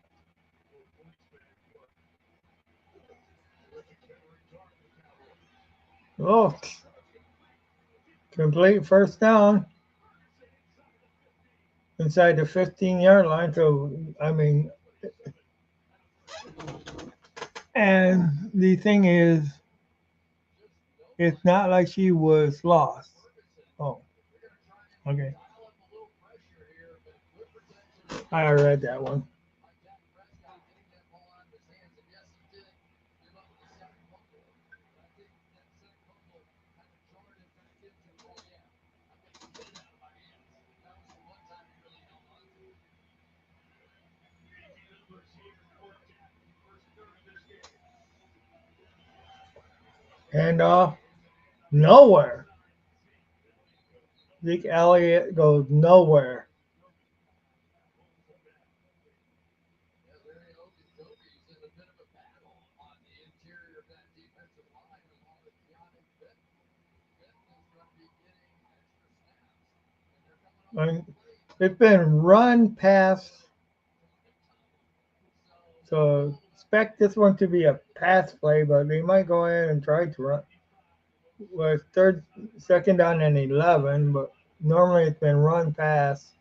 Oh, complete first down inside the 15-yard line. So, I mean, and the thing is, it's not like she was lost. Oh, okay. I read that one. And nowhere. Zeke Elliott goes nowhere. I mean, it's been run pass, so expect this one to be a pass play, but they might go ahead and try to run. Well, it's second down and 11, but normally it's been run pass.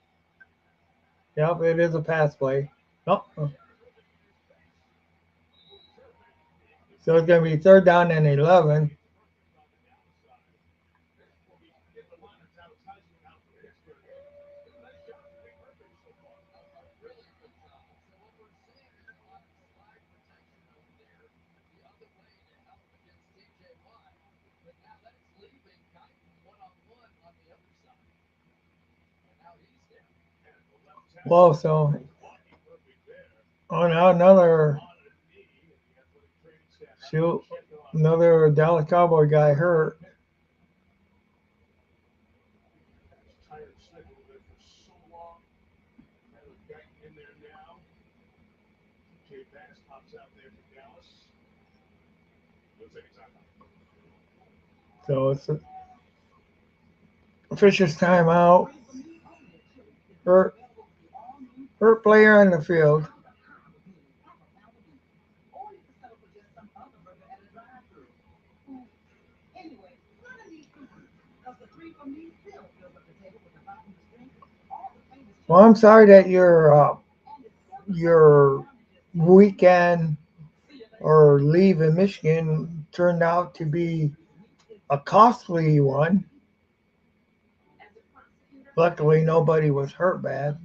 Yep, it is a pass play. Oh, so it's going to be third down and 11. Whoa, so oh, now shoot, another Dallas Cowboy guy hurt. So it's Fisher's timeout. Hurt. Hurt player on the field. Well, I'm sorry that your weekend or leave in Michigan turned out to be a costly one. Luckily, nobody was hurt bad.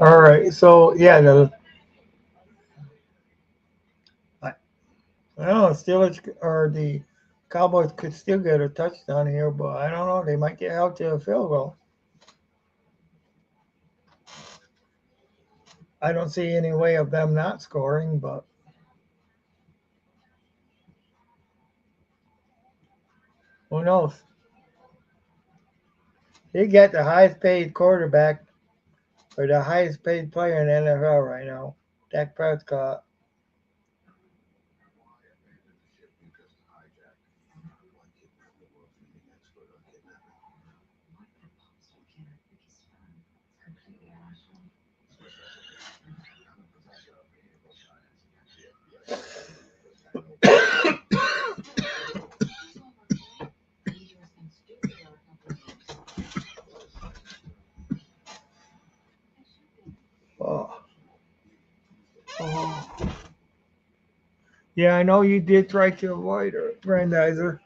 All right, so yeah, I I don't know, Steelers or the Cowboys could still get a touchdown here, but I don't know. They might get held to a field goal. I don't see any way of them not scoring, but who knows? They get the highest paid quarterback or the highest paid player in the NFL right now, Dak Prescott. Oh, oh. Yeah, I know you did try to avoid her, Grandizer.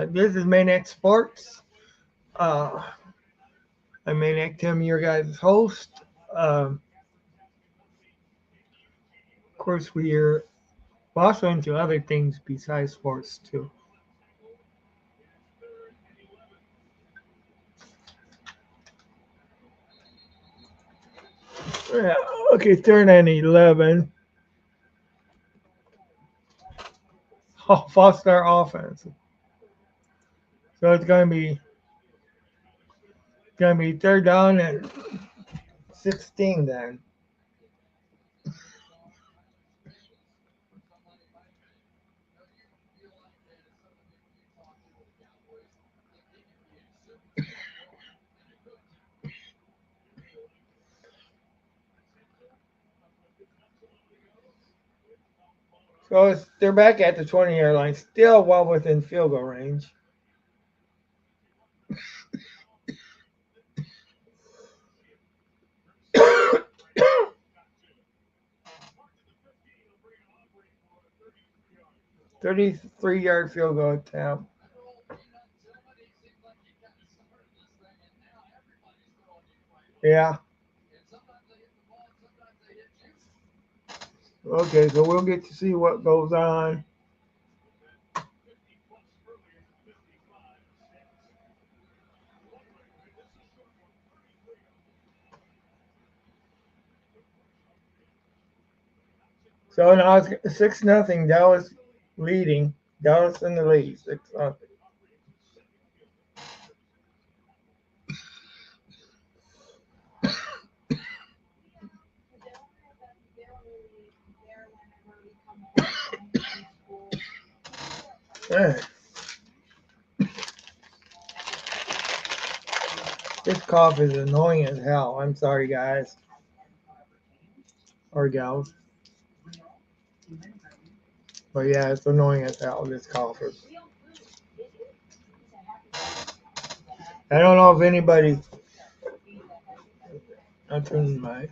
This is Maniac Sports. Uh, I'm Maniac Tim, your guys' host. Of course, we're also into other things besides sports too. Yeah, okay, third and 11. Oh, false start offense. So it's gonna be third down and 16 then. So they're back at the 20-yard line, still well within field goal range. 33-yard field goal attempt. Yeah. Okay, so we'll get to see what goes on. So now it's 6-0. Dallas leading. Dallas in the lead. 6-0. Eh, this cough is annoying as hell. I'm sorry, guys or gals. But yeah, it's annoying as hell. This cough is. I don't know if anybody. I turned my.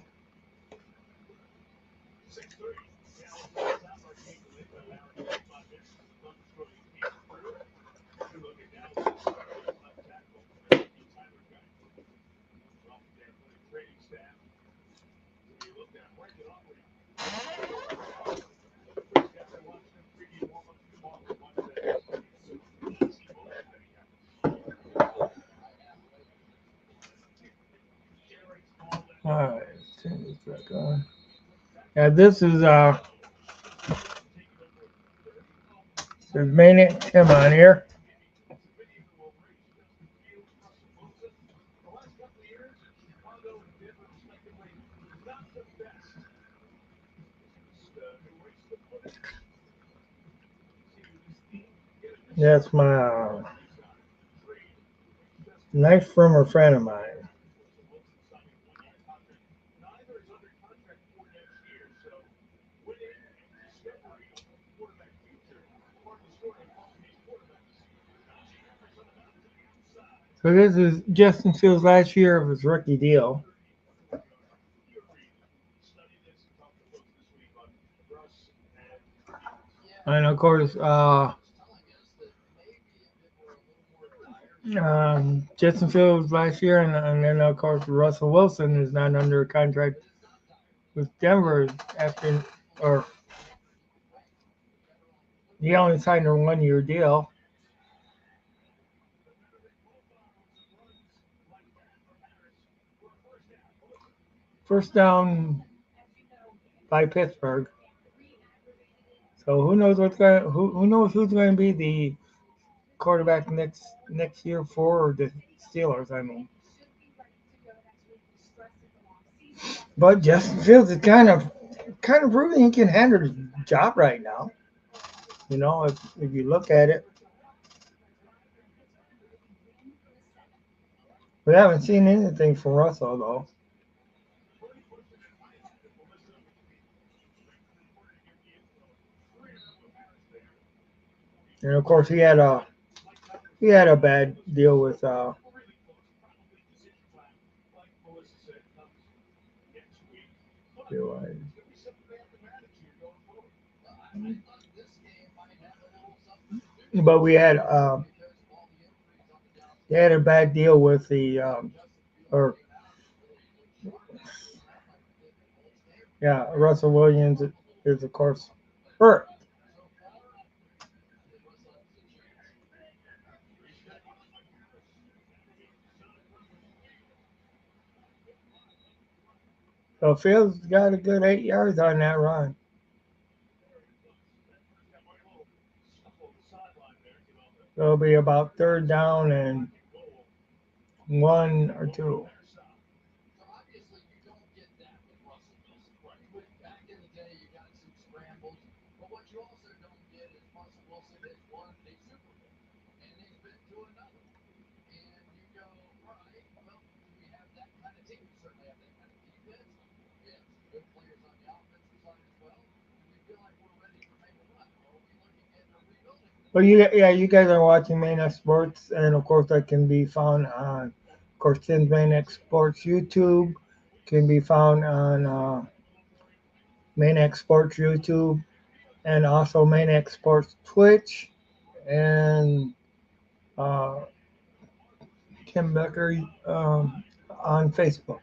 Yeah, this is Maniac Tim on here. That's my nice former friend of mine. So this is Justin Fields' last year of his rookie deal, and of course, Justin Fields last year, and then of course Russell Wilson is not under contract with Denver after, or he only signed a 1 year deal. First down by Pittsburgh. So who knows who knows who's going to be the quarterback next year for the Steelers? I mean, but Justin Fields is kind of proving he can handle the job right now. If you look at it, we haven't seen anything from Russell though, and of course he had a bad deal with but he had a bad deal with the or yeah, Russell Williams is of course hurt. So Fields got a good 8 yards on that run. So it'll be about third down and 1 or 2. Well, you guys are watching Maniac Sports, and of course that can be found on, of course, Tim's Maniac Sports YouTube, can be found on Maniac Sports YouTube, and also Maniac Sports Twitch, and uh, Tim Becker on Facebook.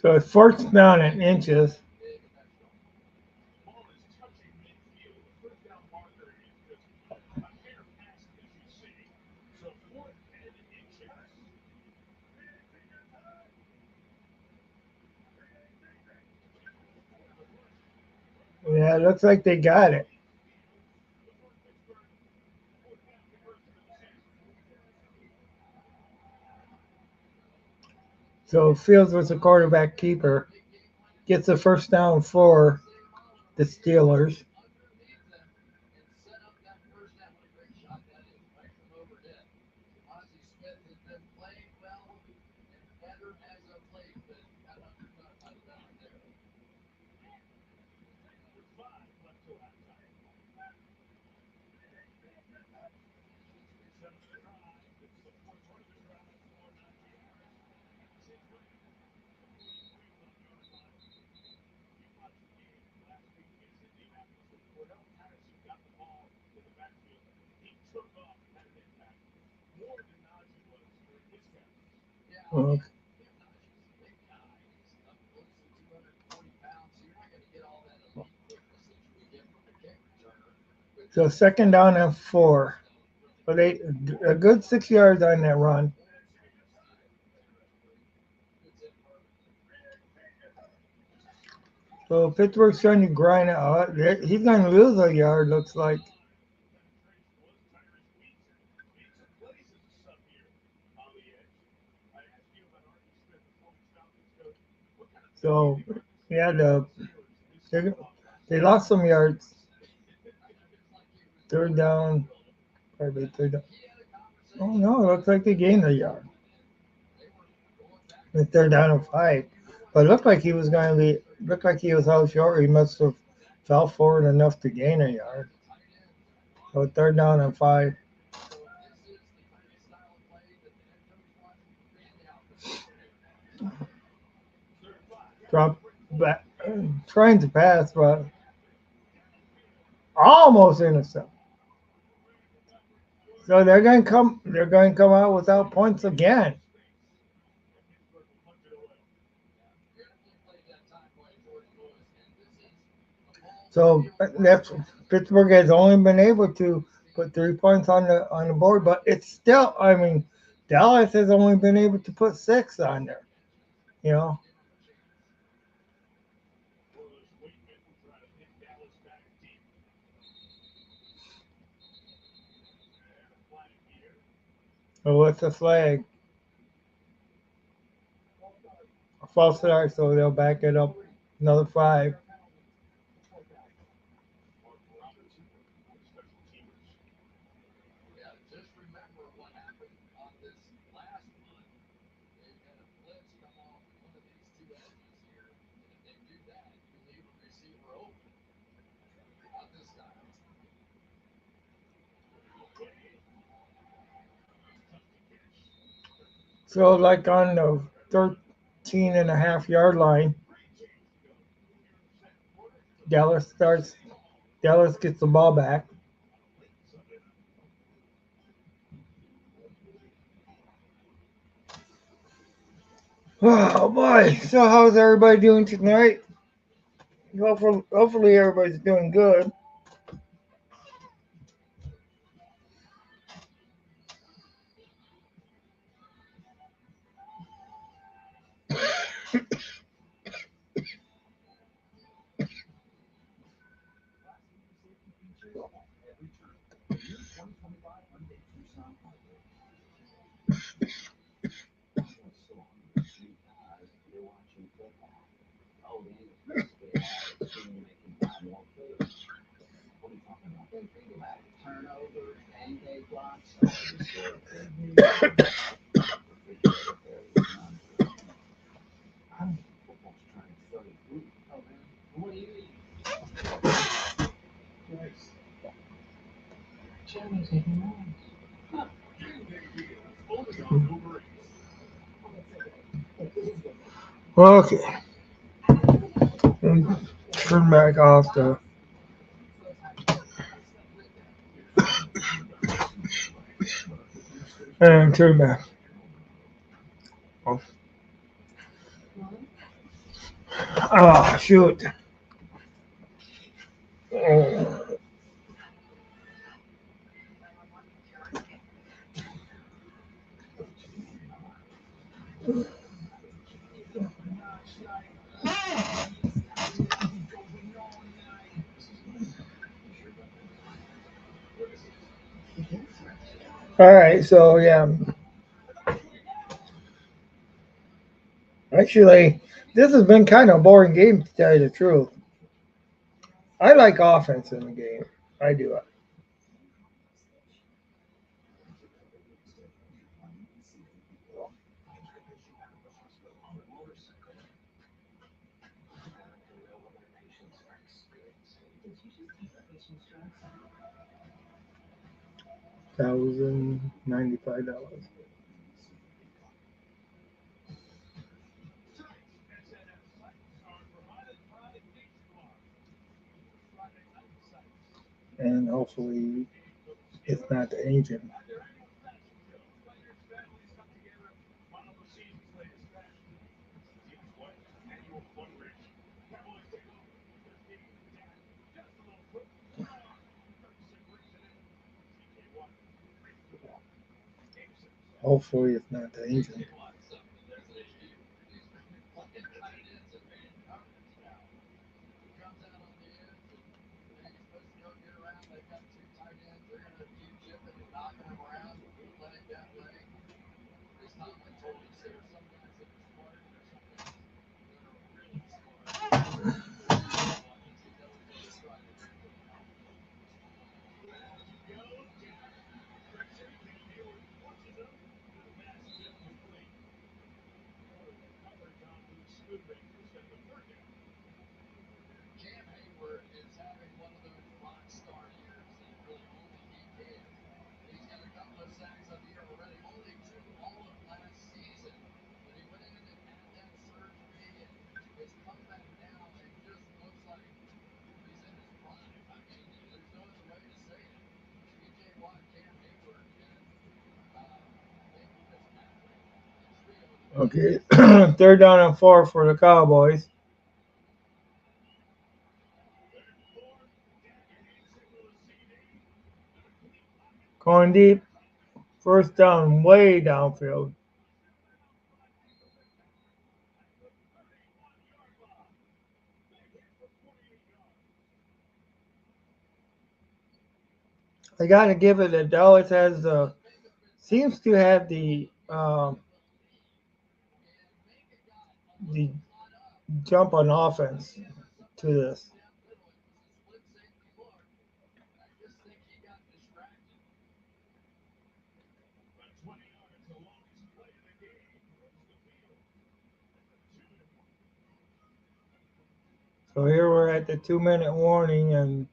So it's fourth down in inches. Yeah, it looks like they got it. So Fields was a quarterback keeper, gets the first down for the Steelers. Okay. So second down and 4. But a good 6 yards on that run. So Pittsburgh's trying to grind it out. He's going to lose a yard, looks like. So yeah, they, they lost some yards. Third down, probably third down. Oh no, it looks like they gained a yard. If they're down to 5. But it looked like he was going to be, looked like he was out short. He must have fell forward enough to gain a yard. So third down and 5. Drop back, trying to pass, but almost innocent. So they're going to come. They're going to come out without points again. So that's Pittsburgh has only been able to put 3 points on the board, but it's still. I mean, Dallas has only been able to put 6 on there. You know, so what's the flag? A false start, so they'll back it up another 5. So like on the 13.5 yard line, Dallas starts. Dallas gets the ball back. Oh boy! So how's everybody doing tonight? Hopefully everybody's doing good. Okay, turn back off the and turn back. Off. Oh shoot! Oh. All right, so yeah, actually, this has been kind of a boring game to tell you the truth. I like offense in the game. I do. 1,095. And hopefully it's not the agent. Hopefully, it's not the engine. Okay, third down and four for the Cowboys. Going deep, first down, way downfield. I got to give it that Dallas has seems to have the jump on offense to this. So here we're at the 2 minute warning, and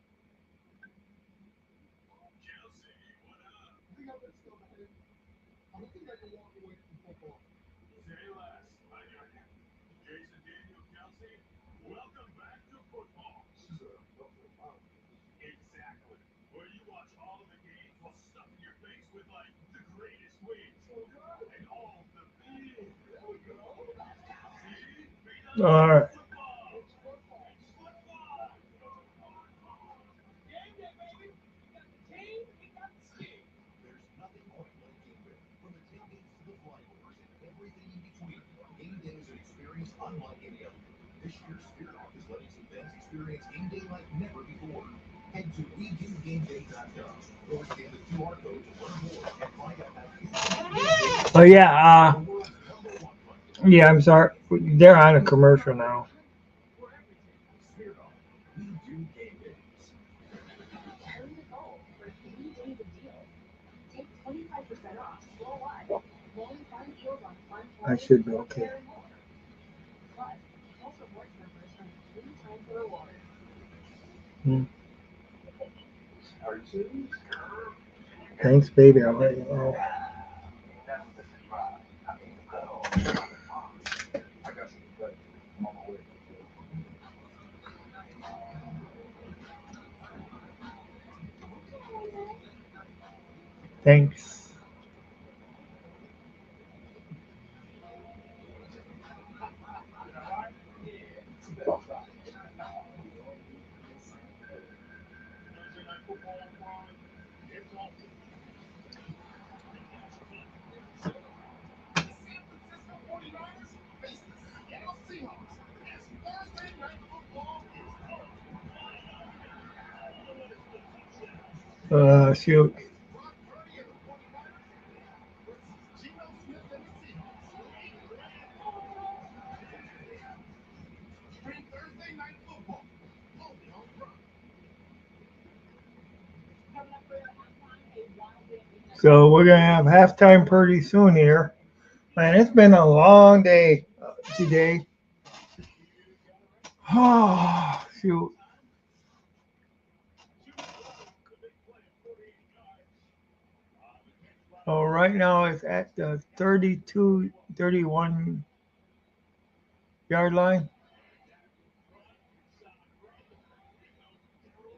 all right. Oh yeah, yeah. I'm sorry. They're on a commercial now. I should be okay. Hmm. Thanks, baby. I'll let you know. Thanks. Shoot. So we're gonna have halftime pretty soon here. Man, it's been a long day today. Oh, shoot. So right now it's at the 32, 31 yard line.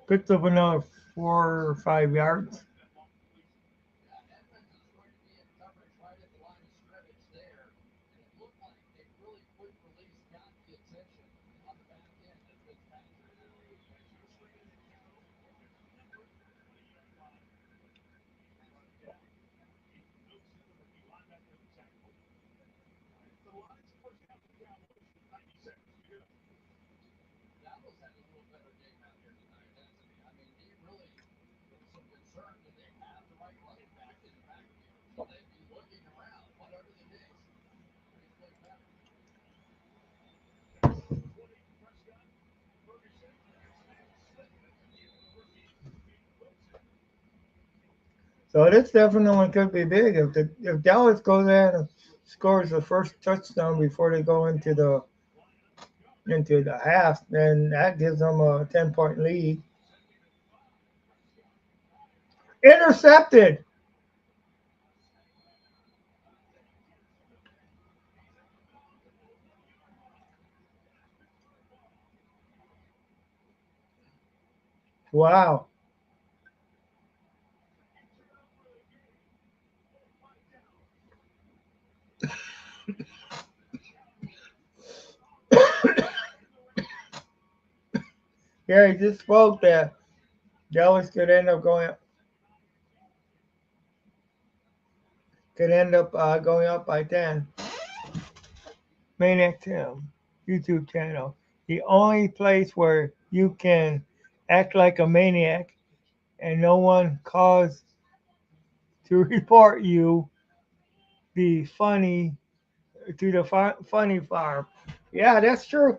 Picked up another 4 or 5 yards. So this definitely could be big if Dallas goes in and scores the first touchdown before they go into the half, then that gives them a 10-point lead. Intercepted. Wow. Yeah, he just spoke that Dallas could end up going up by 10. Maniac Tim YouTube channel. The only place where you can act like a maniac and no one calls to report you be funny to the funny farm. Yeah, that's true.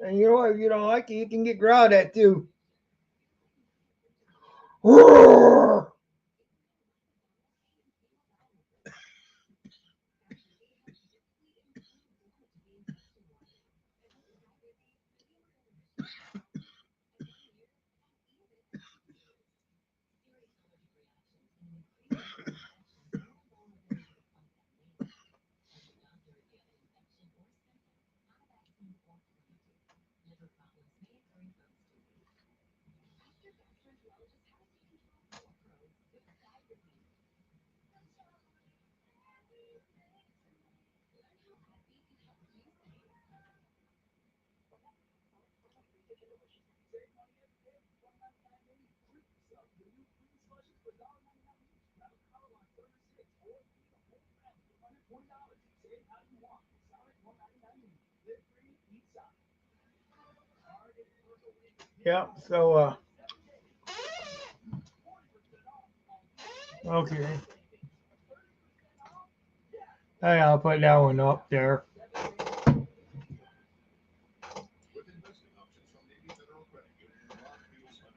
And you know what? If you don't like it, you can get growled at too. Yeah. So okay. Hey, I'll put that one up there.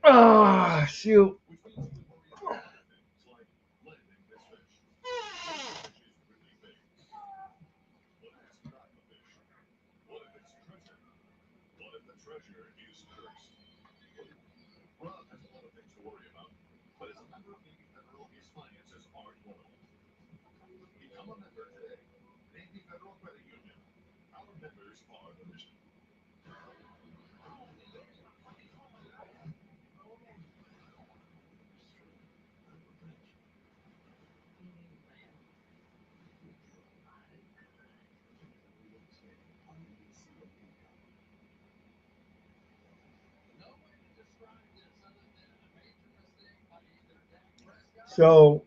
Ah, shoot. So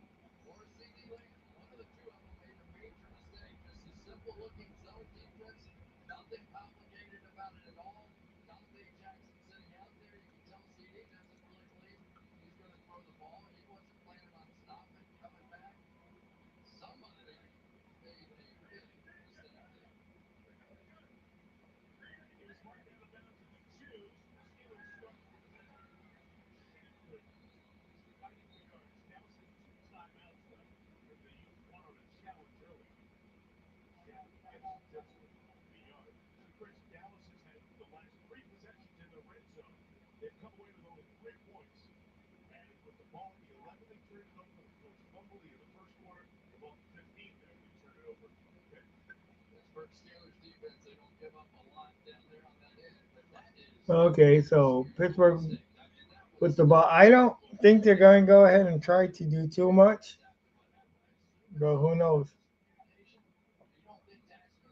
okay, so Pittsburgh with the ball. I don't think they're going to go ahead and try to do too much, but who knows?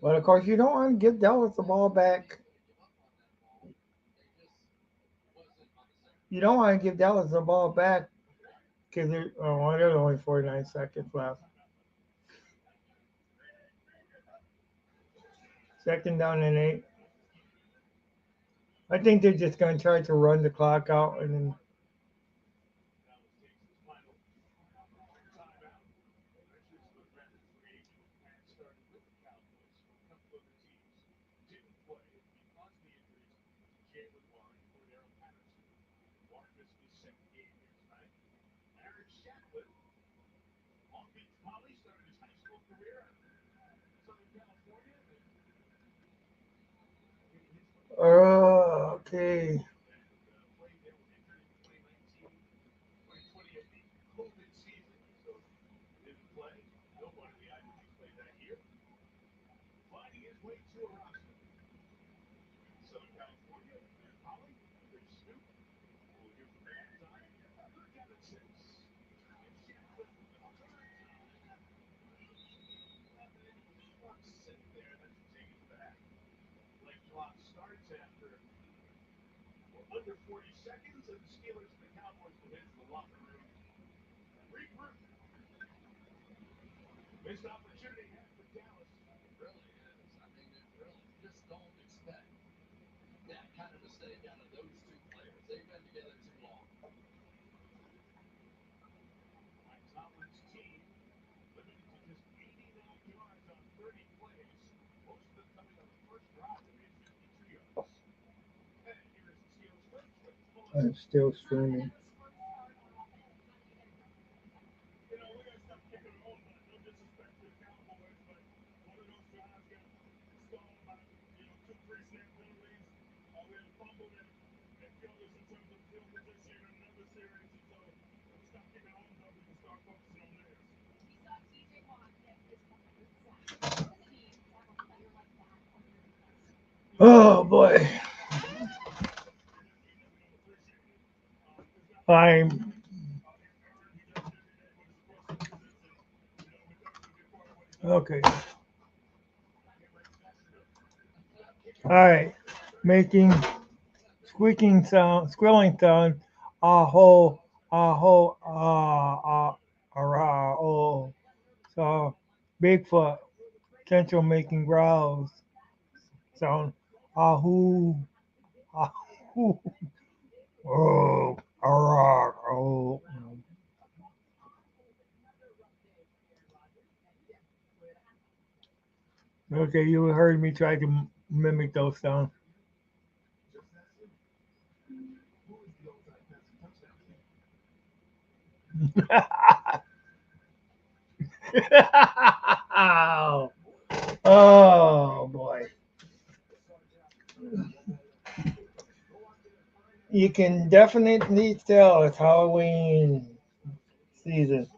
But of course, you don't want to give Dallas the ball back. You don't want to give Dallas the ball back because there's only 49 seconds left. Second down and 8. I think they're just going to try to run the clock out and then. Okay. I'm still streaming. Oh boy. I'm okay. All right. Making squeaking sound, squealing sound. Oh. So Bigfoot, potential making growls sound. Ahoo, ahoo, oh, oh. Okay, you heard me try to mimic those sounds. Oh boy. You can definitely tell it's Halloween season.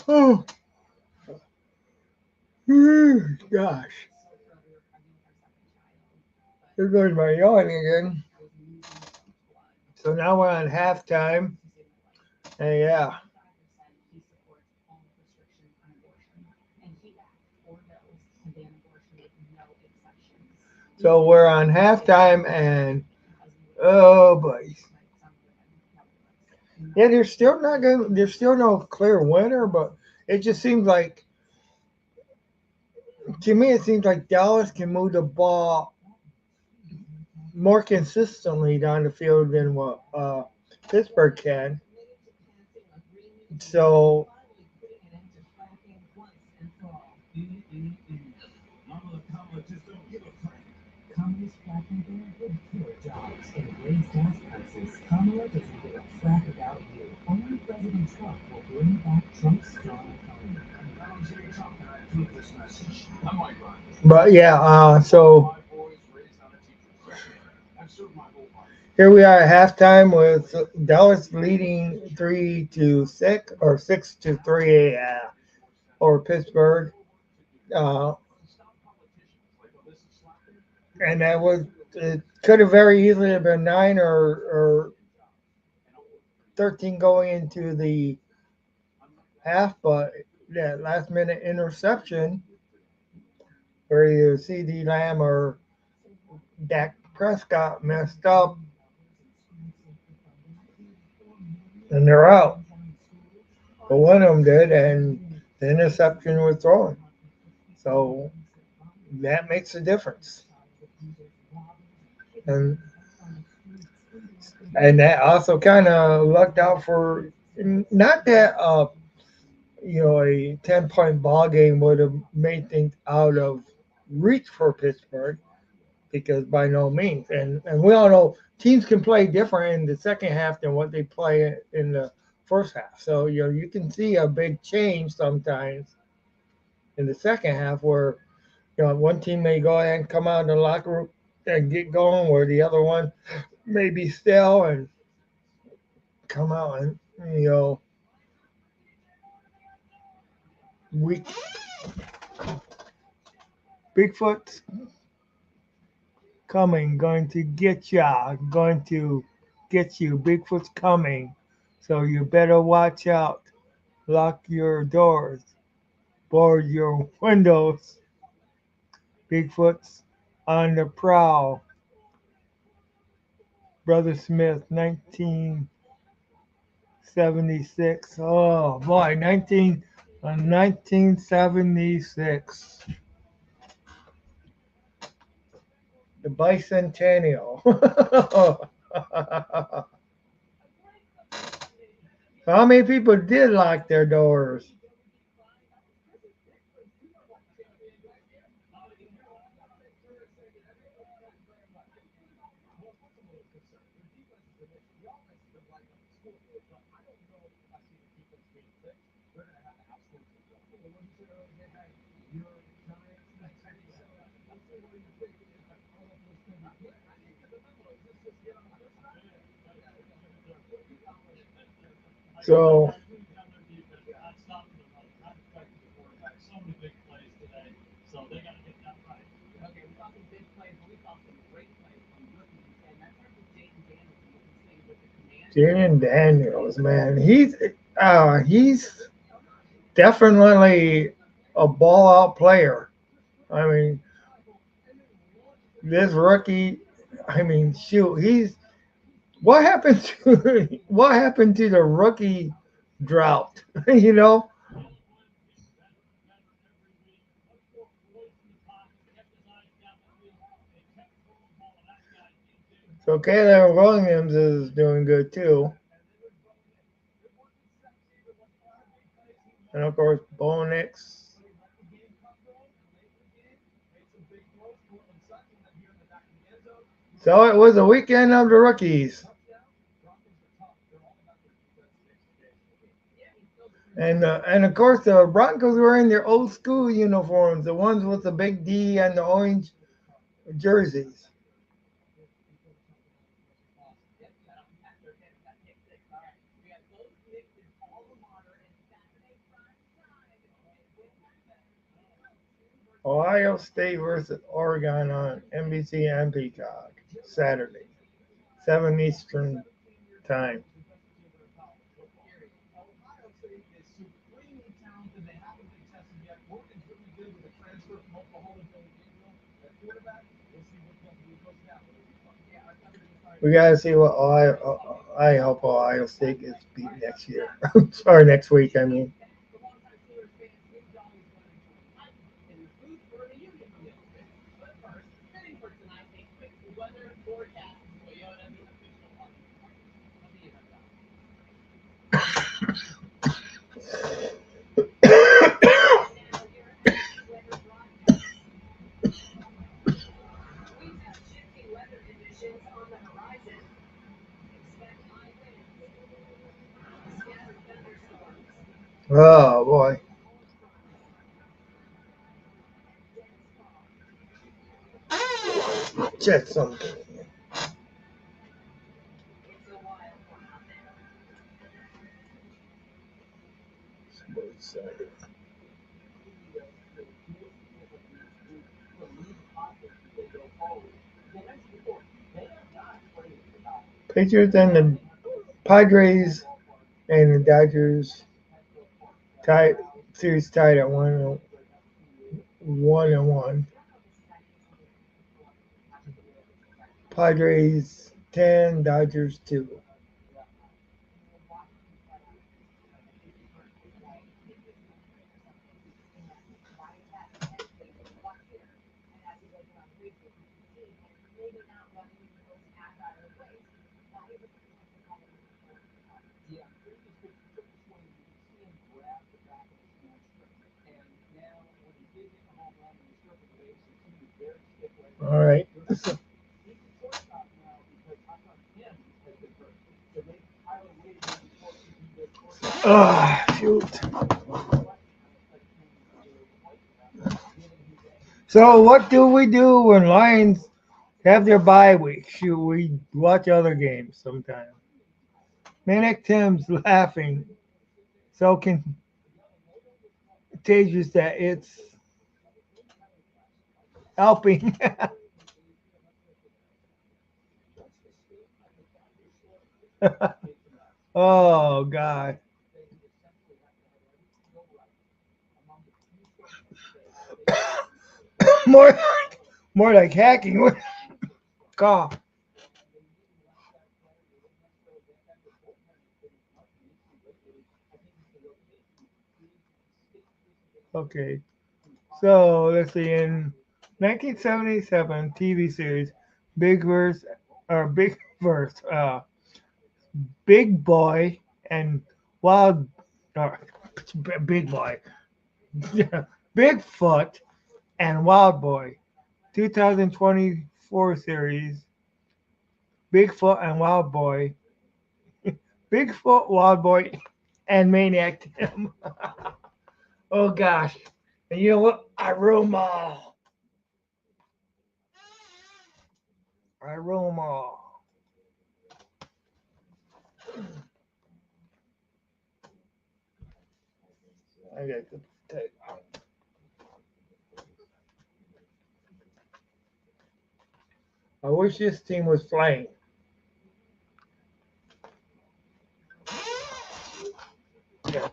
Oh, gosh. There goes my yawning again. So now we're on halftime. And yeah. So we're on halftime and oh boy. Yeah, there's still not going there's still no clear winner, but it just seems like to me it seems like Dallas can move the ball more consistently down the field than what Pittsburgh can. So but yeah, so here we are at halftime with Dallas leading 3-6 or 6-3 over Pittsburgh. Uh, and that was it could have very easily have been 9 or 13 going into the half, but that last minute interception where either CD Lamb or Dak Prescott messed up and they're out. But one of them did, and the interception was thrown. So that makes a difference. And that also kind of lucked out for not that a 10-point ball game would have made things out of reach for Pittsburgh because by no means. And we all know teams can play different in the second half than what they play in the first half. So you can see a big change sometimes in the second half where one team may go ahead and come out in the locker room and get going, where the other one may be still and come out and we Bigfoot's coming, going to get ya, going to get you. Bigfoot's coming, so you better watch out. Lock your doors, board your windows. Bigfoot's on the prowl. Brother Smith, 1976. Oh boy, 1976. The bicentennial. How many people did lock their doors? So Jaden Daniels, man, he's definitely a ball out player. I mean, this rookie, I mean, shoot, he's what happened to what happened to the rookie drought? you know, so Caleb Williams is doing good too, and of course Bo Nix. So it was a weekend of the rookies, and of course the Broncos were in their old school uniforms, the ones with the big D and the orange jerseys. Ohio State versus Oregon on NBC and Peacock Saturday, 7 Eastern time. We gotta see what Ohio. I hope Ohio State gets beat next year or next week. I mean, oh boy, check something. Patriots and the Padres and the Dodgers tied series tied at 1-1. Padres 10, Dodgers 2. All right. Shoot. So what do we do when Lions have their bye week? Should we watch other games sometime? Manic Tim's laughing so contagious that it's helping. Oh God. more more like hacking. Cough. Okay. So let's see. In 1977 TV series, Big Verse or Big Verse, Big Boy and Wild, uh, Big Boy, Bigfoot and Wild Boy. 2024 series, Bigfoot and Wild Boy, Bigfoot, Wild Boy, and Maniac Tim. Oh gosh. And you know what? I roam all. I got to take. I wish this team was playing. Yeah.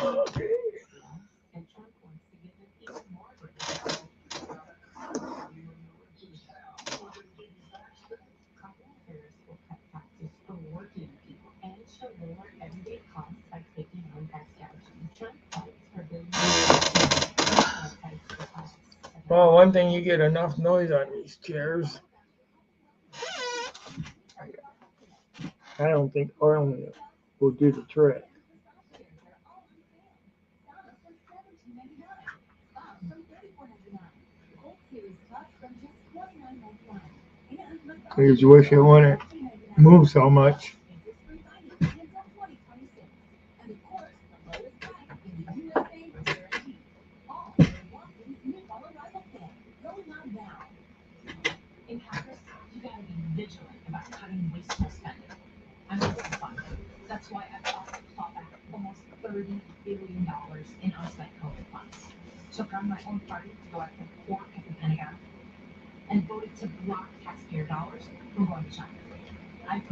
Okay. Well, one thing you get enough noise on these chairs. I don't think oil will do the trick. I just wish it wouldn't move so much.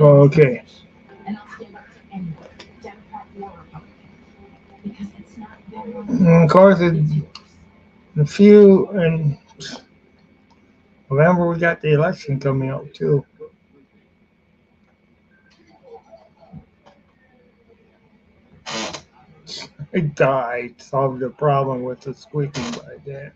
Okay. And of course, in a few in November we got the election coming up too. I died. Solved the problem with the squeaking by that.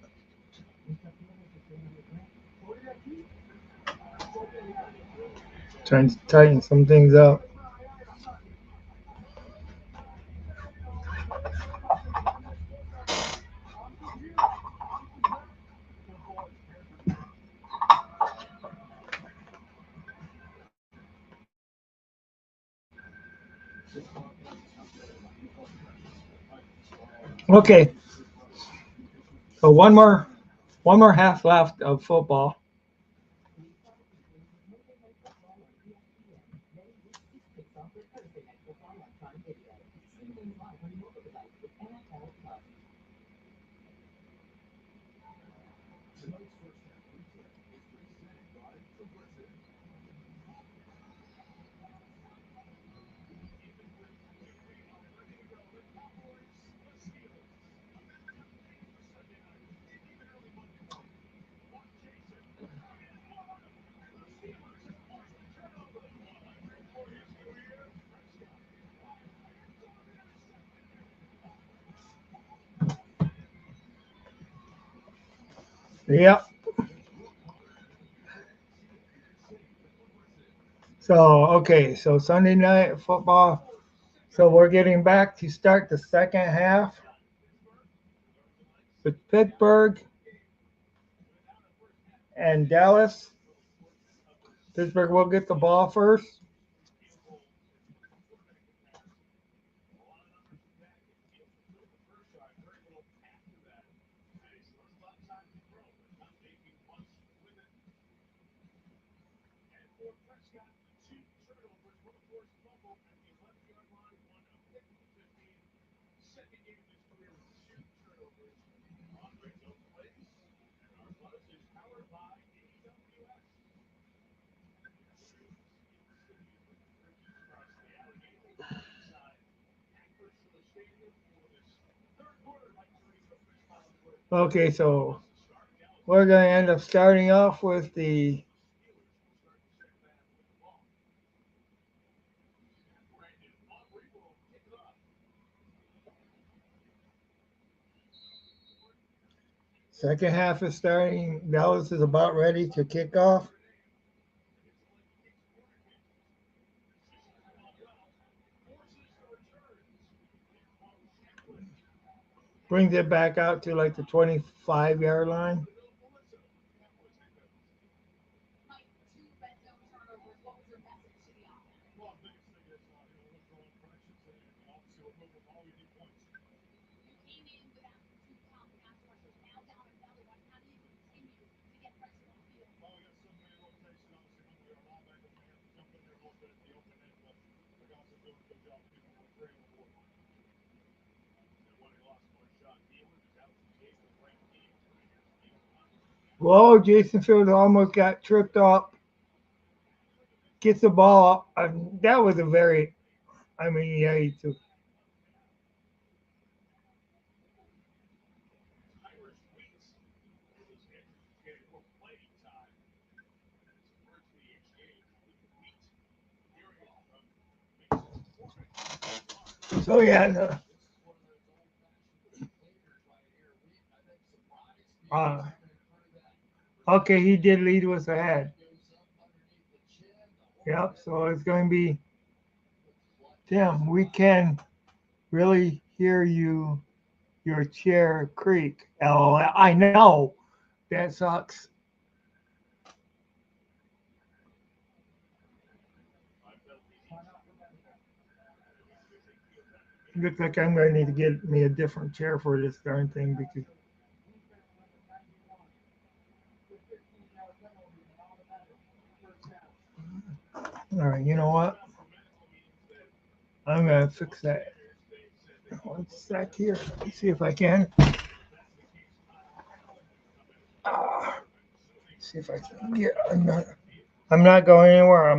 Trying to tighten some things up. Okay, so one more half left of football. Yep. So okay, so Sunday night football. So we're getting back to start the second half with Pittsburgh and Dallas. Pittsburgh will get the ball first. Okay, so we're going to end up starting off with the second half is starting. Dallas is about ready to kick off. Brings it back out to like the 25-yard line. Whoa, Jason Fields almost got tripped up. Gets the ball. That was a very, I mean, yeah, he took. So yeah, uh, okay, he did lead us ahead. Yep. So it's going to be Tim. We can really hear you. Your chair creak. Oh, I know. That sucks. Looks like I'm going to need to get me a different chair for this darn thing because. All right, you know what? I'm gonna fix that. One sec here. Let me see if I can. Uh, see if I can get. I'm not going anywhere.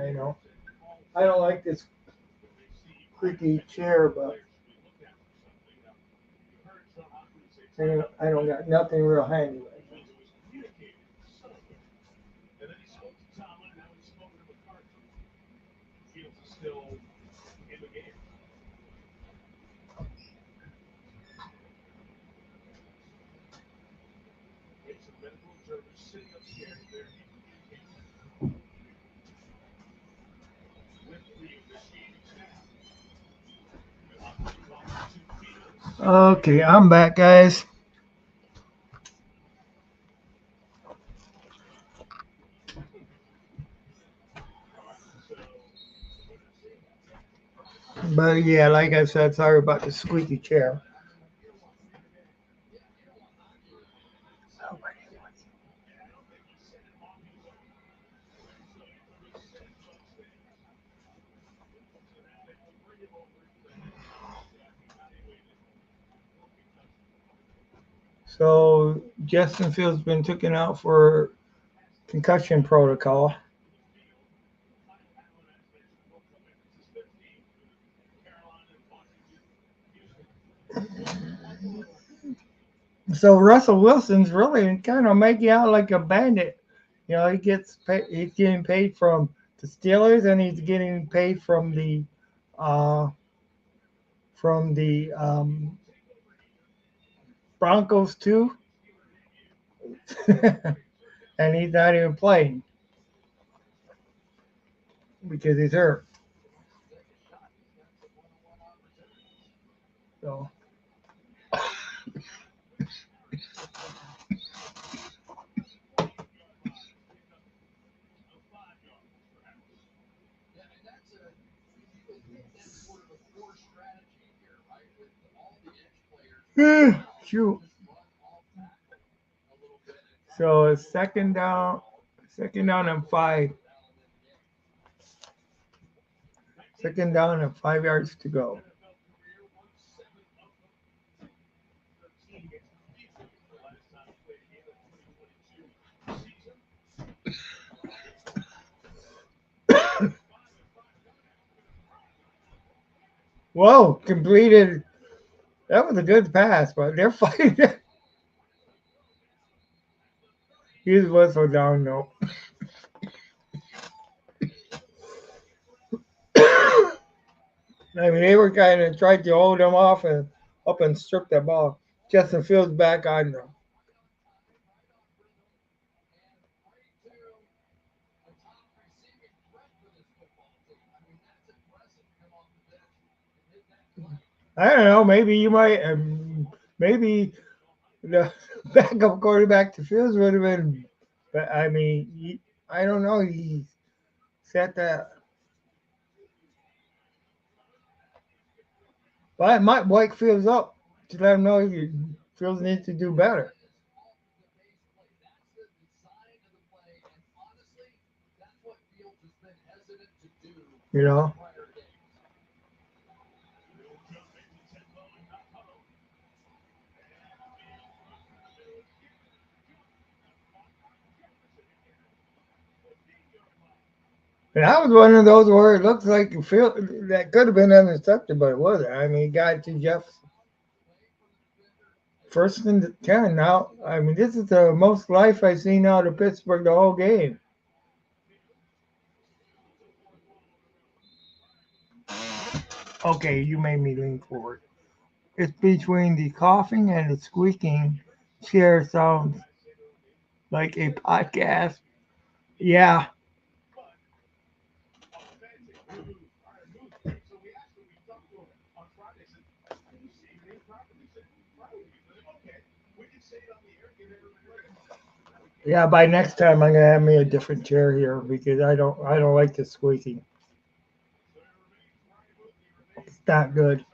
I know. I don't like this creaky chair, but I don't got nothing real handy right now. Okay, I'm back, guys. But yeah, like I said, sorry about the squeaky chair. So Justin Fields been taken out for concussion protocol. So Russell Wilson's really kind of making out like a bandit. You know, he's getting paid from the Steelers, and he's getting paid uh, from the Broncos too, and he's not even playing because he's hurt. So, shoot. So it's second down and five, second down and 5 yards to go. Whoa, completed. That was a good pass, but they're fighting. His whistle down though. I mean, they were kind of tried to hold him off and up and strip the ball. Justin Fields back on them. I don't know. Maybe you might. Maybe the backup quarterback to Fields would have been. But I mean, I don't know. He said that. But I might wake Fields up to let him know Fields needs to do better. You know. And that was one of those where it looks like Field that could have been intercepted, but it wasn't. I mean, he got it to Jefferson. First and 10 now. I mean, this is the most life I've seen out of Pittsburgh the whole game. Okay, you made me lean forward. It's between the coughing and the squeaking chair sounds like a podcast. Yeah. Yeah, by next time I'm gonna have me a different chair here because I don't like the squeaking. It's not good.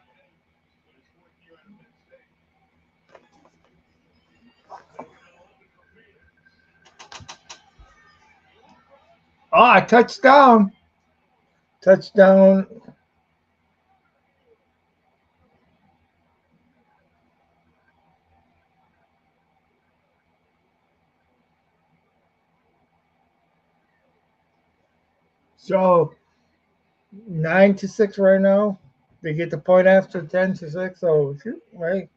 Ah, touchdown. Touchdown. So 9-6 right now. They get the point after 10-6. So shoot, right.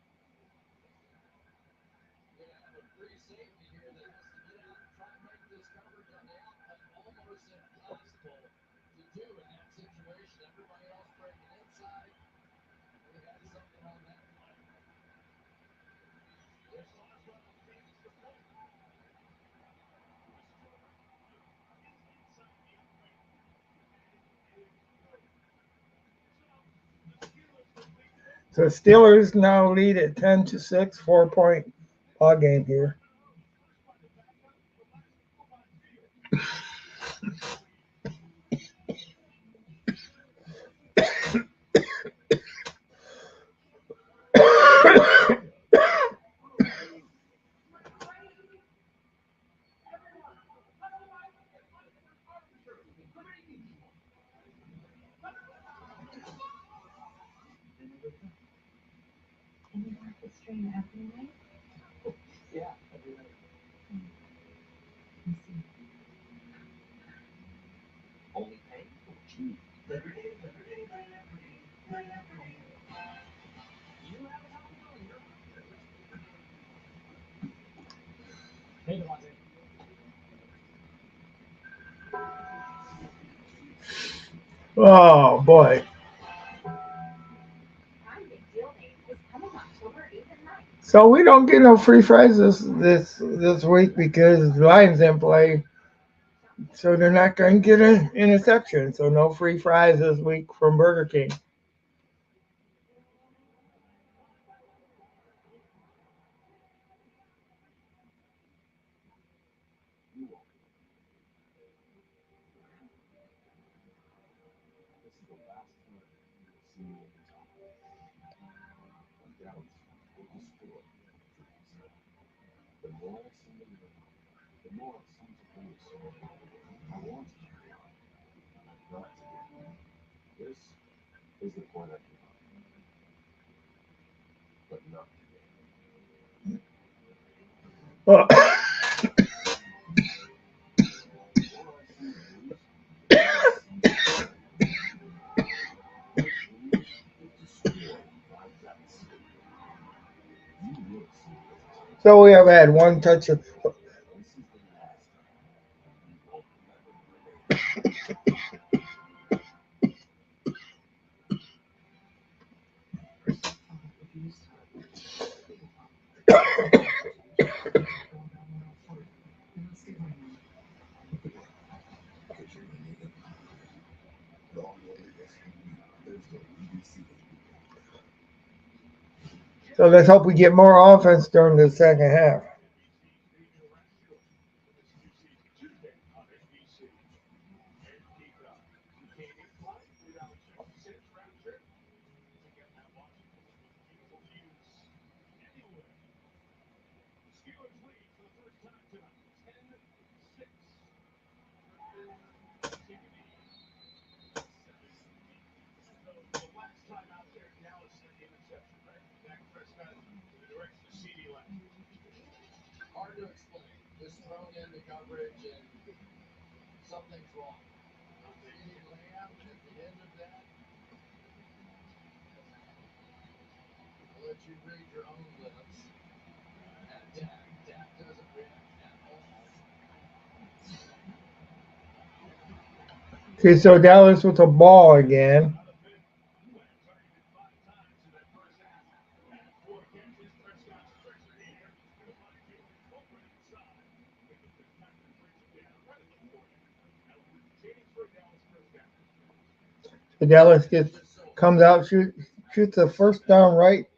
So Steelers now lead at 10-6, 4 point ball game here. Oh boy. So we don't get no free fries this week because the Lions didn't play. So they're not going to get an interception. So no free fries this week from Burger King. Well, so we have had one touch of. So let's hope we get more offense during the second half. Okay, so Dallas with the ball again. So Dallas gets comes out, shoots a first down right.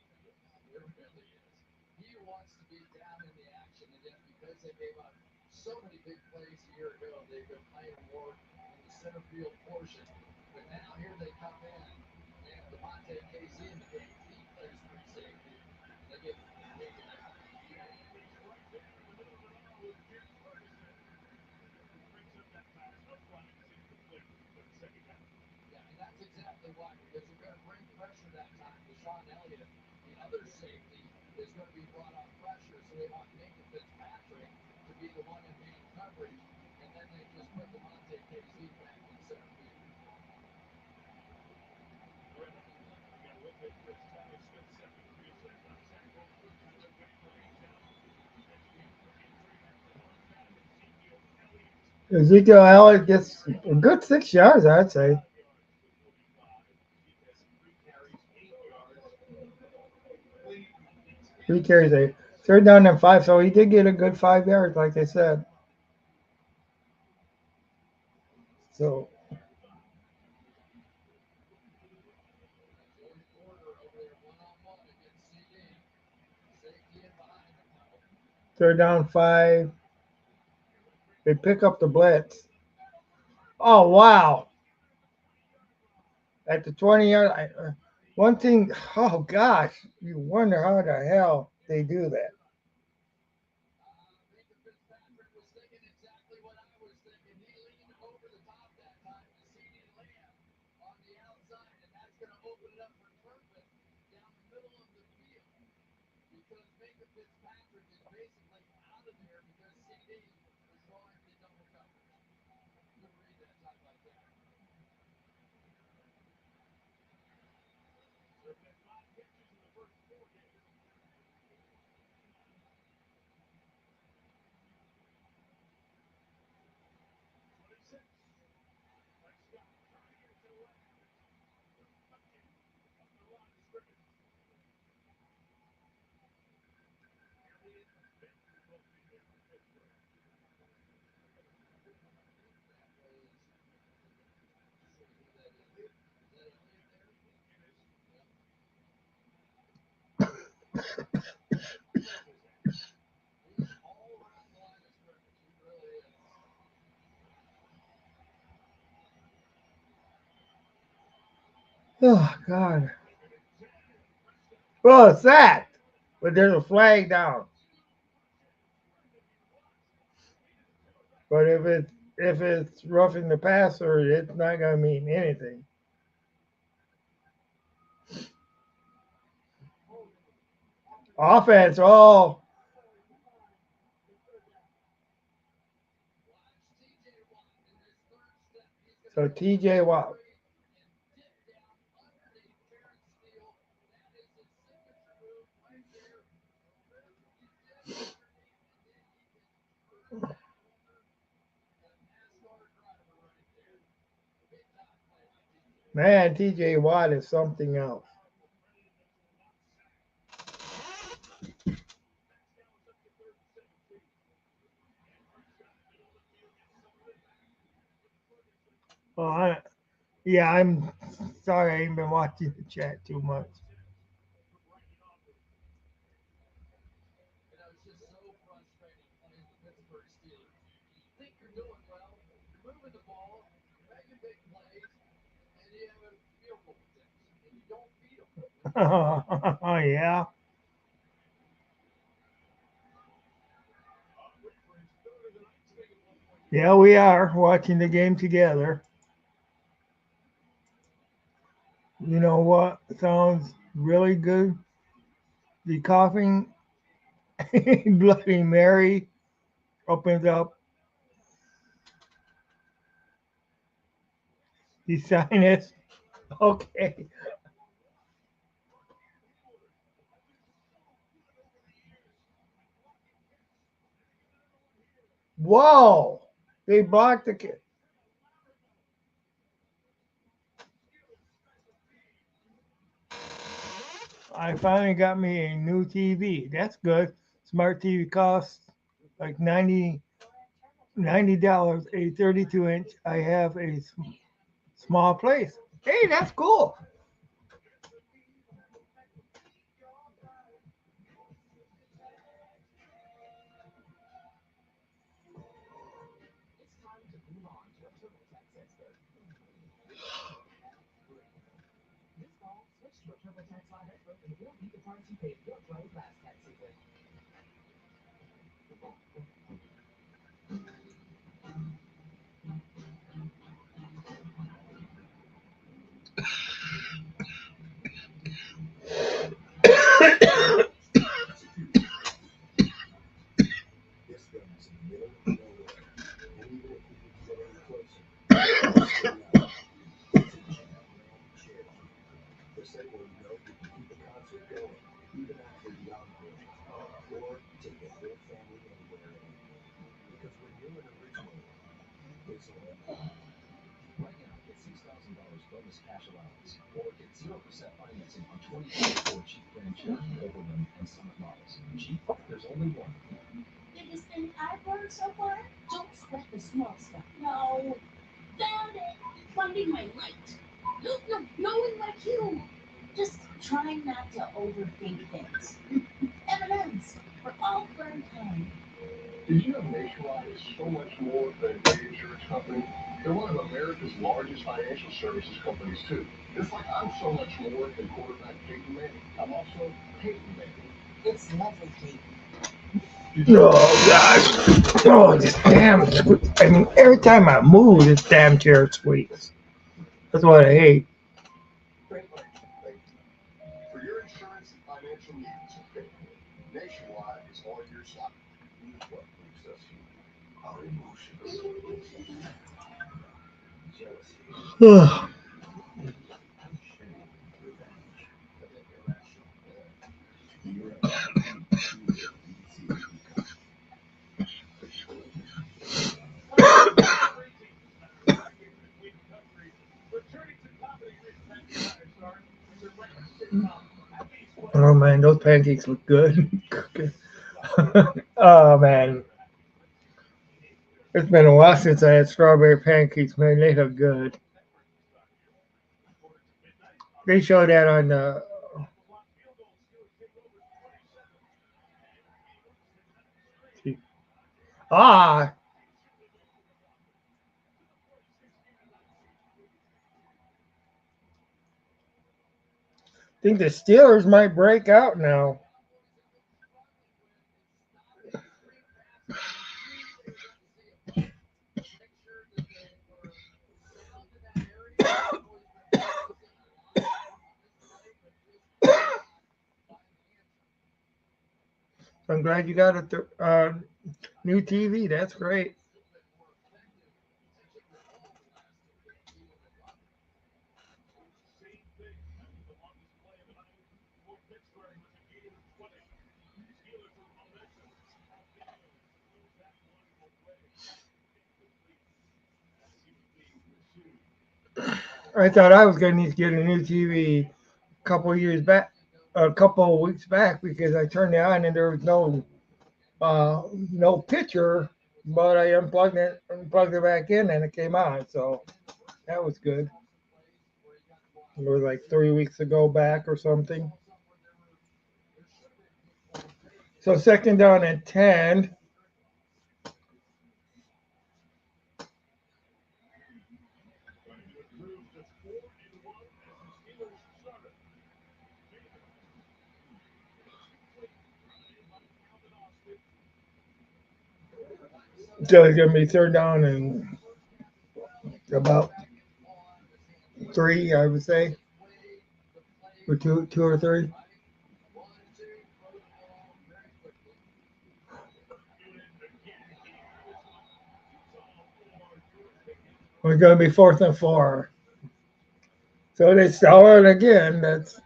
Ezekiel Elliott gets a good 6 yards, I'd say. 3 carries, a third down and 5. So he did get a good 5 yards, like I said. So third down 5. They pick up the blitz. Oh wow! At the 20 yard, one thing. Oh gosh, you wonder how the hell they do that. Oh God. Well, it's that, but there's a flag down. But if it's roughing the passer, it's not gonna mean anything. Offense, oh, so TJ Watt. Man, TJ Watt is something else. Oh, yeah, I'm sorry I ain't been watching the chat too much. Oh yeah. Yeah, we are watching the game together. You know what sounds really good? The coughing Bloody Mary opens up the sinus. Okay. Whoa. They blocked the kid. I finally got me a new TV. That's good. Smart TV costs like $90, a 32-inch. I have a small place. Hey, that's cool. Did you know Nationwide is so much more than a great insurance company? They're one of America's largest financial services companies, too. Just like I'm so much more than quarterback Peyton Manning. I'm also Peyton Manning. It's lovely, Peyton. Oh God! Oh, this damn! I mean, every time I move, this damn chair squeaks. That's what I hate. For your insurance and financial needs, Nationwide is on your side. What moves us? Our emotions. Ugh. Oh man, those pancakes look good. Oh man, it's been a while since I had strawberry pancakes. Man, they look good. They show that on the. Ah, think the Steelers might break out now. I'm glad you got a new TV. That's great. I thought I was going to need to get a new TV a couple of years back, a couple of weeks back, because I turned it on and there was no picture, but I unplugged it back in, and it came on. So that was good. It was like 3 weeks ago back or something. So second down and 10. So it's going to be third down and about three, I would say, or two or three. We're going to be fourth and four. So they sell it again. That's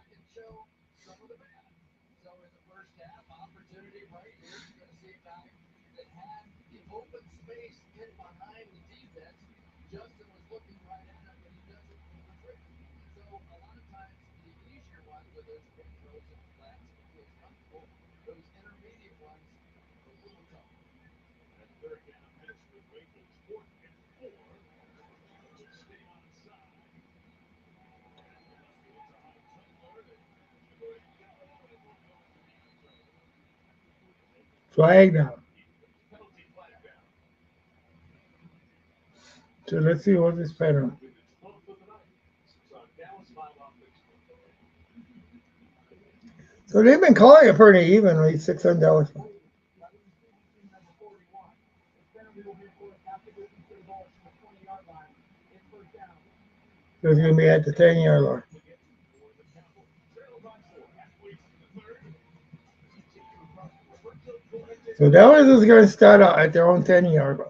flag down. So let's see what this better. So they've been calling it pretty evenly, $600. So it's going to be at the 10-yard line. So Dallas is going to start out at their own 10-yard line.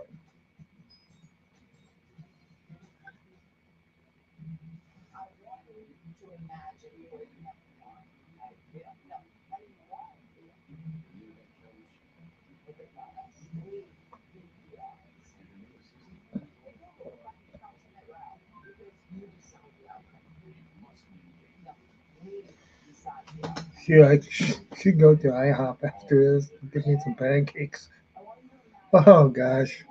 Yeah, I should go to IHOP after this. Get me some pancakes. Oh gosh.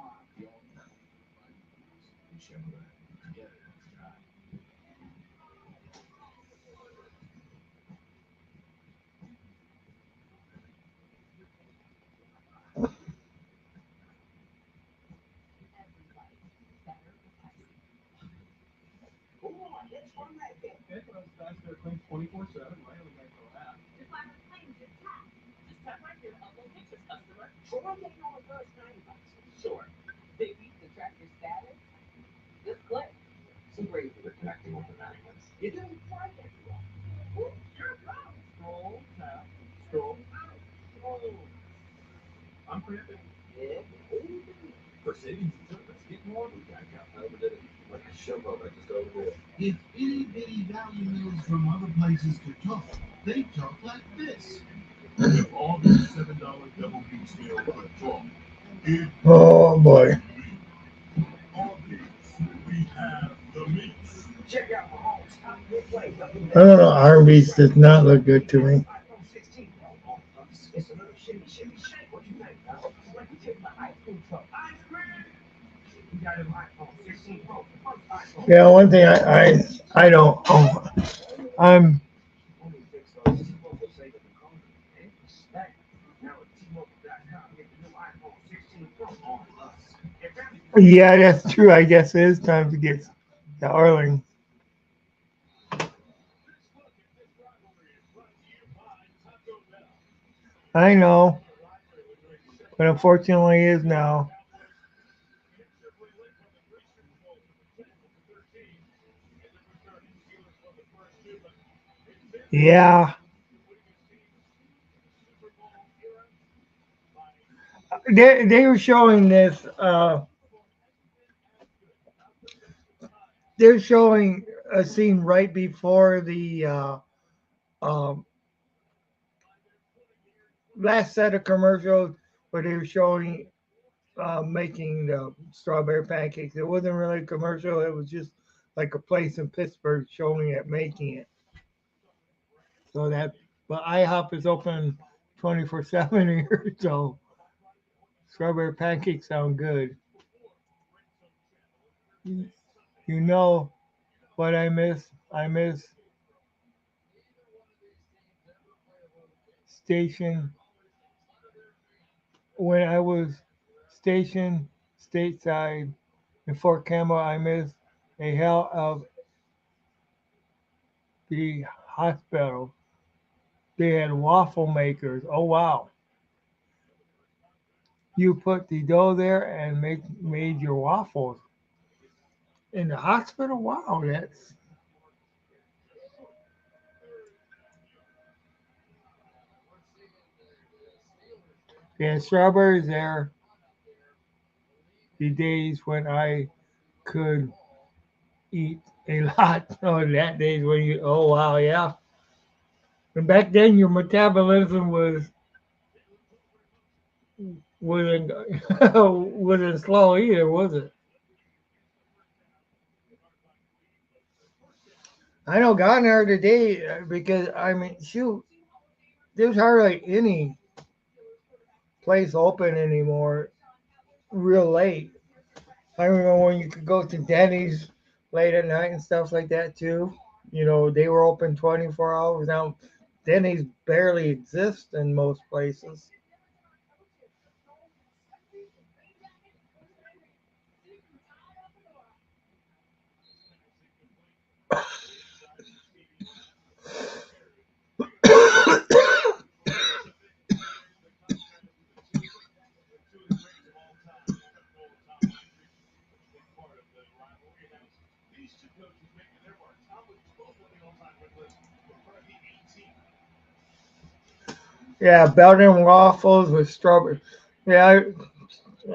If itty bitty value meals from other places could talk, they talk like this. If all these $7 double beef meal could talk, Oh boy. all these, we have the meats. I don't know. Arby's does not look good to me. Yeah, one thing I don't. I'm Yeah, that's true. I guess it is time to get to Arling. I know, but unfortunately, it is now. Yeah, they were showing this. They're showing a scene right before the um, last set of commercials where they were showing making the strawberry pancakes. It wasn't really a commercial. It was just like a place in Pittsburgh showing it making it. So that, but IHOP is open 24/7 here. So strawberry pancakes sound good. You know what I miss? I miss station when I was stationed stateside in Fort Campbell. I miss a hell of the hospital. They had waffle makers. Oh wow! You put the dough there and made your waffles in the hospital. Wow, that's yeah. Strawberries there. The days when I could eat a lot. Oh, that days when you. Oh wow, yeah. And back then your metabolism wasn't wasn't slow either, was it? I know gone there today because I mean, shoot, there's hardly any place open anymore real late. I remember when you could go to Denny's late at night and stuff like that too. You know, they were open 24 hours. Now, Denny's barely exist in most places. Yeah, Belgian waffles with strawberry. Yeah,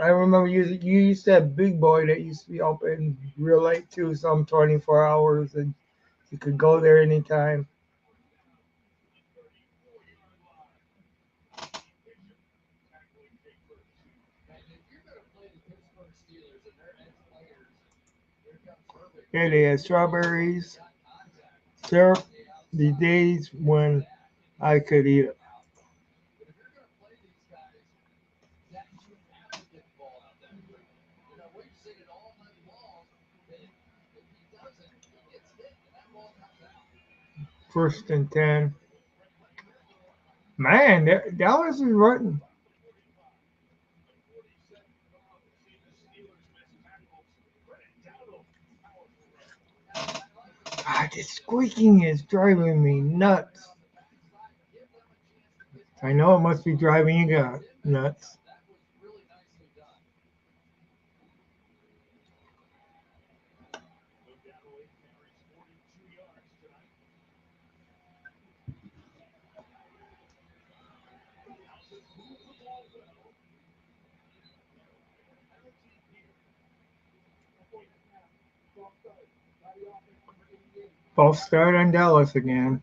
I remember you used to have Big Boy that used to be open real late too, some 24 hours, and you could go there anytime. Yeah, they had strawberries, syrup, the days when I could eat it. First and 10. Man, Dallas is running. God, this squeaking is driving me nuts. I know it must be driving you guys nuts. False start on Dallas again.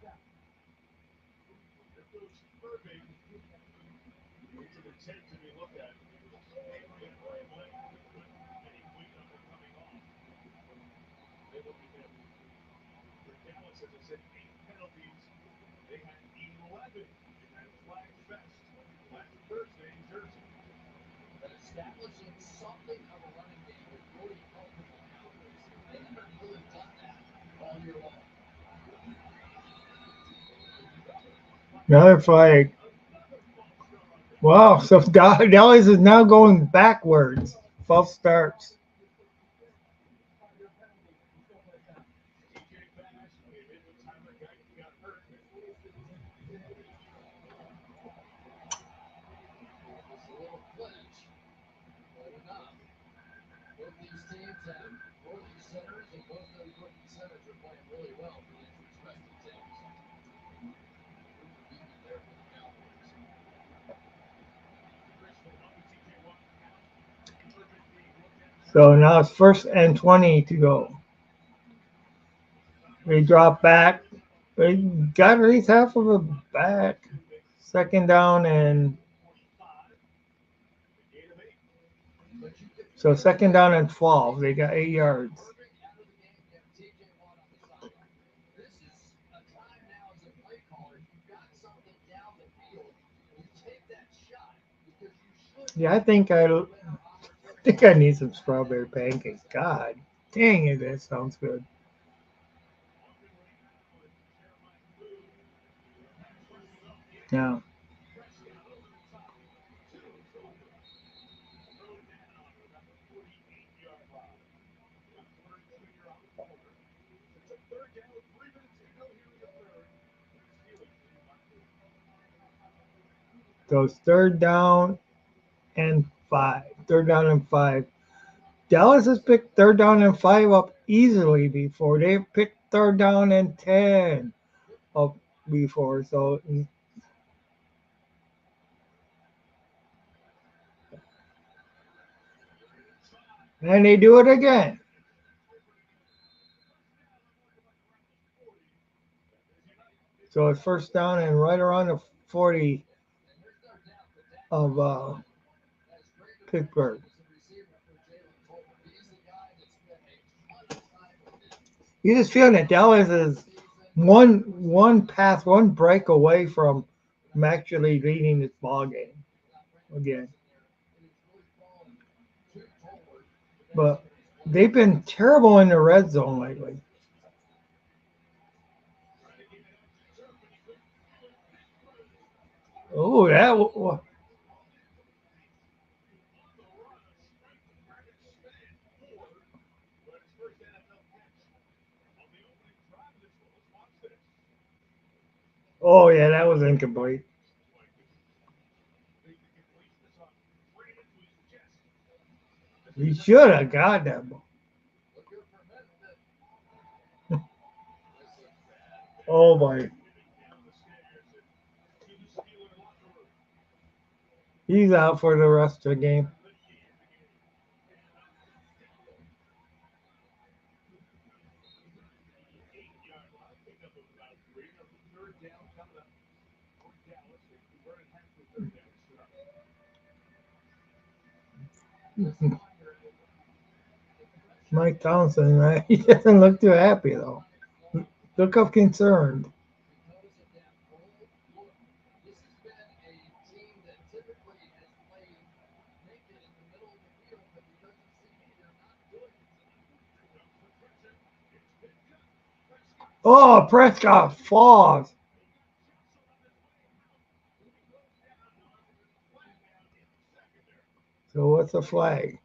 Another flag. Wow, so Dallas is now going backwards. False starts. So now it's first and 20 to go. They drop back. They got at least half of it back. Second down and so second down and 12. They got 8 yards. Yeah, I think I need some strawberry pancakes. God dang it, that sounds good. Now, so it's third down and 5. Third down and 5. Dallas has picked third down and 5 up easily before. They've picked third down and 10 up before. So, and they do it again. So it's first down and right around the 40 of Pittsburgh. You just feel that Dallas is one pass, one break away from actually leading this ball game again. But they've been terrible in the red zone lately. Oh, oh yeah, that was incomplete. He should have got that ball. Oh my, he's out for the rest of the game. Mike Townsend, right? He doesn't look too happy though. Look up concerned. Oh, Prescott falls. So what's the flag?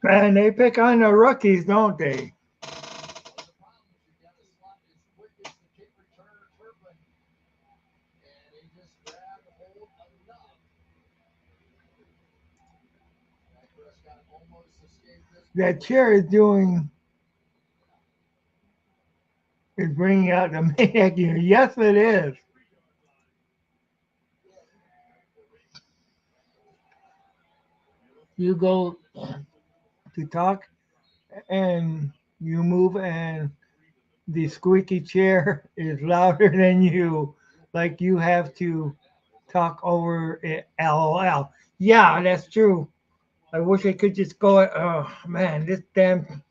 Man, they pick on the rookies, don't they? That chair is bringing out the maniac here. Yes, it is. You go to talk and you move, and the squeaky chair is louder than you. Like you have to talk over it. LOL. Yeah, that's true. I wish I could just go. Oh man, this damn.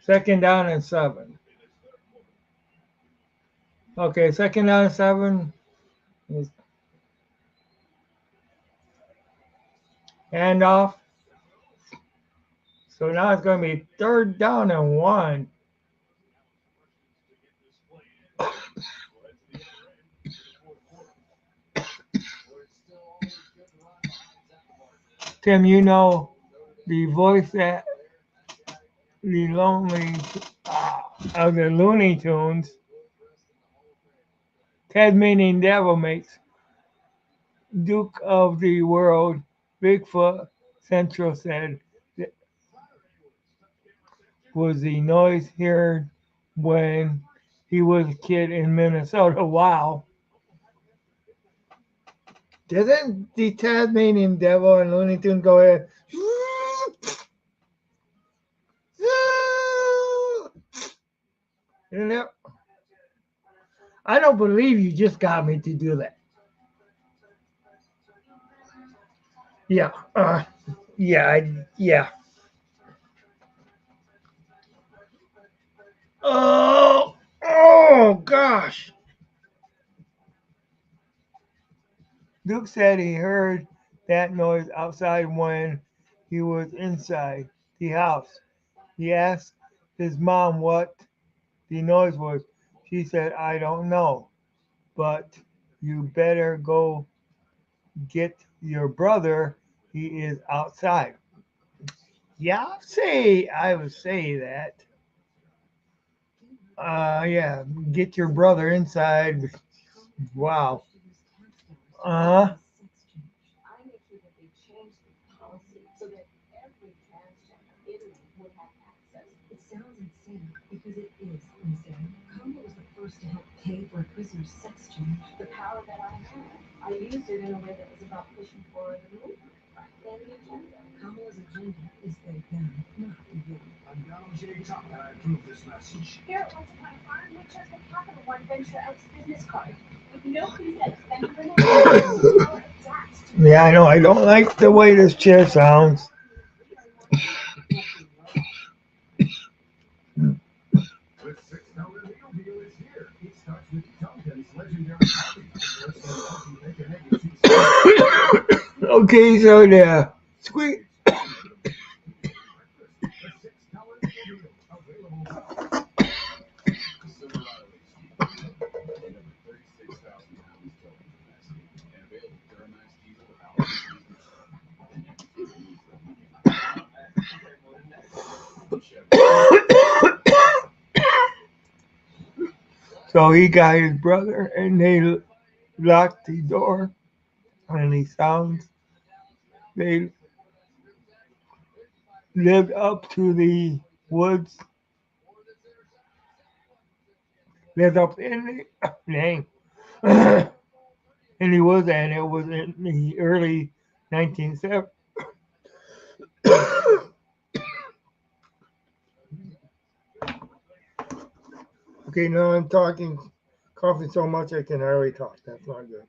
Second down and 7. Okay, second down and 7. Is handoff. So now it's going to be 3rd down and 1. Tim, you know the voice that the lonely of the Looney Tunes, Ted meaning devil makes Duke of the World, Bigfoot Central said that was the noise heard when he was a kid in Minnesota. Wow. Doesn't the Tasmanian devil and Looney Tunes go ahead? Isn't it? I don't believe you just got me to do that. Yeah. Yeah. Oh, gosh. Duke said he heard that noise outside when he was inside the house. He asked his mom what the noise was. She said, I don't know, but you better go get your brother. He is outside. Yeah, I would say that. Yeah, get your brother inside. Wow. Uh, yeah, I know. I don't like the way this chair sounds. Okay, so the squeak. So he got his brother, and they locked the door, and he sounds. They lived up to the woods, lived up in the name, in the woods, and it was in the early 1970s. Okay, now I'm talking, coughing so much I can hardly talk. That's not good.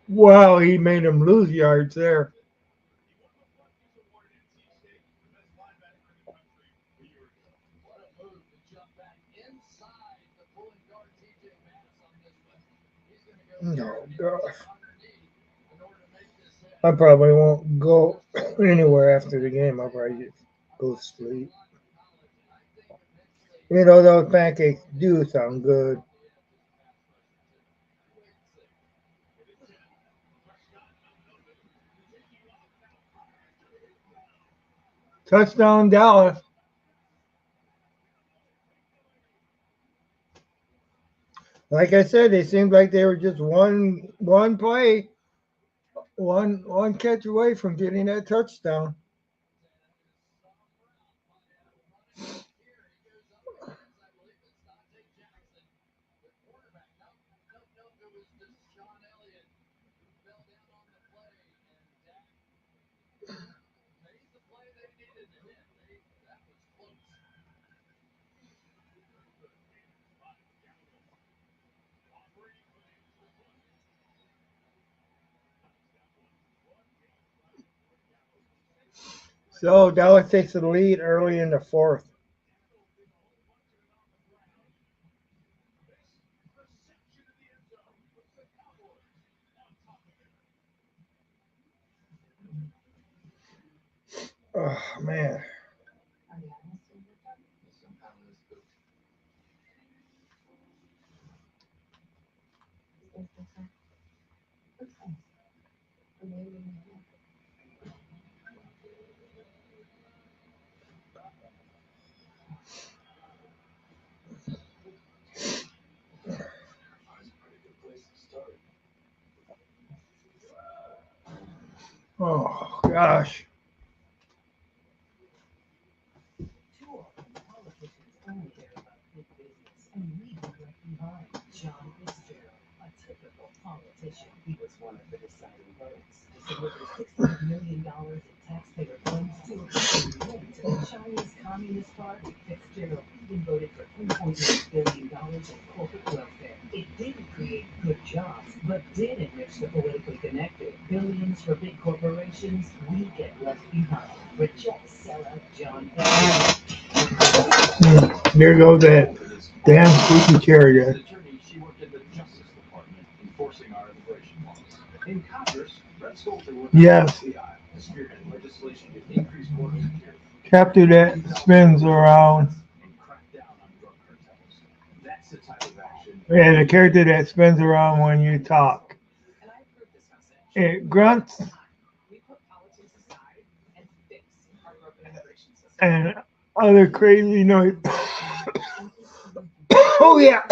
Wow, he made him lose yards there. No, gosh. I probably won't go anywhere after the game. I'll probably just go to sleep. You know, those pancakes do sound good. Touchdown, Dallas. Like I said, they seemed like they were just one play, one catch away from getting that touchdown. So Dallas takes the lead early in the fourth. Oh man. Oh gosh. There goes that damn squeaky chair again. Yes. Capture that spins around. Yeah, the character that spins around when you talk. It grunts and other crazy noise. Oh yeah.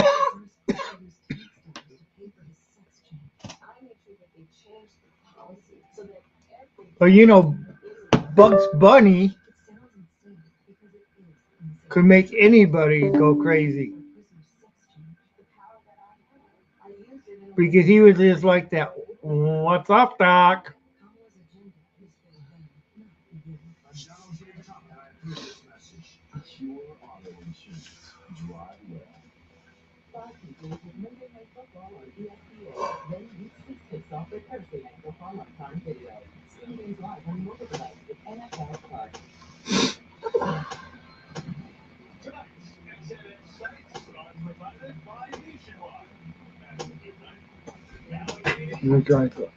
But Bugs Bunny could make anybody go crazy because he was just like that. What's up, Doc? I'm trying to.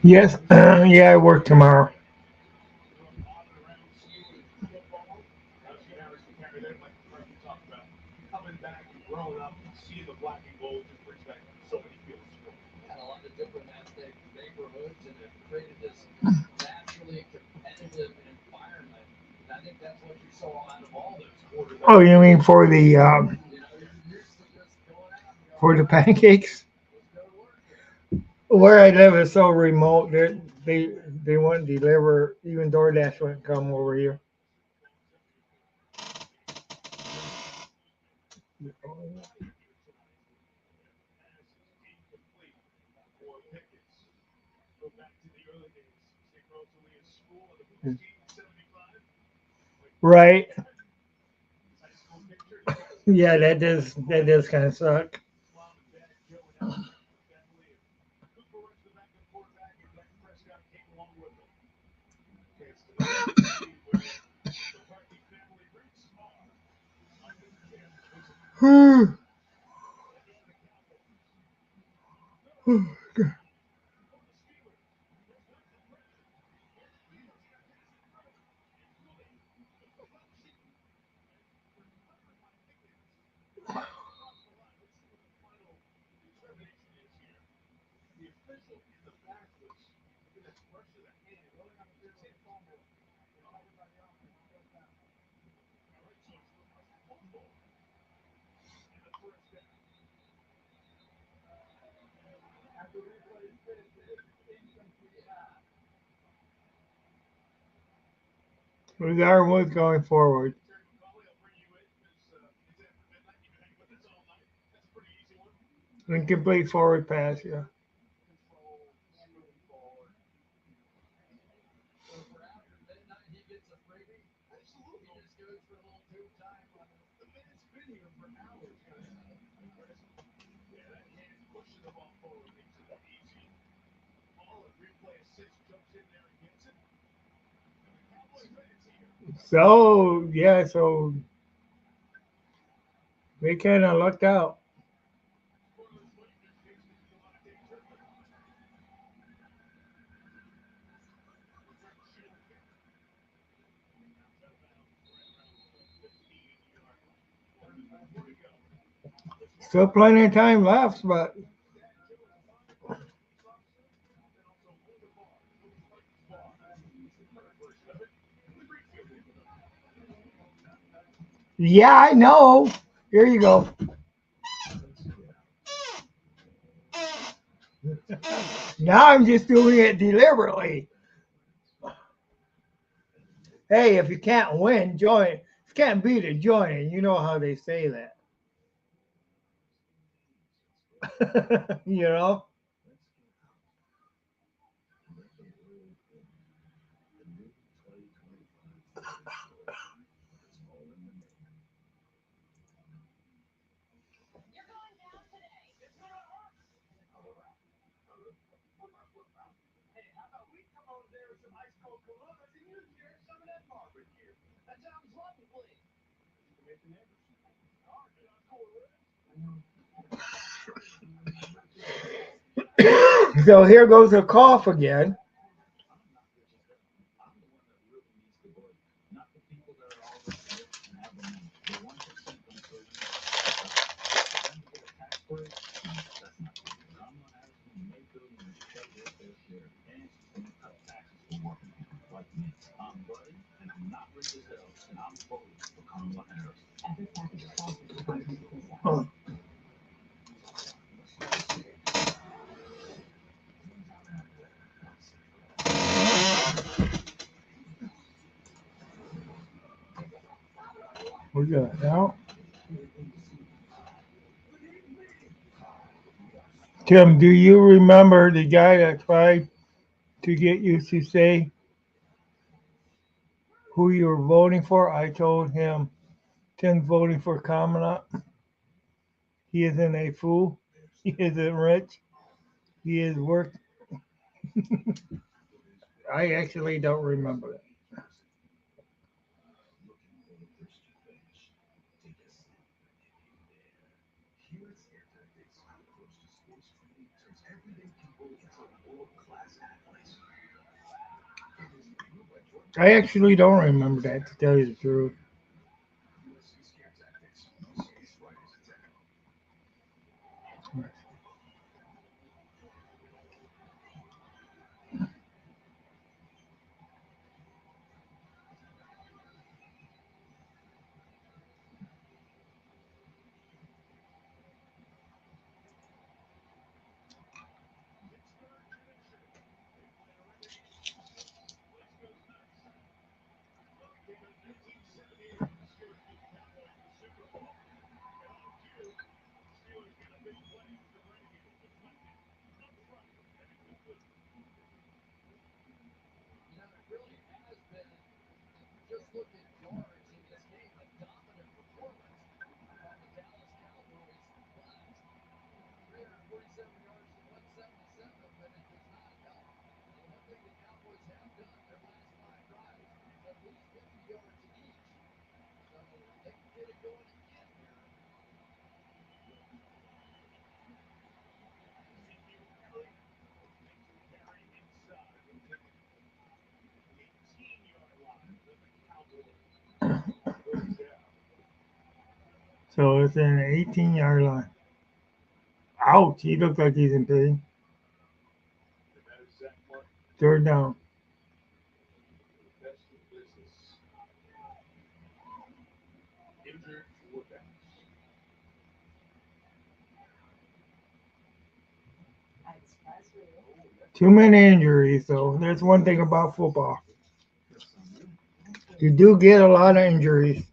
Yes, yeah, I work tomorrow. Oh, you mean for the pancakes? Where I live is so remote that they wouldn't deliver. Even DoorDash wouldn't come over here. Right? Yeah, that does kind of suck. With Armwood going forward. Incomplete forward pass, yeah. So, yeah, so they kind of lucked out. Still plenty of time left, but yeah, I know. Here you go. Now I'm just doing it deliberately. Hey, if you can't win, join. If you can't beat it, join it. You know how they say that. You know? So here goes a cough again. We got now. Tim, do you remember the guy that tried to get you to say who you were voting for? I told him Tim's voting for Kamala. He isn't a fool. He isn't rich. He is work. I actually don't remember it. I actually don't remember that, to tell you the truth. So it's an 18-yard line. Ouch, he looks like he's in pain. Third down. Too many injuries, though. There's one thing about football. You do get a lot of injuries.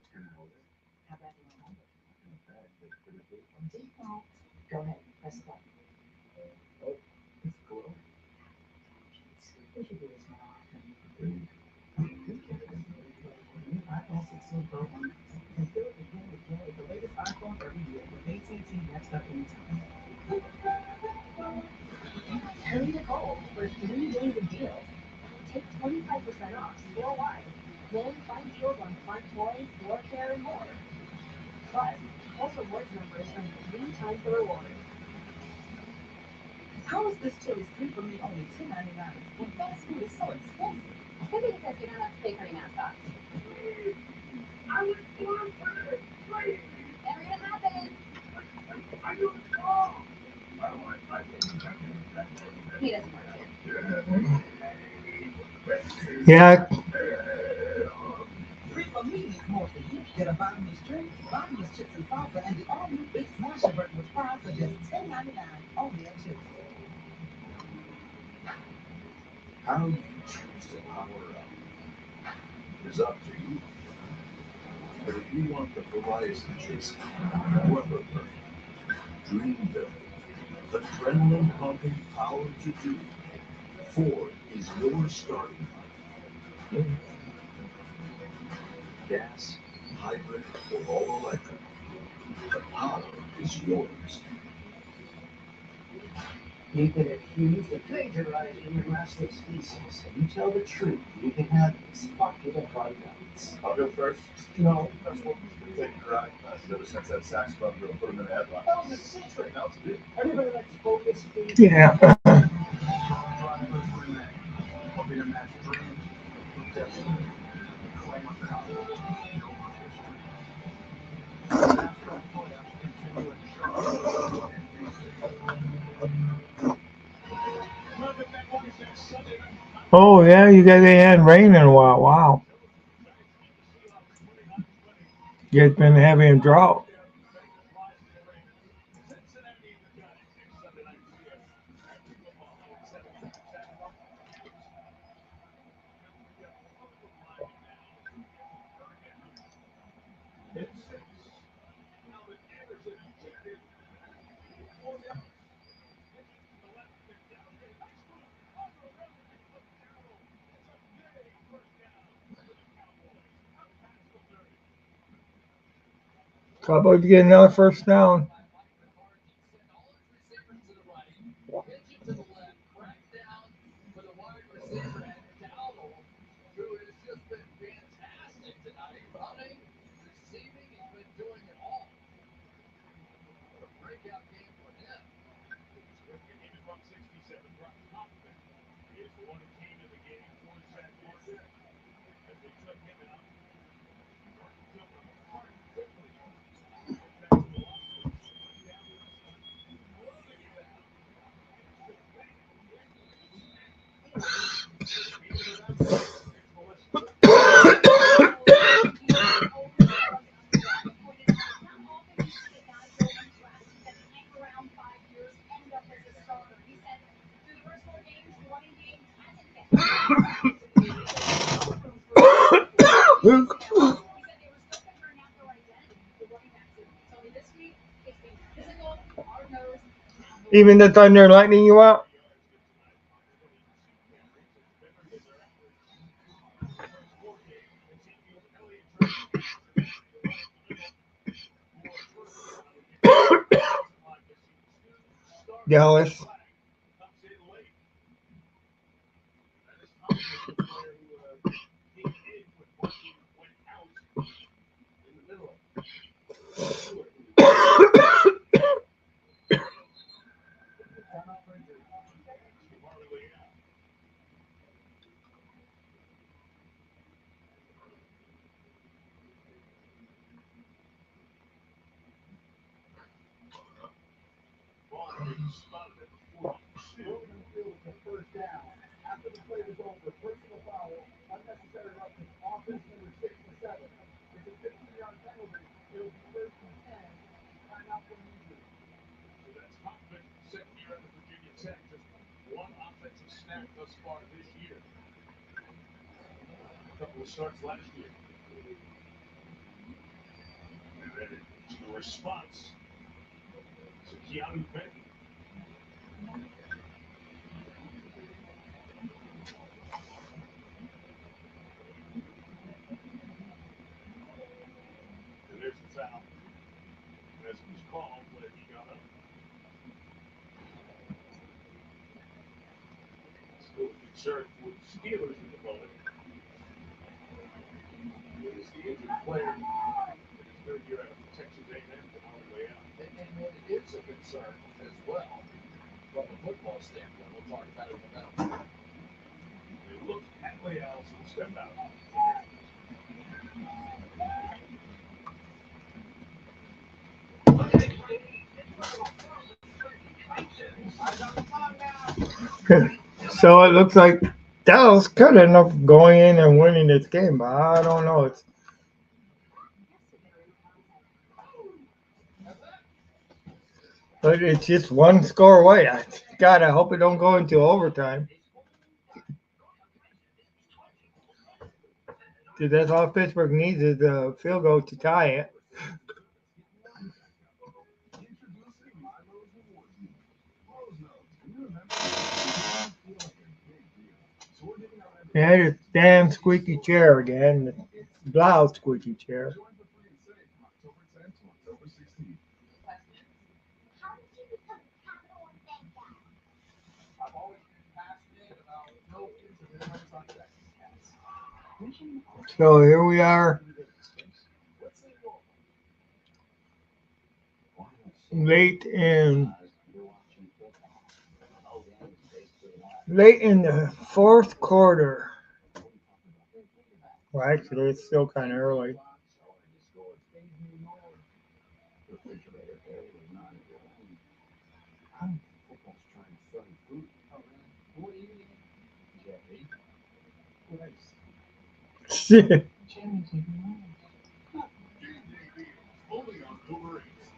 Yeah, How you choose to power up is up to you. But if you want the Verizon chasing, weather dream building, adrenaline pumping power to do, Ford is your starting. Gas, hybrid, or all electric, the power is yours. I'll go first. No, that's what we take your eye. Ever since that saxophone girl put him in a headlock. That was a secret. That was good. yeah. Oh yeah, you guys ain't had rain in a while. Wow, you guys been having a drought. Cowboys get another first down. Even the thunder and lightning you out. Dallas. thus far this year. A couple of starts last year. And then the response to Keanu Benton. And there's the foul. As it was called when he got up. Still a concern for the Steelers at the moment. It is the injured player. His third year out of Texas A&M and on the way out. And it is a concern as well from a football standpoint. We'll talk about it in a minute. They look at Lee Allison step out. So it looks like Dallas could end up going in and winning this game, but I don't know. It's just one score away. God, I hope it don't go into overtime. Because that's all Pittsburgh needs is a field goal to tie it. Yeah, this damn squeaky chair again. Loud squeaky chair. So here we are, late in late in the fourth quarter. Well, actually, it's still kind of early. Only on Uber Eats.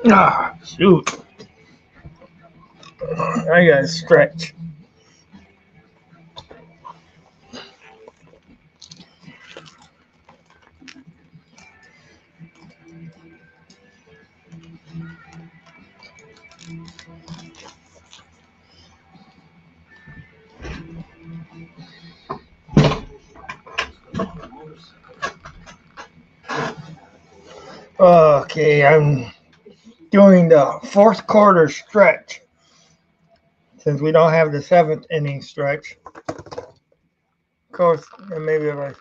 Ah, shoot. I gotta stretch. Okay, I'm doing the fourth quarter stretch since we don't have the seventh inning stretch. Of course, and maybe if I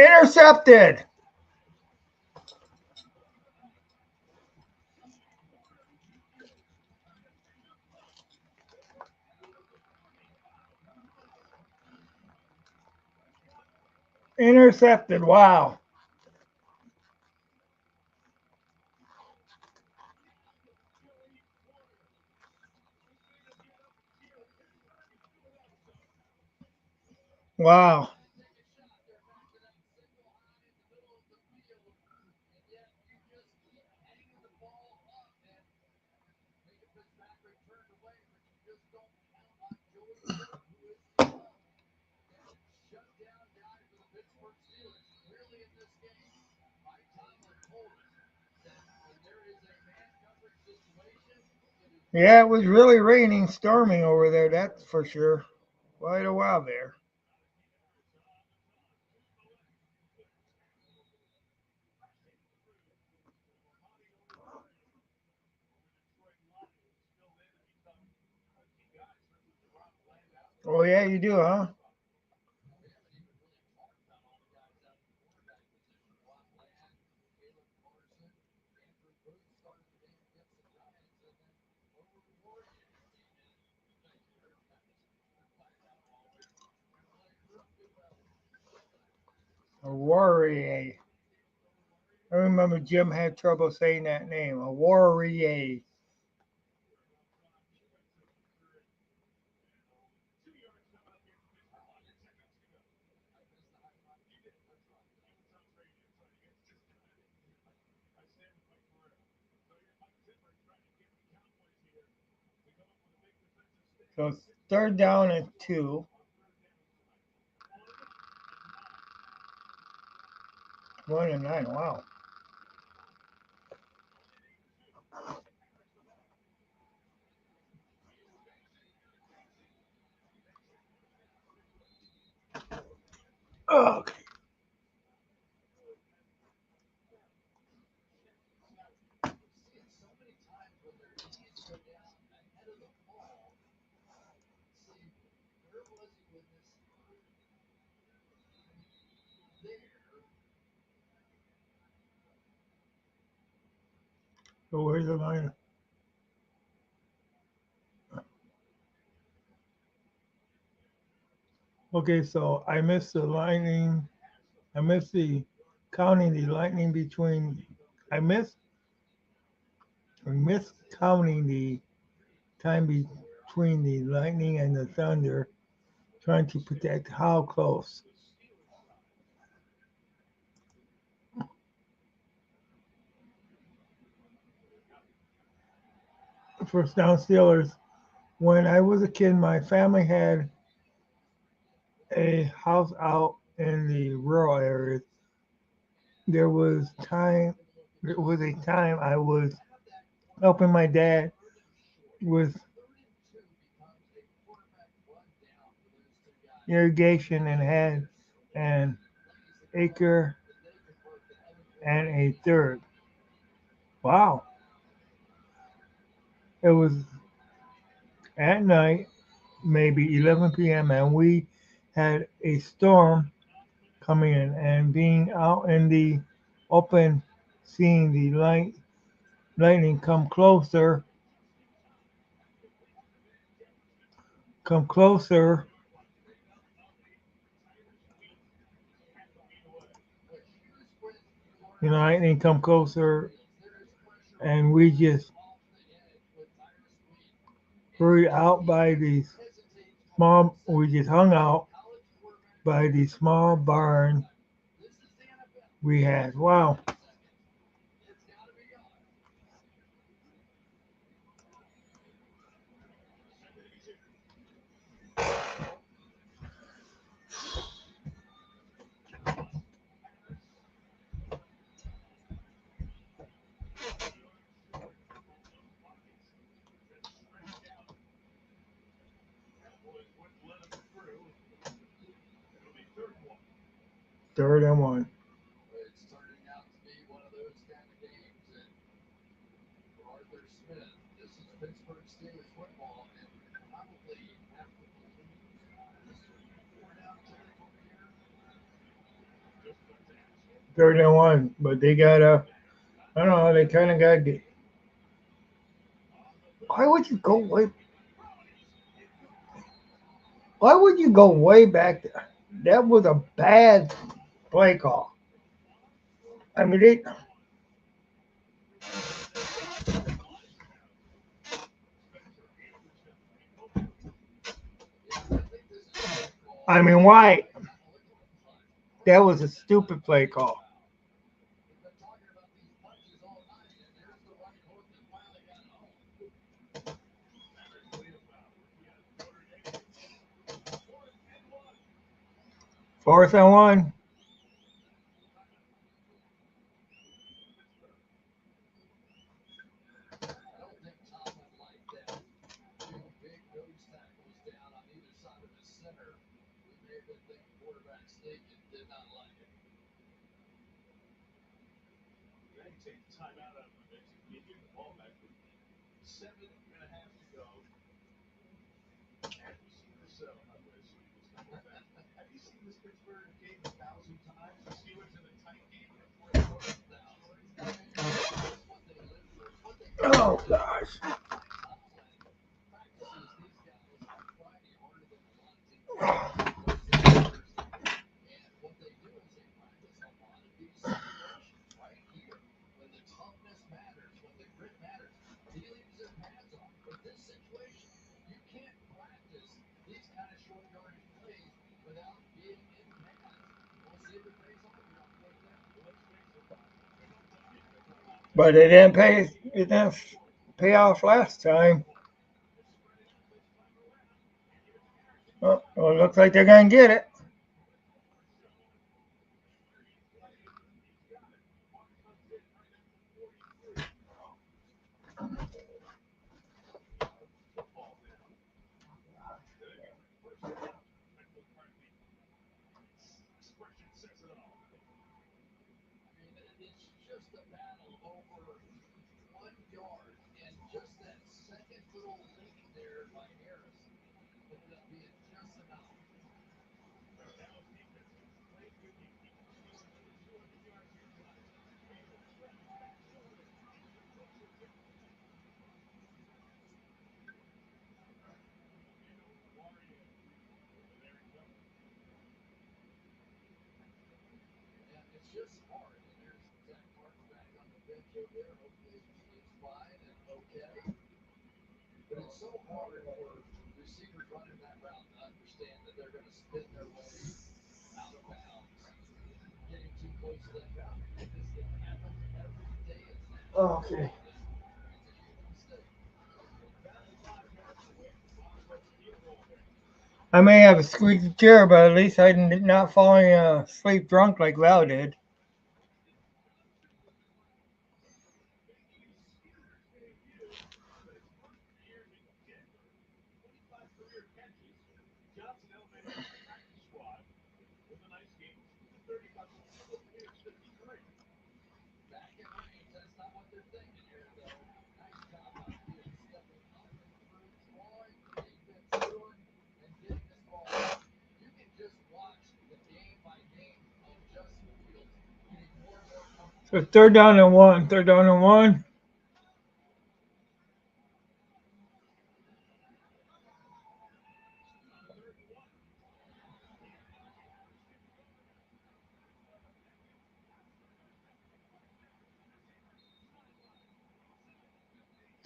intercepted. Intercepted. Wow. Wow. Yeah, it was really raining, storming over there, that's for sure. Quite a while there. Oh, yeah, you do, huh? A Warrior. I remember Jim had trouble saying that name. A Warrior. So it's third down and two. 1-9. Wow. Okay. So where's the line? Okay, so I missed the lightning. I missed the counting the lightning between. I missed. I missed counting the time between the lightning and the thunder, trying to predict how close. First down Steelers. When I was a kid, my family had a house out in the rural areas. There was time. There was a time I was helping my dad with irrigation and had an acre and a third. Wow. It was at night, maybe 11 p.m., and we had a storm coming in, and being out in the open, seeing the lightning come closer, lightning come closer, and we just hurried out by the we just hung out by the small barn we had. Wow. Third and one. Third and one, but they got I don't know, they kind of got. Why would you go way? Why would you go way back there? That was a bad play call. I mean, why? That was a stupid play call. Fourth and one. Oh gosh. but it didn't pay. It didn't pay off last time. Well, it looks like they're gonna get it. Okay. I may have a squeaky chair, but at least I'm not falling asleep drunk like Val did. So third down and one. Third down and one.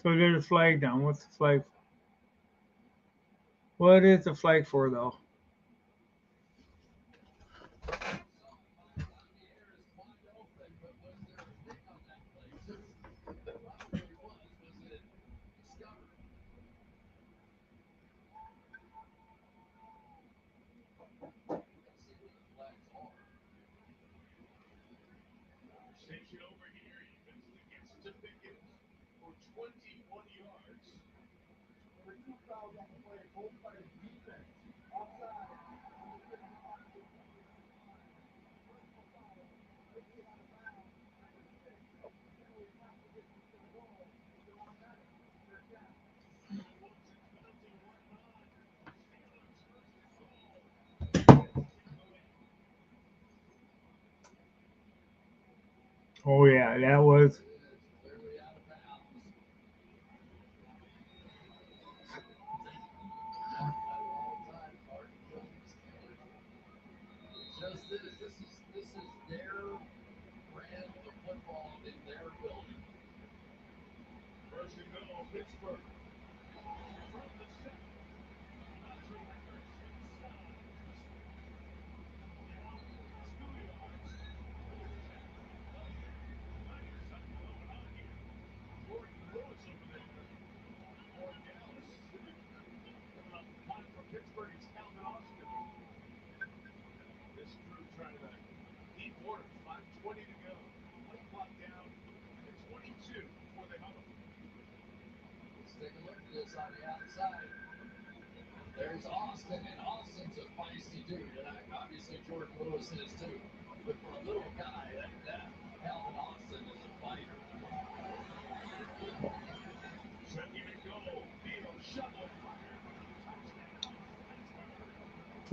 So there's a flag down. What's the flag? What is the flag for though? Oh yeah, that was.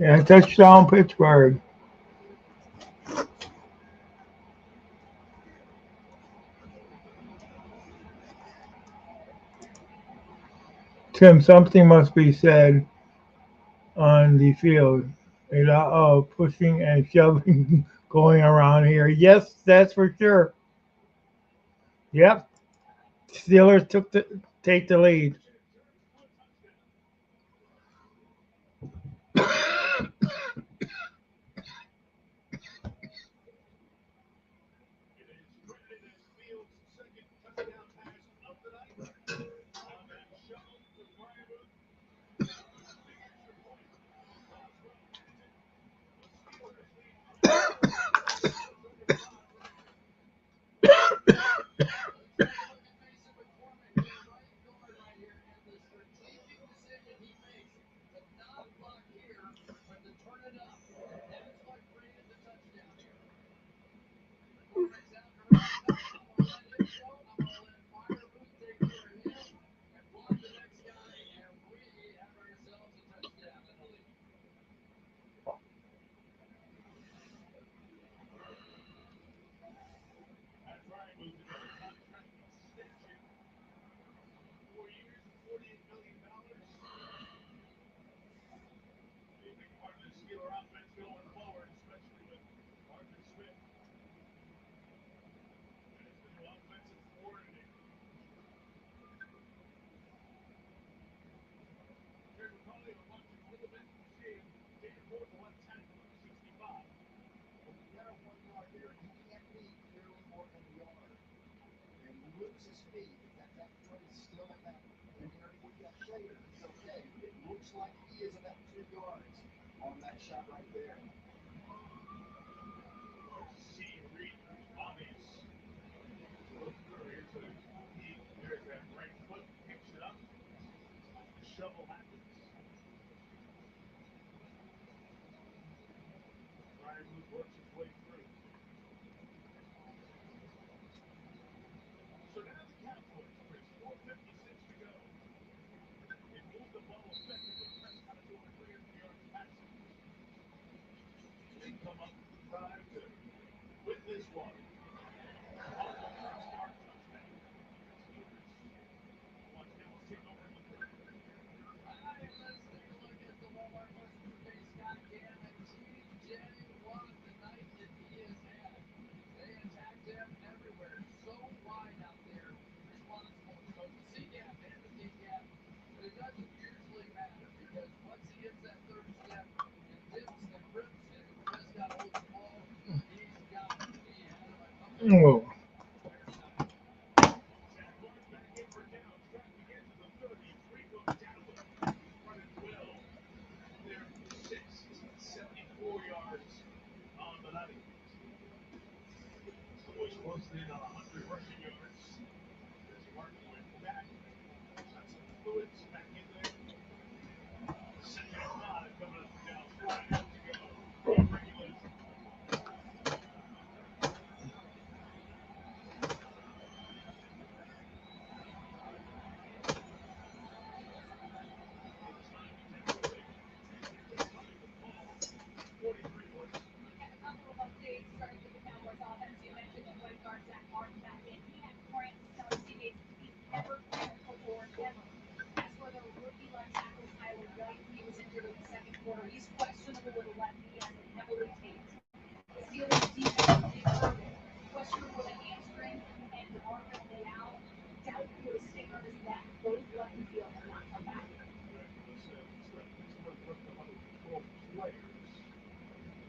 Yeah, touchdown Pittsburgh. Tim, something must be said on the field. A lot of pushing and shoving going around here. Yes, that's for sure. Yep. Steelers take the lead. like he is about 2 yards on that shot right there. Let's take a look at the Walmart Plus Today Sky Cam and TJ. What a night that he has had. They attacked him everywhere, so wide out there, responsible for both the C gap and the D gap. But it doesn't usually matter because once he hits that third step and dips and rips and Prescott holds the ball, he's got it. He had him a couple of Oh, times.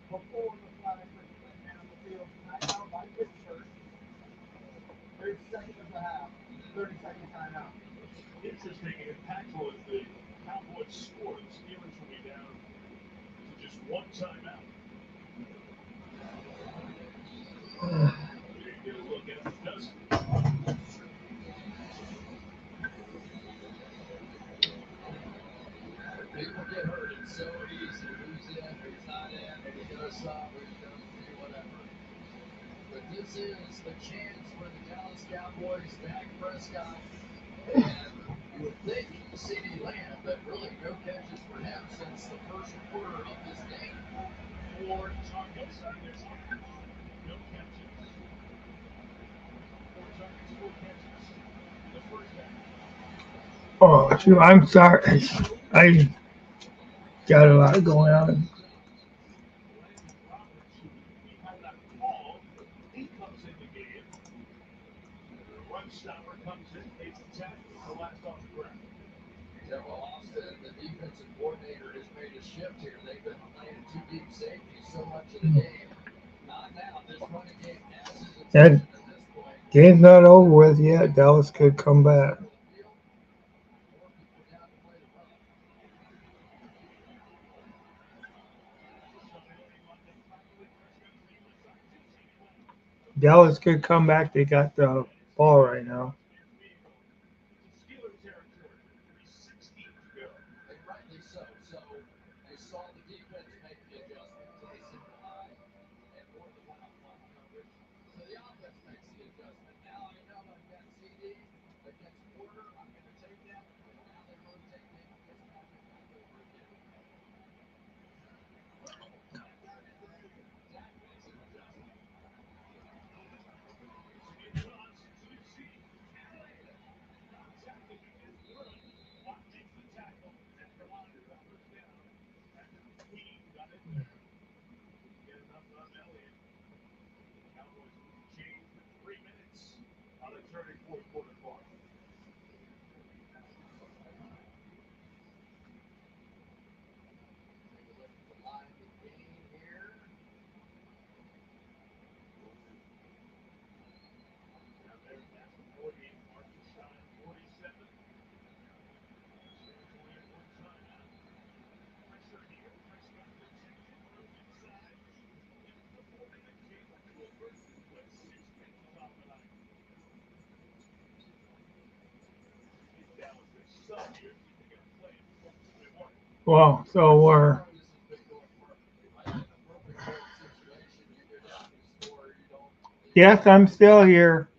Before the flag went down the field, timeout by Pittsburgh. 30 seconds of the half. 30-second timeout. People get hurt. It's so easy. Who's in, who's not in, who's going to sub, who's going to be whatever. But this is the chance for the Dallas Cowboys, Dak Prescott, and you would think CeeDee Lamb, but really no catches for him since the first quarter of this game. oh, shoot, I'm sorry. I got a lot going on. Terrell Austin, the defensive coordinator, has made a shift here. They've been playing two deep safety so much of the game. Not now. This running game has his That attention at this point. game's not over with yet. Dallas could come back. The field, more people down to play the run. Dallas could come back. They got the ball right now. And rightly so. So you saw the defense make the adjustment to the single high and more of the one-on-one coverage. So the offense makes the adjustment. Now I know I've got CD against Porter. I'm going to take that. Now they rotate Nick Fitzpatrick back over again. Dak makes an adjustment. Take a look at the line of the game here. Well, so we're yes, I'm still here.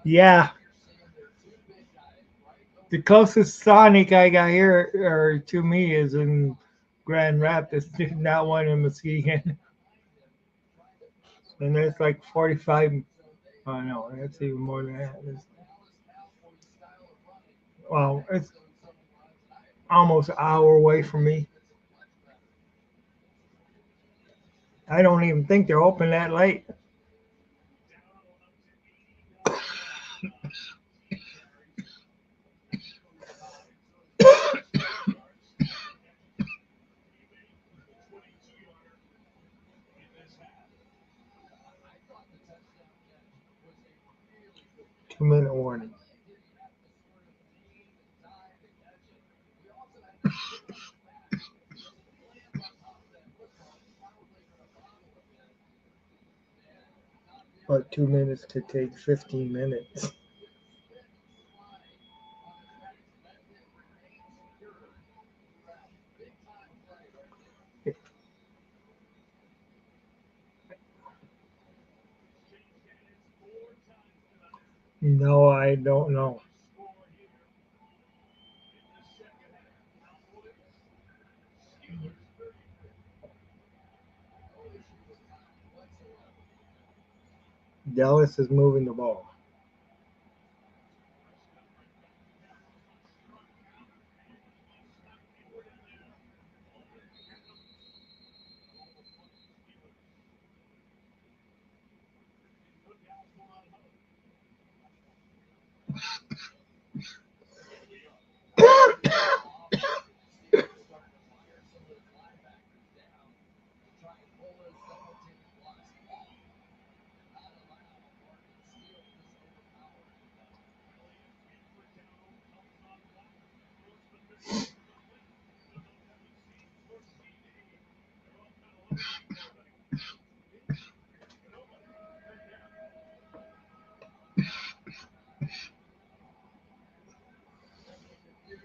Yeah, the closest Sonic I got here or to me is in Grand Rapids, not one in Muskegon, and it's like 45. Oh no, that's even more than that. Well, it's almost an hour away from me. I don't even think they're open that late. 2 minute warning. But 2 minutes could take 15 minutes. No, I don't know. Dallas is moving the ball.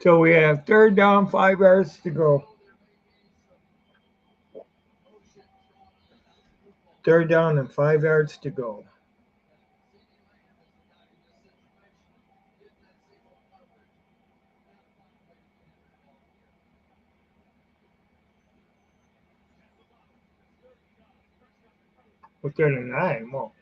So we have third down, 5 yards to go. Third down and 5 yards to go. Well, third and nine. Well,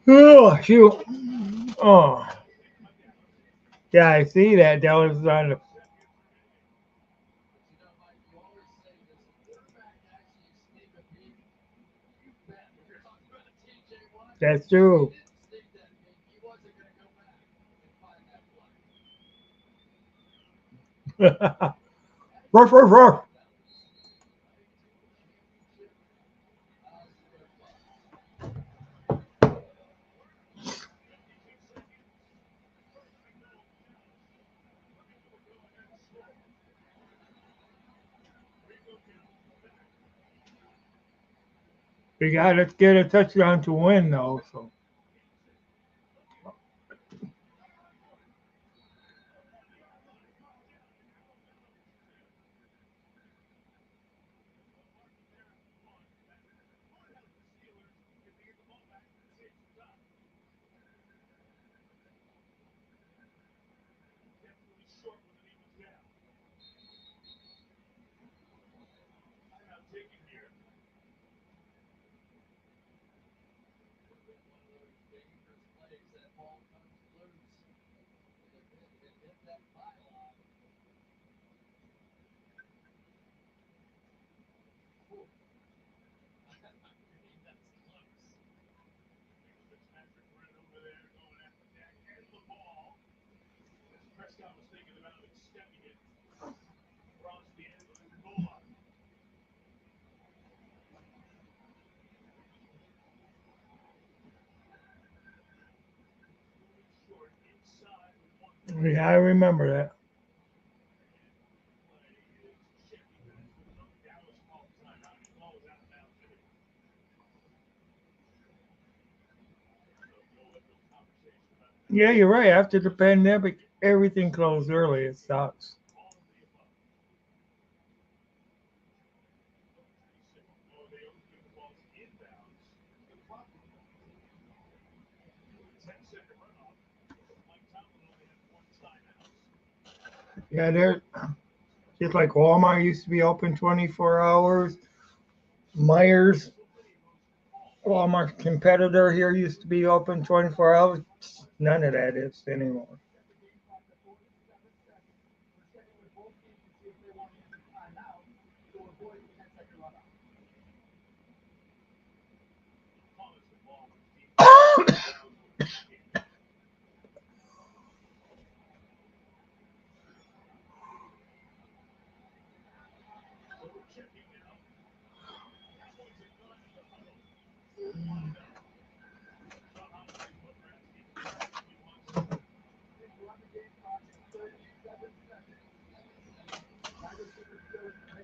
oh shoot. Oh, yeah, I see that. Dallas is on the. That's true. Ruff, ruff, ruff. We got to get a touchdown to win, though. So we got to remember that. Yeah, you're right. After the pandemic, everything closed early. It sucks. Yeah, they're just like Walmart used to be open 24 hours. Myers, Walmart's competitor here, used to be open 24 hours. None of that is anymore.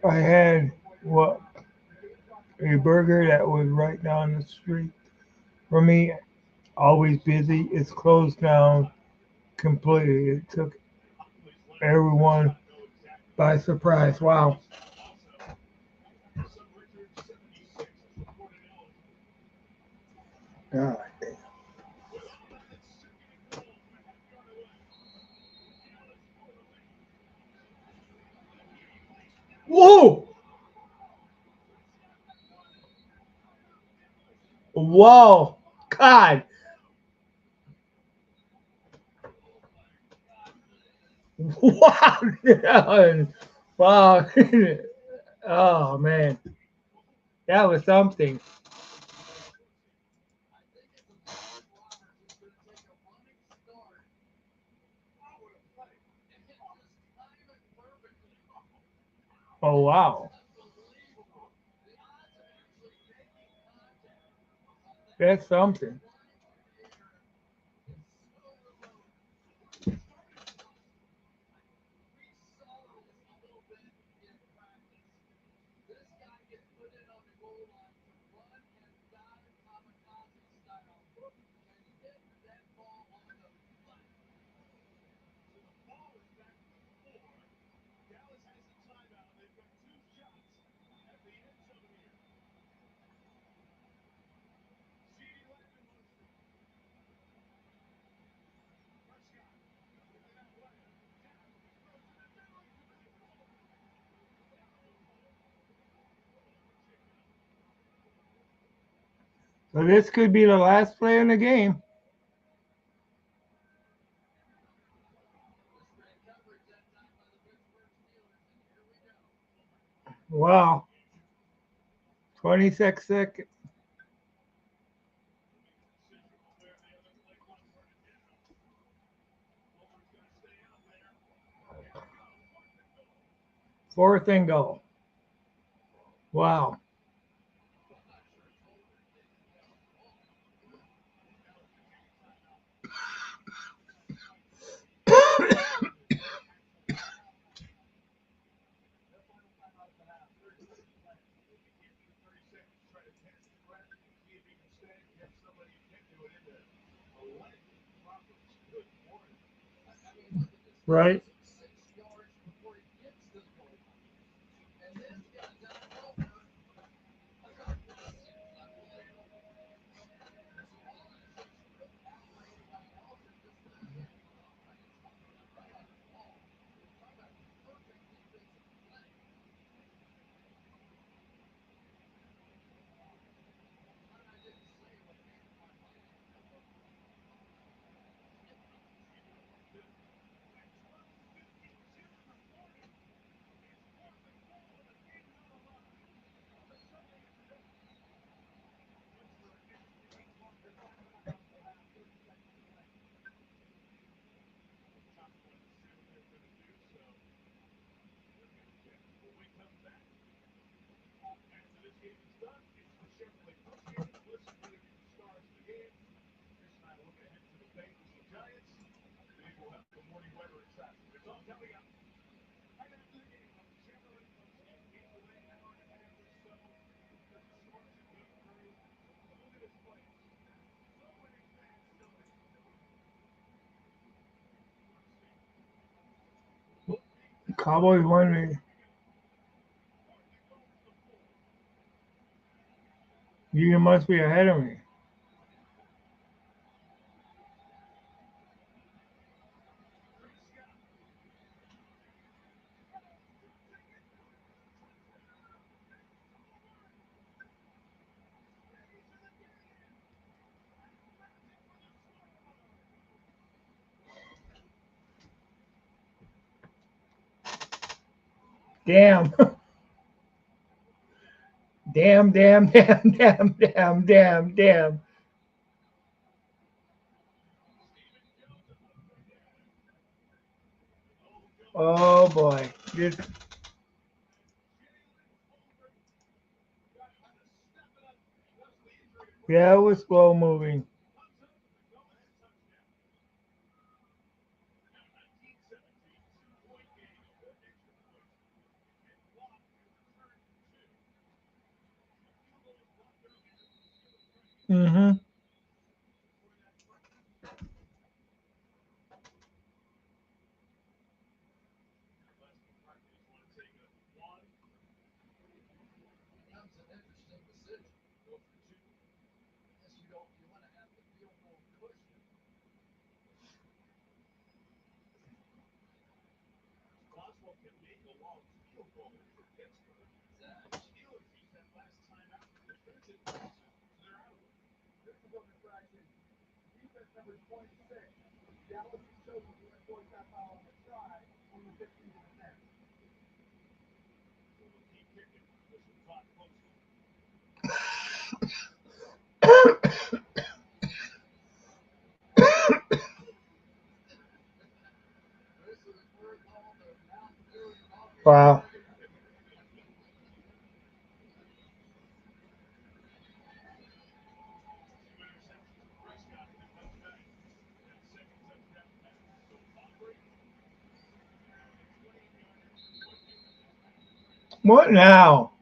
I had what a burger that was right down the street from me. Always busy. It's closed down completely. It took everyone by surprise. Wow. God. Whoa! Whoa! God! Wow! Wow! Oh man, that was something. Oh wow, that's something. So this could be the last play in the game. Wow, 26 seconds. Fourth and goal. Wow. Right? Cowboys won me. You must be ahead of me. Damn. Damn, damn, damn, damn, damn, damn, damn. Oh boy. This, yeah, it was slow moving. Mm-hmm. Wow. What now?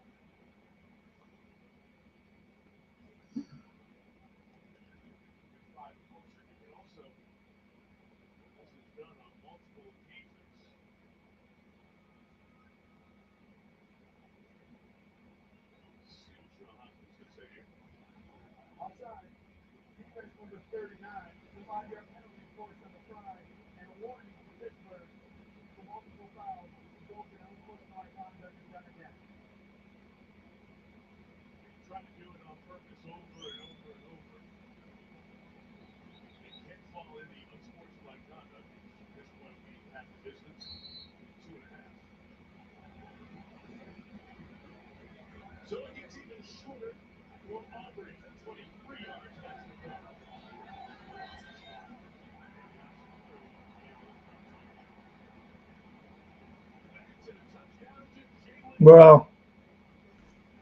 Well,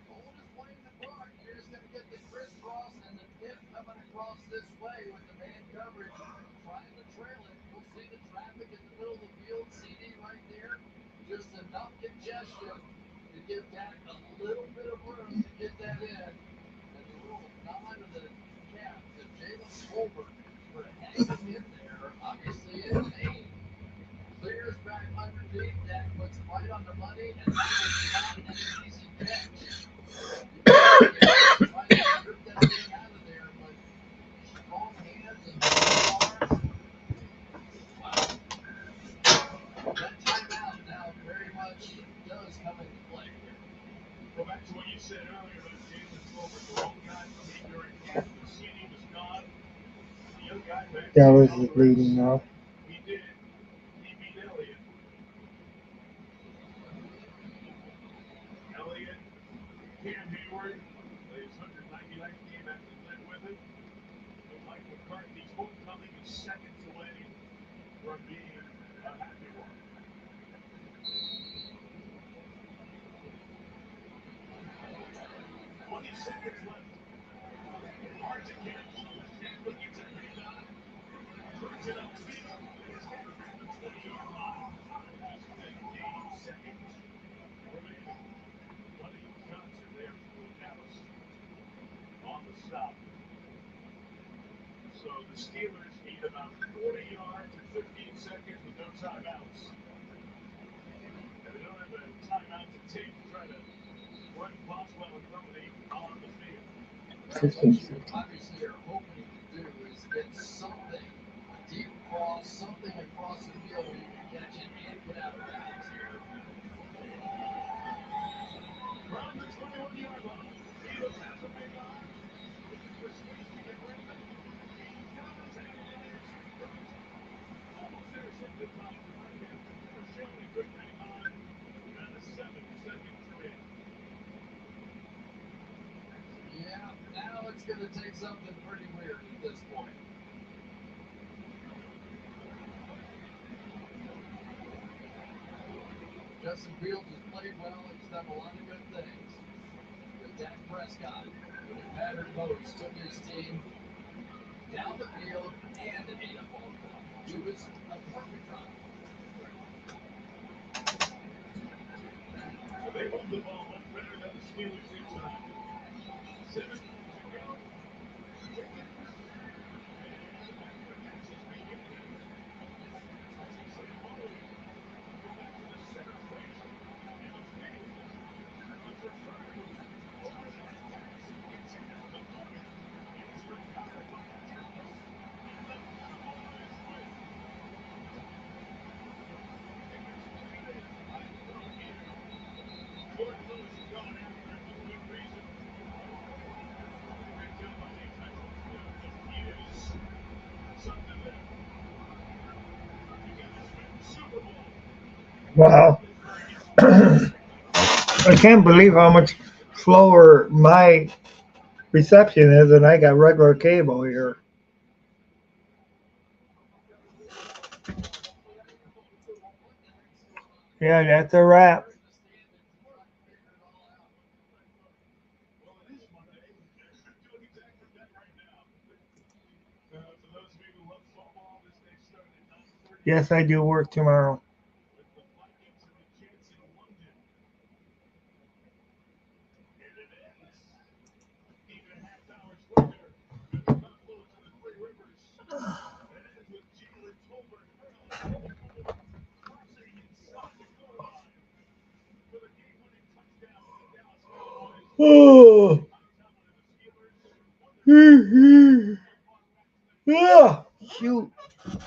Oldest playing the park. You're just going to get the crisscross and the dip coming across this way with the man coverage trying to trail it. You'll see the traffic in the middle of the field. CD right there. Just enough congestion to give Dak a little bit of room to get that in. And the little nod of the cap to Jalen Tolbert for hanging in there. Obviously in pain. Clears back underneath. Dak looks right on the money, and that was not an easy catch. He was trying to strip that thing out of there, but strong hands and long arms. Wow. That timeout now very much does come into play here. Go back to what you said earlier about Jalen Tolbert, the wrong guy for me during camp. The CD was gone. The young guy back that St. was Albert's, leading now. he did it. He beat Elliott. Elliott, Cam Hayward, his 199th game after led with it. But Mike McCarthy's homecoming is seconds away from being a happy one. 20 seconds left. Hard to catch. Looking to hang on. Turns it upfield. It's headed back to the 20-yard line. Less than 8 seconds remaining. Buddy Johnson there for Dallas on the stop. So the Steelers need about 40 yards in 15 seconds with no timeouts. And they don't have a timeout to take to try to run Boswell and company on the field. Now, what you obviously are hoping to do is get something, a deep cross, something across the field where you can catch it and get out of bounds here. From the 21-yard line, Fields has a big arm. Looking for space to get rid of it. He does, and it is caught. Almost intercepted by him. Michelle could hang on. And the 7 seconds remain. Yeah, now it's going to take something pretty weird at this point. Justin Fields has played well. He's done a lot of good things. But Dak Prescott, with a pattern moves, took his team down the field and ate up all the clock. It was a perfect run. They moved the ball much better than the Steelers did tonight. 7 minutes to go. Wiggins. And back to the passes begin again. As he said, Moe. Go back to the center face. Now Fields. Throws a curve. Over the head pass. Gets it down to Logan. It's recovered by Dallas. And the Cowboys win. If it's Brandon, I'd go here. Jordan Lewis is going after him with good reason. Great job by the defense to defuse something there. You guys win the Super Bowl. Wow. I can't believe how much slower my reception is, and I got regular cable here. Yeah, that's a wrap. Well, it is Monday. Doing exactly that right now. For those of you who love football, this day started at 9:30 Yes, I do work tomorrow. with the Vikings and the Jets in London. And it ends even a half hours later at the confluence of the Three Rivers. And it ends with Jalen Tolbert early in the fourth, crossing inside the goal line for the game-winning touchdown for the Dallas Cowboys. Oh. Mike Tomlin and the Steelers won their first football Yeah, game and fought back to that victory shoot. early in Western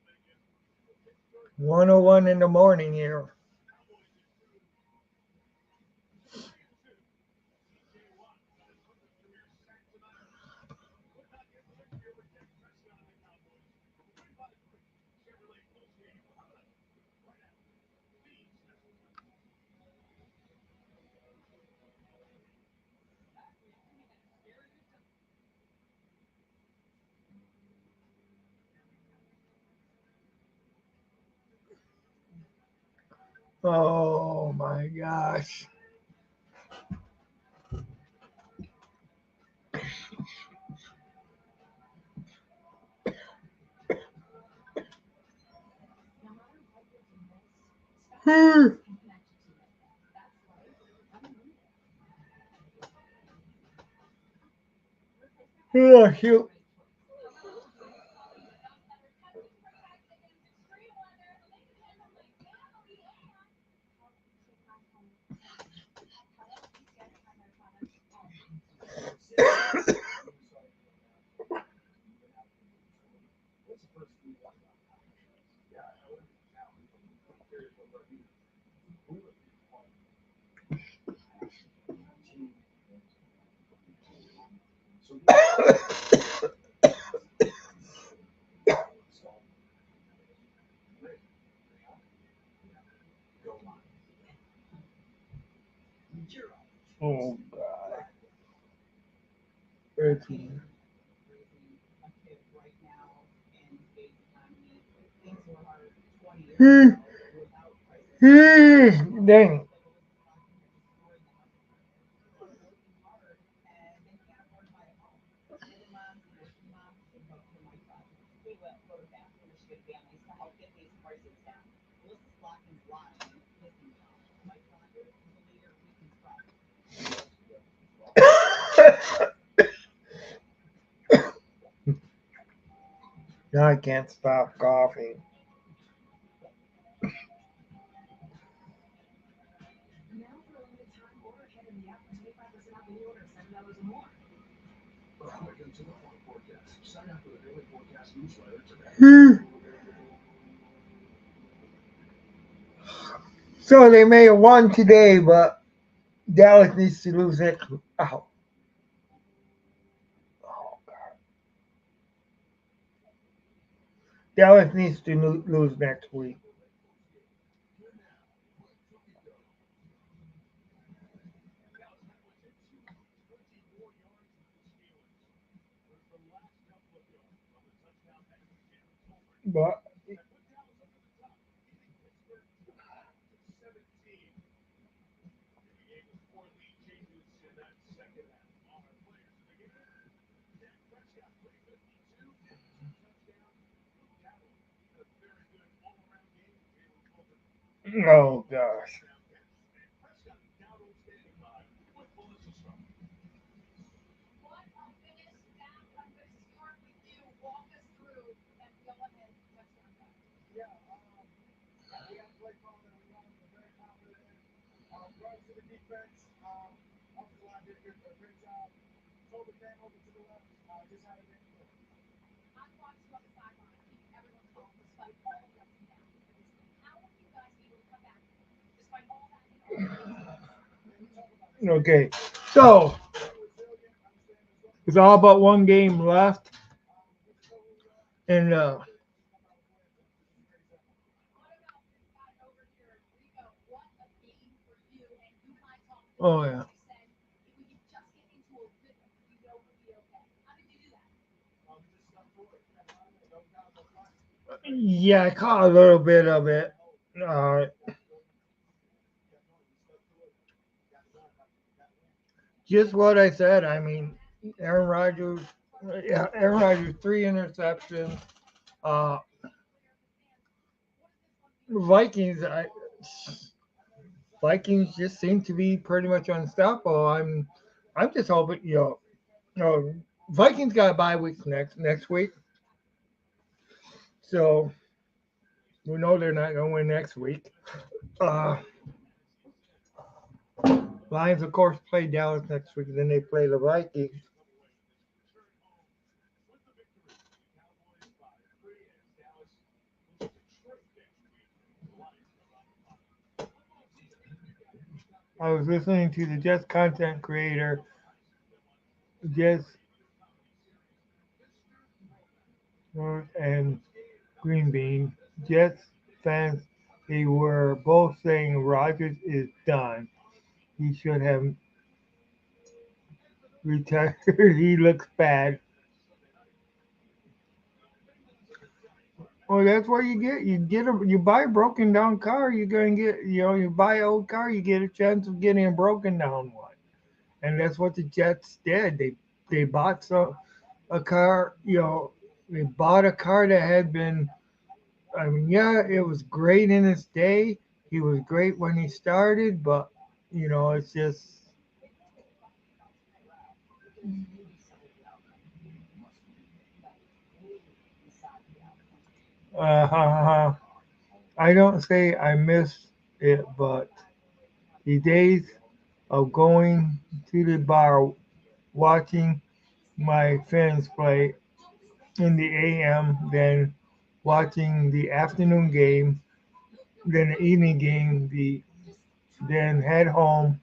Pennsylvania. Pittsburgh defeated the 101 in the Steelers. morning here. Cowboys improve to 3-2. T.J. Watt got his 100th career sack tonight. Could not get the victory over Dak Prescott and the Cowboys. We win by 3. Chevrolet close to you coming up right after these messages. Oh my gosh. Hmm. Oh, shoot. Oh God. It's, hmm. Hmm. Dang. Now I can't stop coughing. Hmm. So they may have won today, but Dallas needs to lose it. Oh, Dallas needs to lose next week. Dallas Cowboys had 224 yards for the Steelers. Was the last couple of yards on the touchdown pass to Jalen Tolbert But that put Dallas over the top, giving Pittsburgh 20-17 in the game with four lead changes in that second half. All our players in the game. Dak Prescott, 352, two touchdowns. No doubt a very good all-around game from Jalen Tolbert. oh gosh. Touchdown catch. And Prescott now goes standing by with Melissa Stark. Yeah, we had a play call that we wanted, we're very confident in. Runs to the defense. Offensive line did a great job. Tolbert came over to the left. Just had a big play. Yeah, we talk about this. Okay. So Stay resilient. Understand there's going to be it's all about one game left, get to know who we are. and And come out with plans. And this is a great example. oh yeah, We just stuck to it. Kept running, and those guys are flying. yeah. I caught a little bit of it. Uh, Kept going. We stuck to it. Got it done. Got the win. just what I said. I mean, Aaron Rodgers. Yeah, Aaron Rodgers 3 interceptions. Uh, Vikings. Vikings just seem to be pretty much unstoppable. I'm just hoping Vikings got a bye week next week, so we know they're not going to win next week. Uh, Lions, of course, play Dallas next week, then they play the Vikings. Return home with the victory. The Cowboys by 3 as Dallas moves to Detroit next week. The Lions come out on top. Football season has begun. I was listening to the Jets content creator, Jets and Green Bean. Jets fans, they were both saying Rodgers is done. He should have retired. He looks bad. Well, that's what you buy a broken down car, you're gonna get you buy an old car, you get a chance of getting a broken down one, and that's what the Jets did. They bought a car, they bought a car that had been. I mean, yeah, it was great in its day. He was great when he started, but it's just uh, I don't say I miss it, but the days of going to the bar, watching my friends play in the AM, then watching the afternoon game, then the evening game, then head home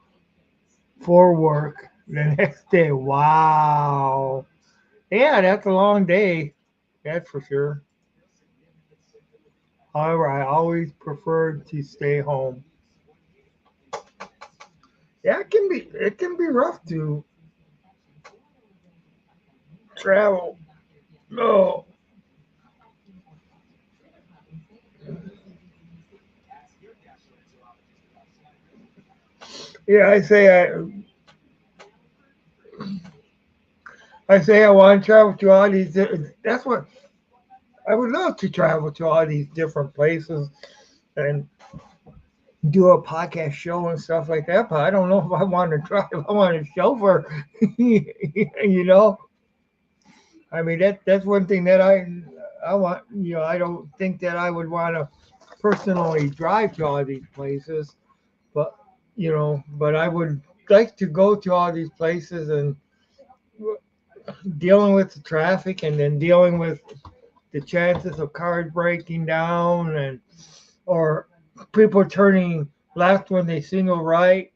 for work the next day. Wow. Yeah, that's a long day. That's for sure. However, I always preferred to stay home. Yeah, it can be rough to travel. No. Yeah, I say I want to travel to all these. That's what I would love to travel to all these different places and do a podcast show and stuff like that. But I don't know if I want to drive. I want to chauffeur. you know, I mean that's one thing that I want. I don't think that I would want to personally drive to all these places, but but I would like to go to all these places and dealing with the traffic and then dealing with the chances of cars breaking down and or people turning left when they signal right.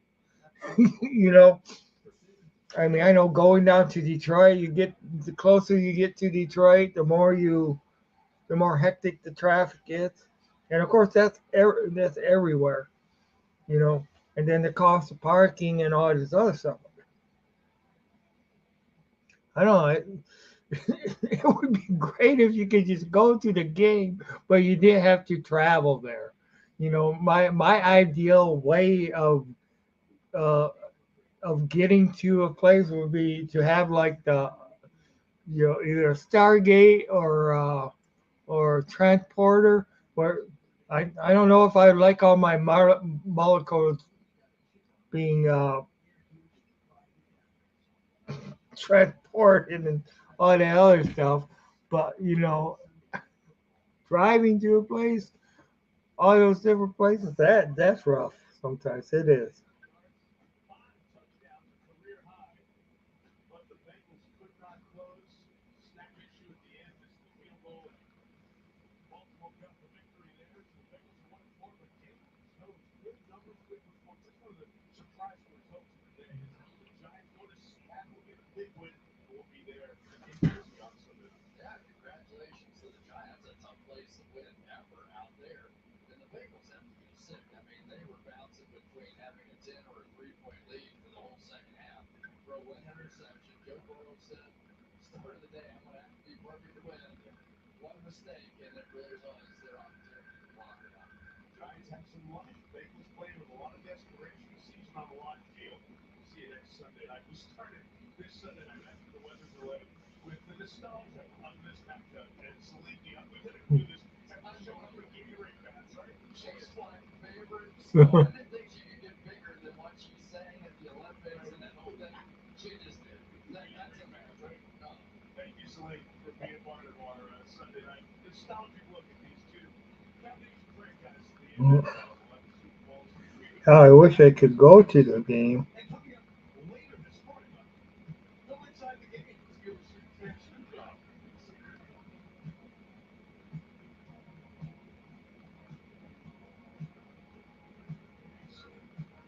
you know, I mean, I know going down to Detroit, the closer you get to Detroit, the more hectic the traffic gets, and of course that's everywhere. You know, and then the cost of parking and all this other stuff. I don't know. It would be great if you could just go to the game, but you didn't have to travel there. My ideal way uh, of getting to a place would be to have like the either Stargate or transporter where I don't know if I like all my molecules being transported and all that other stuff, but driving to a place, all those different places, that's rough. Sometimes it is. 5 touchdowns, a career high, but the Bengals could not close. Snap issue at the end, missed the field goal, and Baltimore got the victory there. So the Bengals are 1-4, but Jalen's host, good numbers, good performance. That's one of the surprising results of the day. Is the Giants go to Seattle, get a big win, and will be there in Jersey on Sunday night. Yeah, congratulations to the Giants. A tough place to win ever out there. And the Bengals have to be sick. I mean, they were bouncing between having a 10 or a 3-point lead for the whole second half. Throw one interception. Joe Burrow said, start of the day, I'm going to have to be perfect to win. One mistake, and it really was their opportunity to block it out. Giants have some life. Bengals playing with a lot of desperation. The season on the line. Field. We'll see you next Sunday night. We started this Sunday night after the weather's allowed with the nostalgia of this matchup and Celine Dion. We got to include this after showing up with Give Me Ring fans, right? She is my favorite song. I didn't think she could get bigger than what she sang at the Olympics and that whole thing. She just did. That's a match, right? Oh. Thank you, Celine, for being part of our Sunday night nostalgic look at these two foundation franchises in the NFL who won Super Bowls between them. How I wish I could go to the game. And coming up later this morning, go inside the game. Let's give us your Tim Snoop Dogg.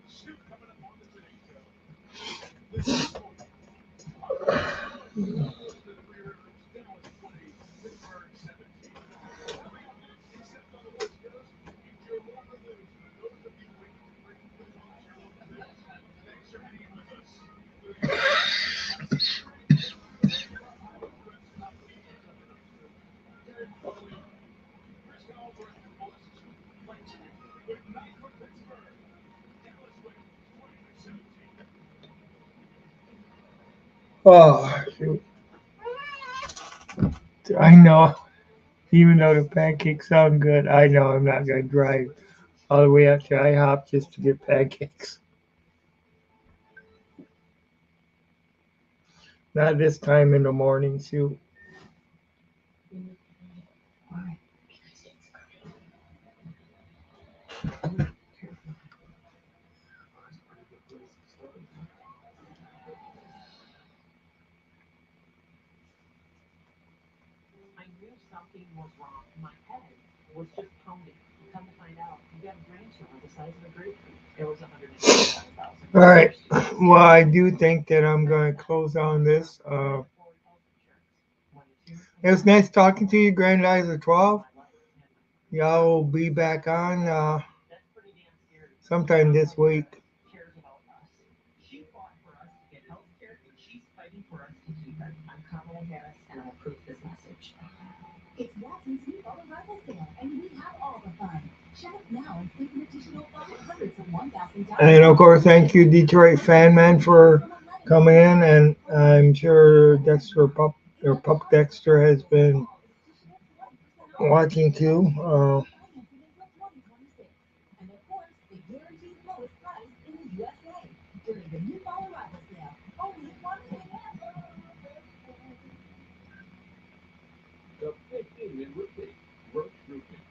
Snoop coming up on the Today Show this morning. All right, goes into the Three Rivers. Dallas 20, Pittsburgh 17. Coming up, except on the West Coast, enjoy warmer news for those of you waiting to bring food home to your local news. Thanks for hanging with us through the entire day. We'll see you live on the West Coast. I'm PJ coming up soon. Here's Joey. Oh, shoot. I know. Even though the pancakes sound good, I know I'm not gonna drive all the way out to IHOP just to get pancakes. Not this time in the morning, shoot. I knew something was wrong. My head was just pounding. Come to find out, you got a brain tumor the size of a grapefruit. It was 185,000. All right. Well, I do think that I'm gonna close on this. Forward health insurance. When the tumor It was comes back, nice talking to you, Grand Eyes 12. my wife and my Y'all will be back on that's pretty damn scary. sometime this week. Cares about us. She fought for us to get health care, and she's fighting for us to keep it. I'm Kamala Harris, and I approve this message. It's Watson's new fall arrival sale, and we have all the fun. Shop now and save an additional $500 to And of $1,000. course, thank you, Detroit Fan Man, for coming in. And I'm sure Dexter Pup or Pup Dexter has been watching too. And of course, the guaranteed lowest price in the USA during the new fall arrival sale. Only at Watson. The 15-minute routine. Roach routine.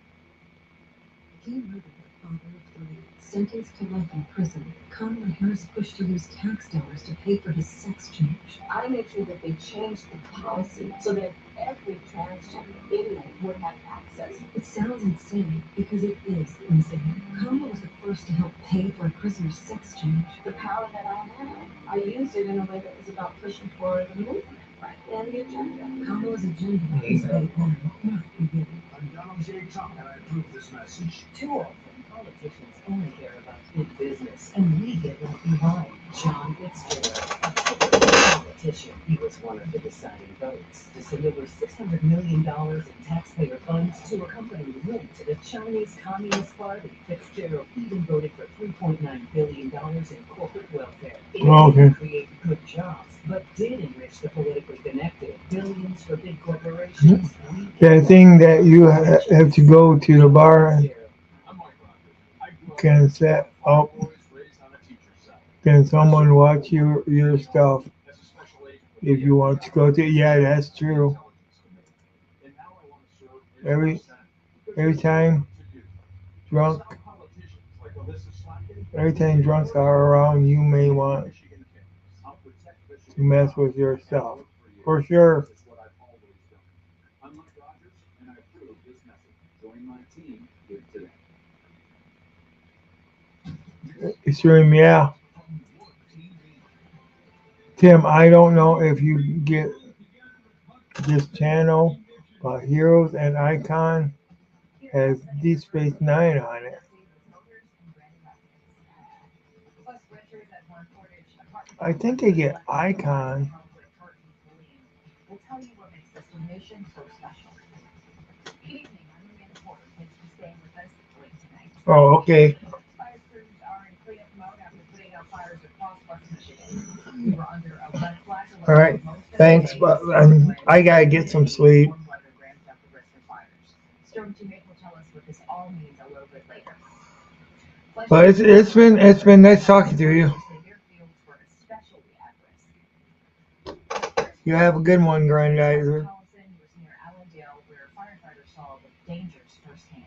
He murdered her father of three, sentenced to life in prison. Kamala Harris pushed to use tax dollars to pay for his sex change. I made sure that they changed the policy so that every transgender inmate would have access. It sounds insane because it is insane. Kamala was the first to help pay for a prisoner's sex change. The power that I had, I used it in a way that was about pushing forward the movement, right, and the agenda. Kamala's agenda is right now, not beginning. I'm Donald J. Trump, and I approve this message. Too often, politicians only care about big business, and we get left behind. John Fitzgerald, a typical politician, he was one of the deciding votes to deliver $600 million in taxpayer funds to a company linked to the Chinese Communist Party. Fitzgerald even voted for $3.9 billion in corporate welfare. It didn't create good jobs, but did enrich the politically connected. Billions for big corporations. The thing that you have to go to the bar and I'm Mike Rogers. I grew up can with set five up. boys raised on a teacher's salary. Can someone watch your stuff As a special agent with if the you want to go to? Yeah, that's Intelligence true. Committee. And now I want to serve in Every the Senate because every there's more time to do. drunk, Some politicians like Alyssa Slotkin every time drunks are around, you may want Michigan cares. I'll protect to Michigan mess jobs with your and stuff work for you. for sure. It's what I've always done. I'm Mike Rogers, and I approve this message. Join my team here today. Extreme, yeah. Tim, I don't know if you get this channel, but Heroes and Icon has Deep Space Nine on it. I think they get Icon. We'll tell you what makes this donation so special. Good evening, I'm Amanda Porter. Thanks for staying with us late tonight. Oh, okay. Fire crews are in cleanup mode after putting out fires across West Michigan. We were under a red flag alert All right. for most of the Thanks, day. but I gotta get some sleep. Warm weather ramps up the risk of fires. Storm Teammate will tell us what this all means a little bit later. But it's been nice talking to you. Say their fields were especially at risk. You have a good one, Grandizer. Collison was near Allendale, where firefighters saw the dangers firsthand.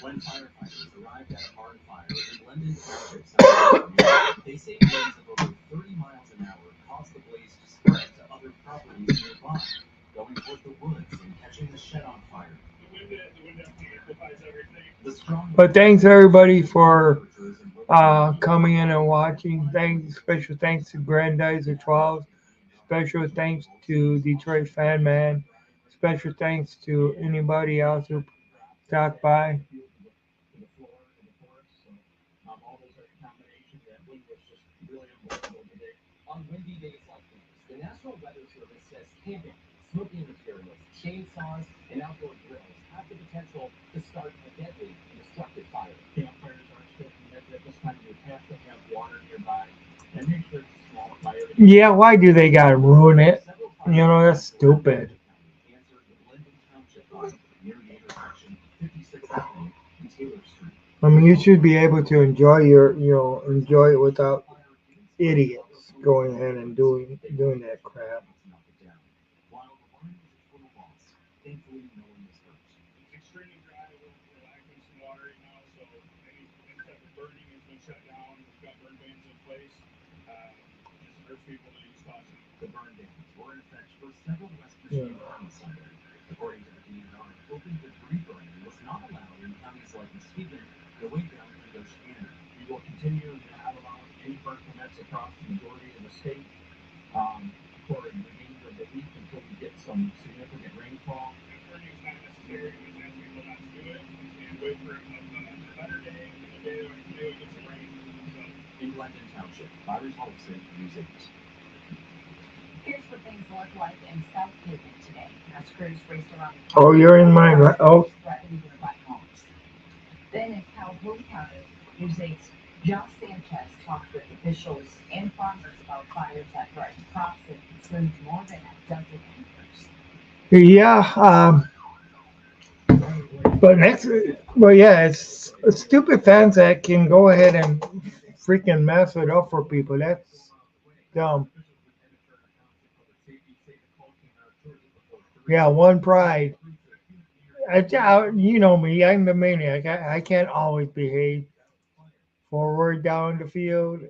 When firefighters arrived at a barn fire in Glendon Township, South Carolina, they say winds of over 30 miles an hour caused the blaze to spread to other properties nearby, going toward the woods and catching the shed on fire. The wind amplifies everything. The strong But thanks everybody for coming in and watching. Special thanks to Grandizer 12. Special thanks to Detroit Fan Man. Special thanks to anybody else who stopped by. All those are a combination. That wind was just really unbelievable today. On windy days like these, the National Weather Service says camping, smoking materials, chainsaws, and outdoor grills have the potential to start a deadly and destructive fire. Campfires aren't still permitted at this time. You have to have water nearby. And make sure it's a small fire to Yeah, why do they gotta ruin it? You know, that's stupid. Answered the Linden Township line near the intersection of 56th Avenue and Taylor Street. I mean, you should be able to enjoy enjoy it without idiots going ahead and doing that crap. To knock it down. While the line was a total loss, thankfully no one was hurt. It's extremely dry. We're lacking some water right now, so any type of burning has been shut down. We've got burn bans in place. Just urge people to use caution. The burn bans were in effect for several West Yeah. Michigan counties Sunday. According to the DNR, open debris burning was not allowed in counties like Muskegon, Shawinigan, and Oceana. We will continue to not allow any burn permits across the majority of the state for the remainder of the week until we get some significant rainfall. If burning is not necessary, we just ask people not to do it and wait for a better day, a day where maybe we get some rain. So, In Linden Township, Byron Hollister, News 8. Here's what things look like in South Haven today as crews raced around the Oh, you're in mine, right? Oh, threatening nearby homes. Then in Calhoun County, News 8's Josh Sanchez talked with officials and farmers about fires that threatened crops and consumed more than a dozen acres. yeah. But next, well, yeah, it's stupid fans that can go ahead and freaking mess it up for people. That's dumb. Officials with Emmett Turner Township Public Safety say the call came out shortly before 3. Yeah, one pride. Crews to a huge near You know me, I'm the maniac. I can't always behave. Forward down the field,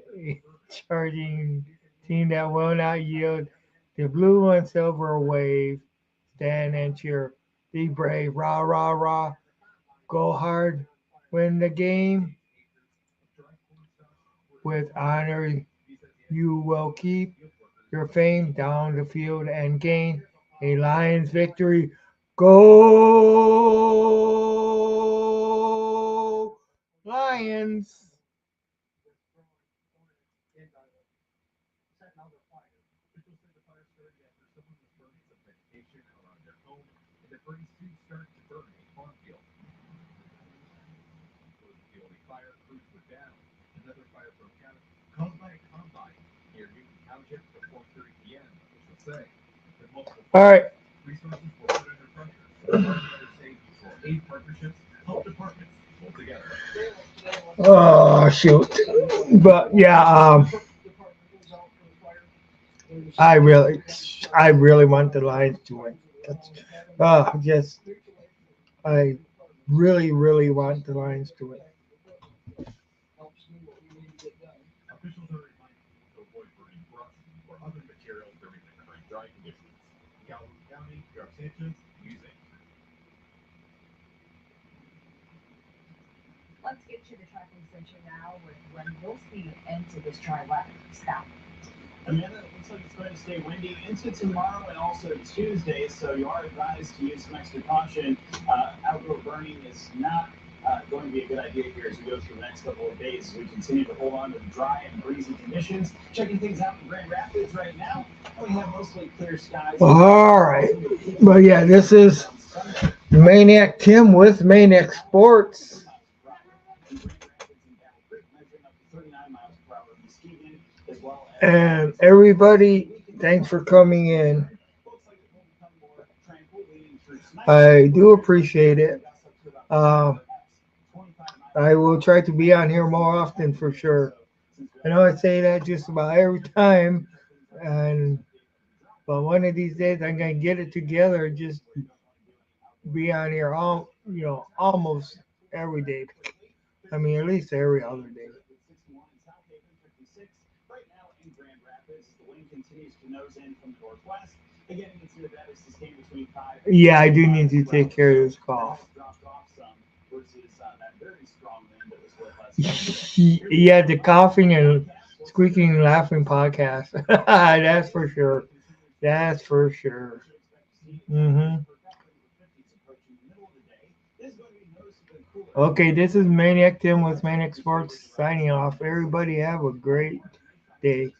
charging team that will not yield. The blue and silver wave, stand and cheer. Be brave, rah, rah, rah. Go hard, win the game with honor. You will keep your fame down the field and gain a Lions victory. Go Lions! Setting out a fire. Officials say the fire started after someone was burning some vegetation around their home, and debris soon started to burn a farm field. Close to the only fire, crews were down. Another fire broke out, caused by a combine near Newton Township at 4:30 p.m., officials say. With multiple All fires, right. resources were put under pressure. Firefighters say these will aid partnerships, help departments pull together. Oh shoot! But yeah, I really, I really want the Lions to win. That's, just I really, really want the Lions to win. Officials are reminding people to avoid burning brush or other materials during the current dry conditions. In Calhoun County, Josh Sanchez, News 8. Let's get to the traffic center now with when we'll see an end to this dry weather. Stop. Amanda, it looks like it's going to stay windy into tomorrow and also Tuesday, so you are advised to use some extra caution. Outdoor burning is not going to be a good idea here as we go through the next couple of days. We continue to hold on to the dry and breezy conditions. Checking things out in Grand Rapids right now, we have mostly clear skies. All right, but yeah, this is Maniac Tim with Maniac Sports. And everybody, thanks for coming in. I do appreciate it. Uh, I will try to be on here more often for sure. I know I say that just about every time, and but one of these days I'm gonna get it together and just be on here almost every day. I mean, at least every other day. Right now in Grand Rapids, the wind continues to nose in from the northwest. Again, you can see that it's sustained between 5 and Yeah, I do need to take care of this cough. dropped off some versus that very strong wind that was with us yesterday. Yeah, the coughing and squeaking and laughing podcast. That's for sure. That's for sure. Hmm. Okay, this is Maniac Tim with Maniac Sports signing off. Everybody have a great day.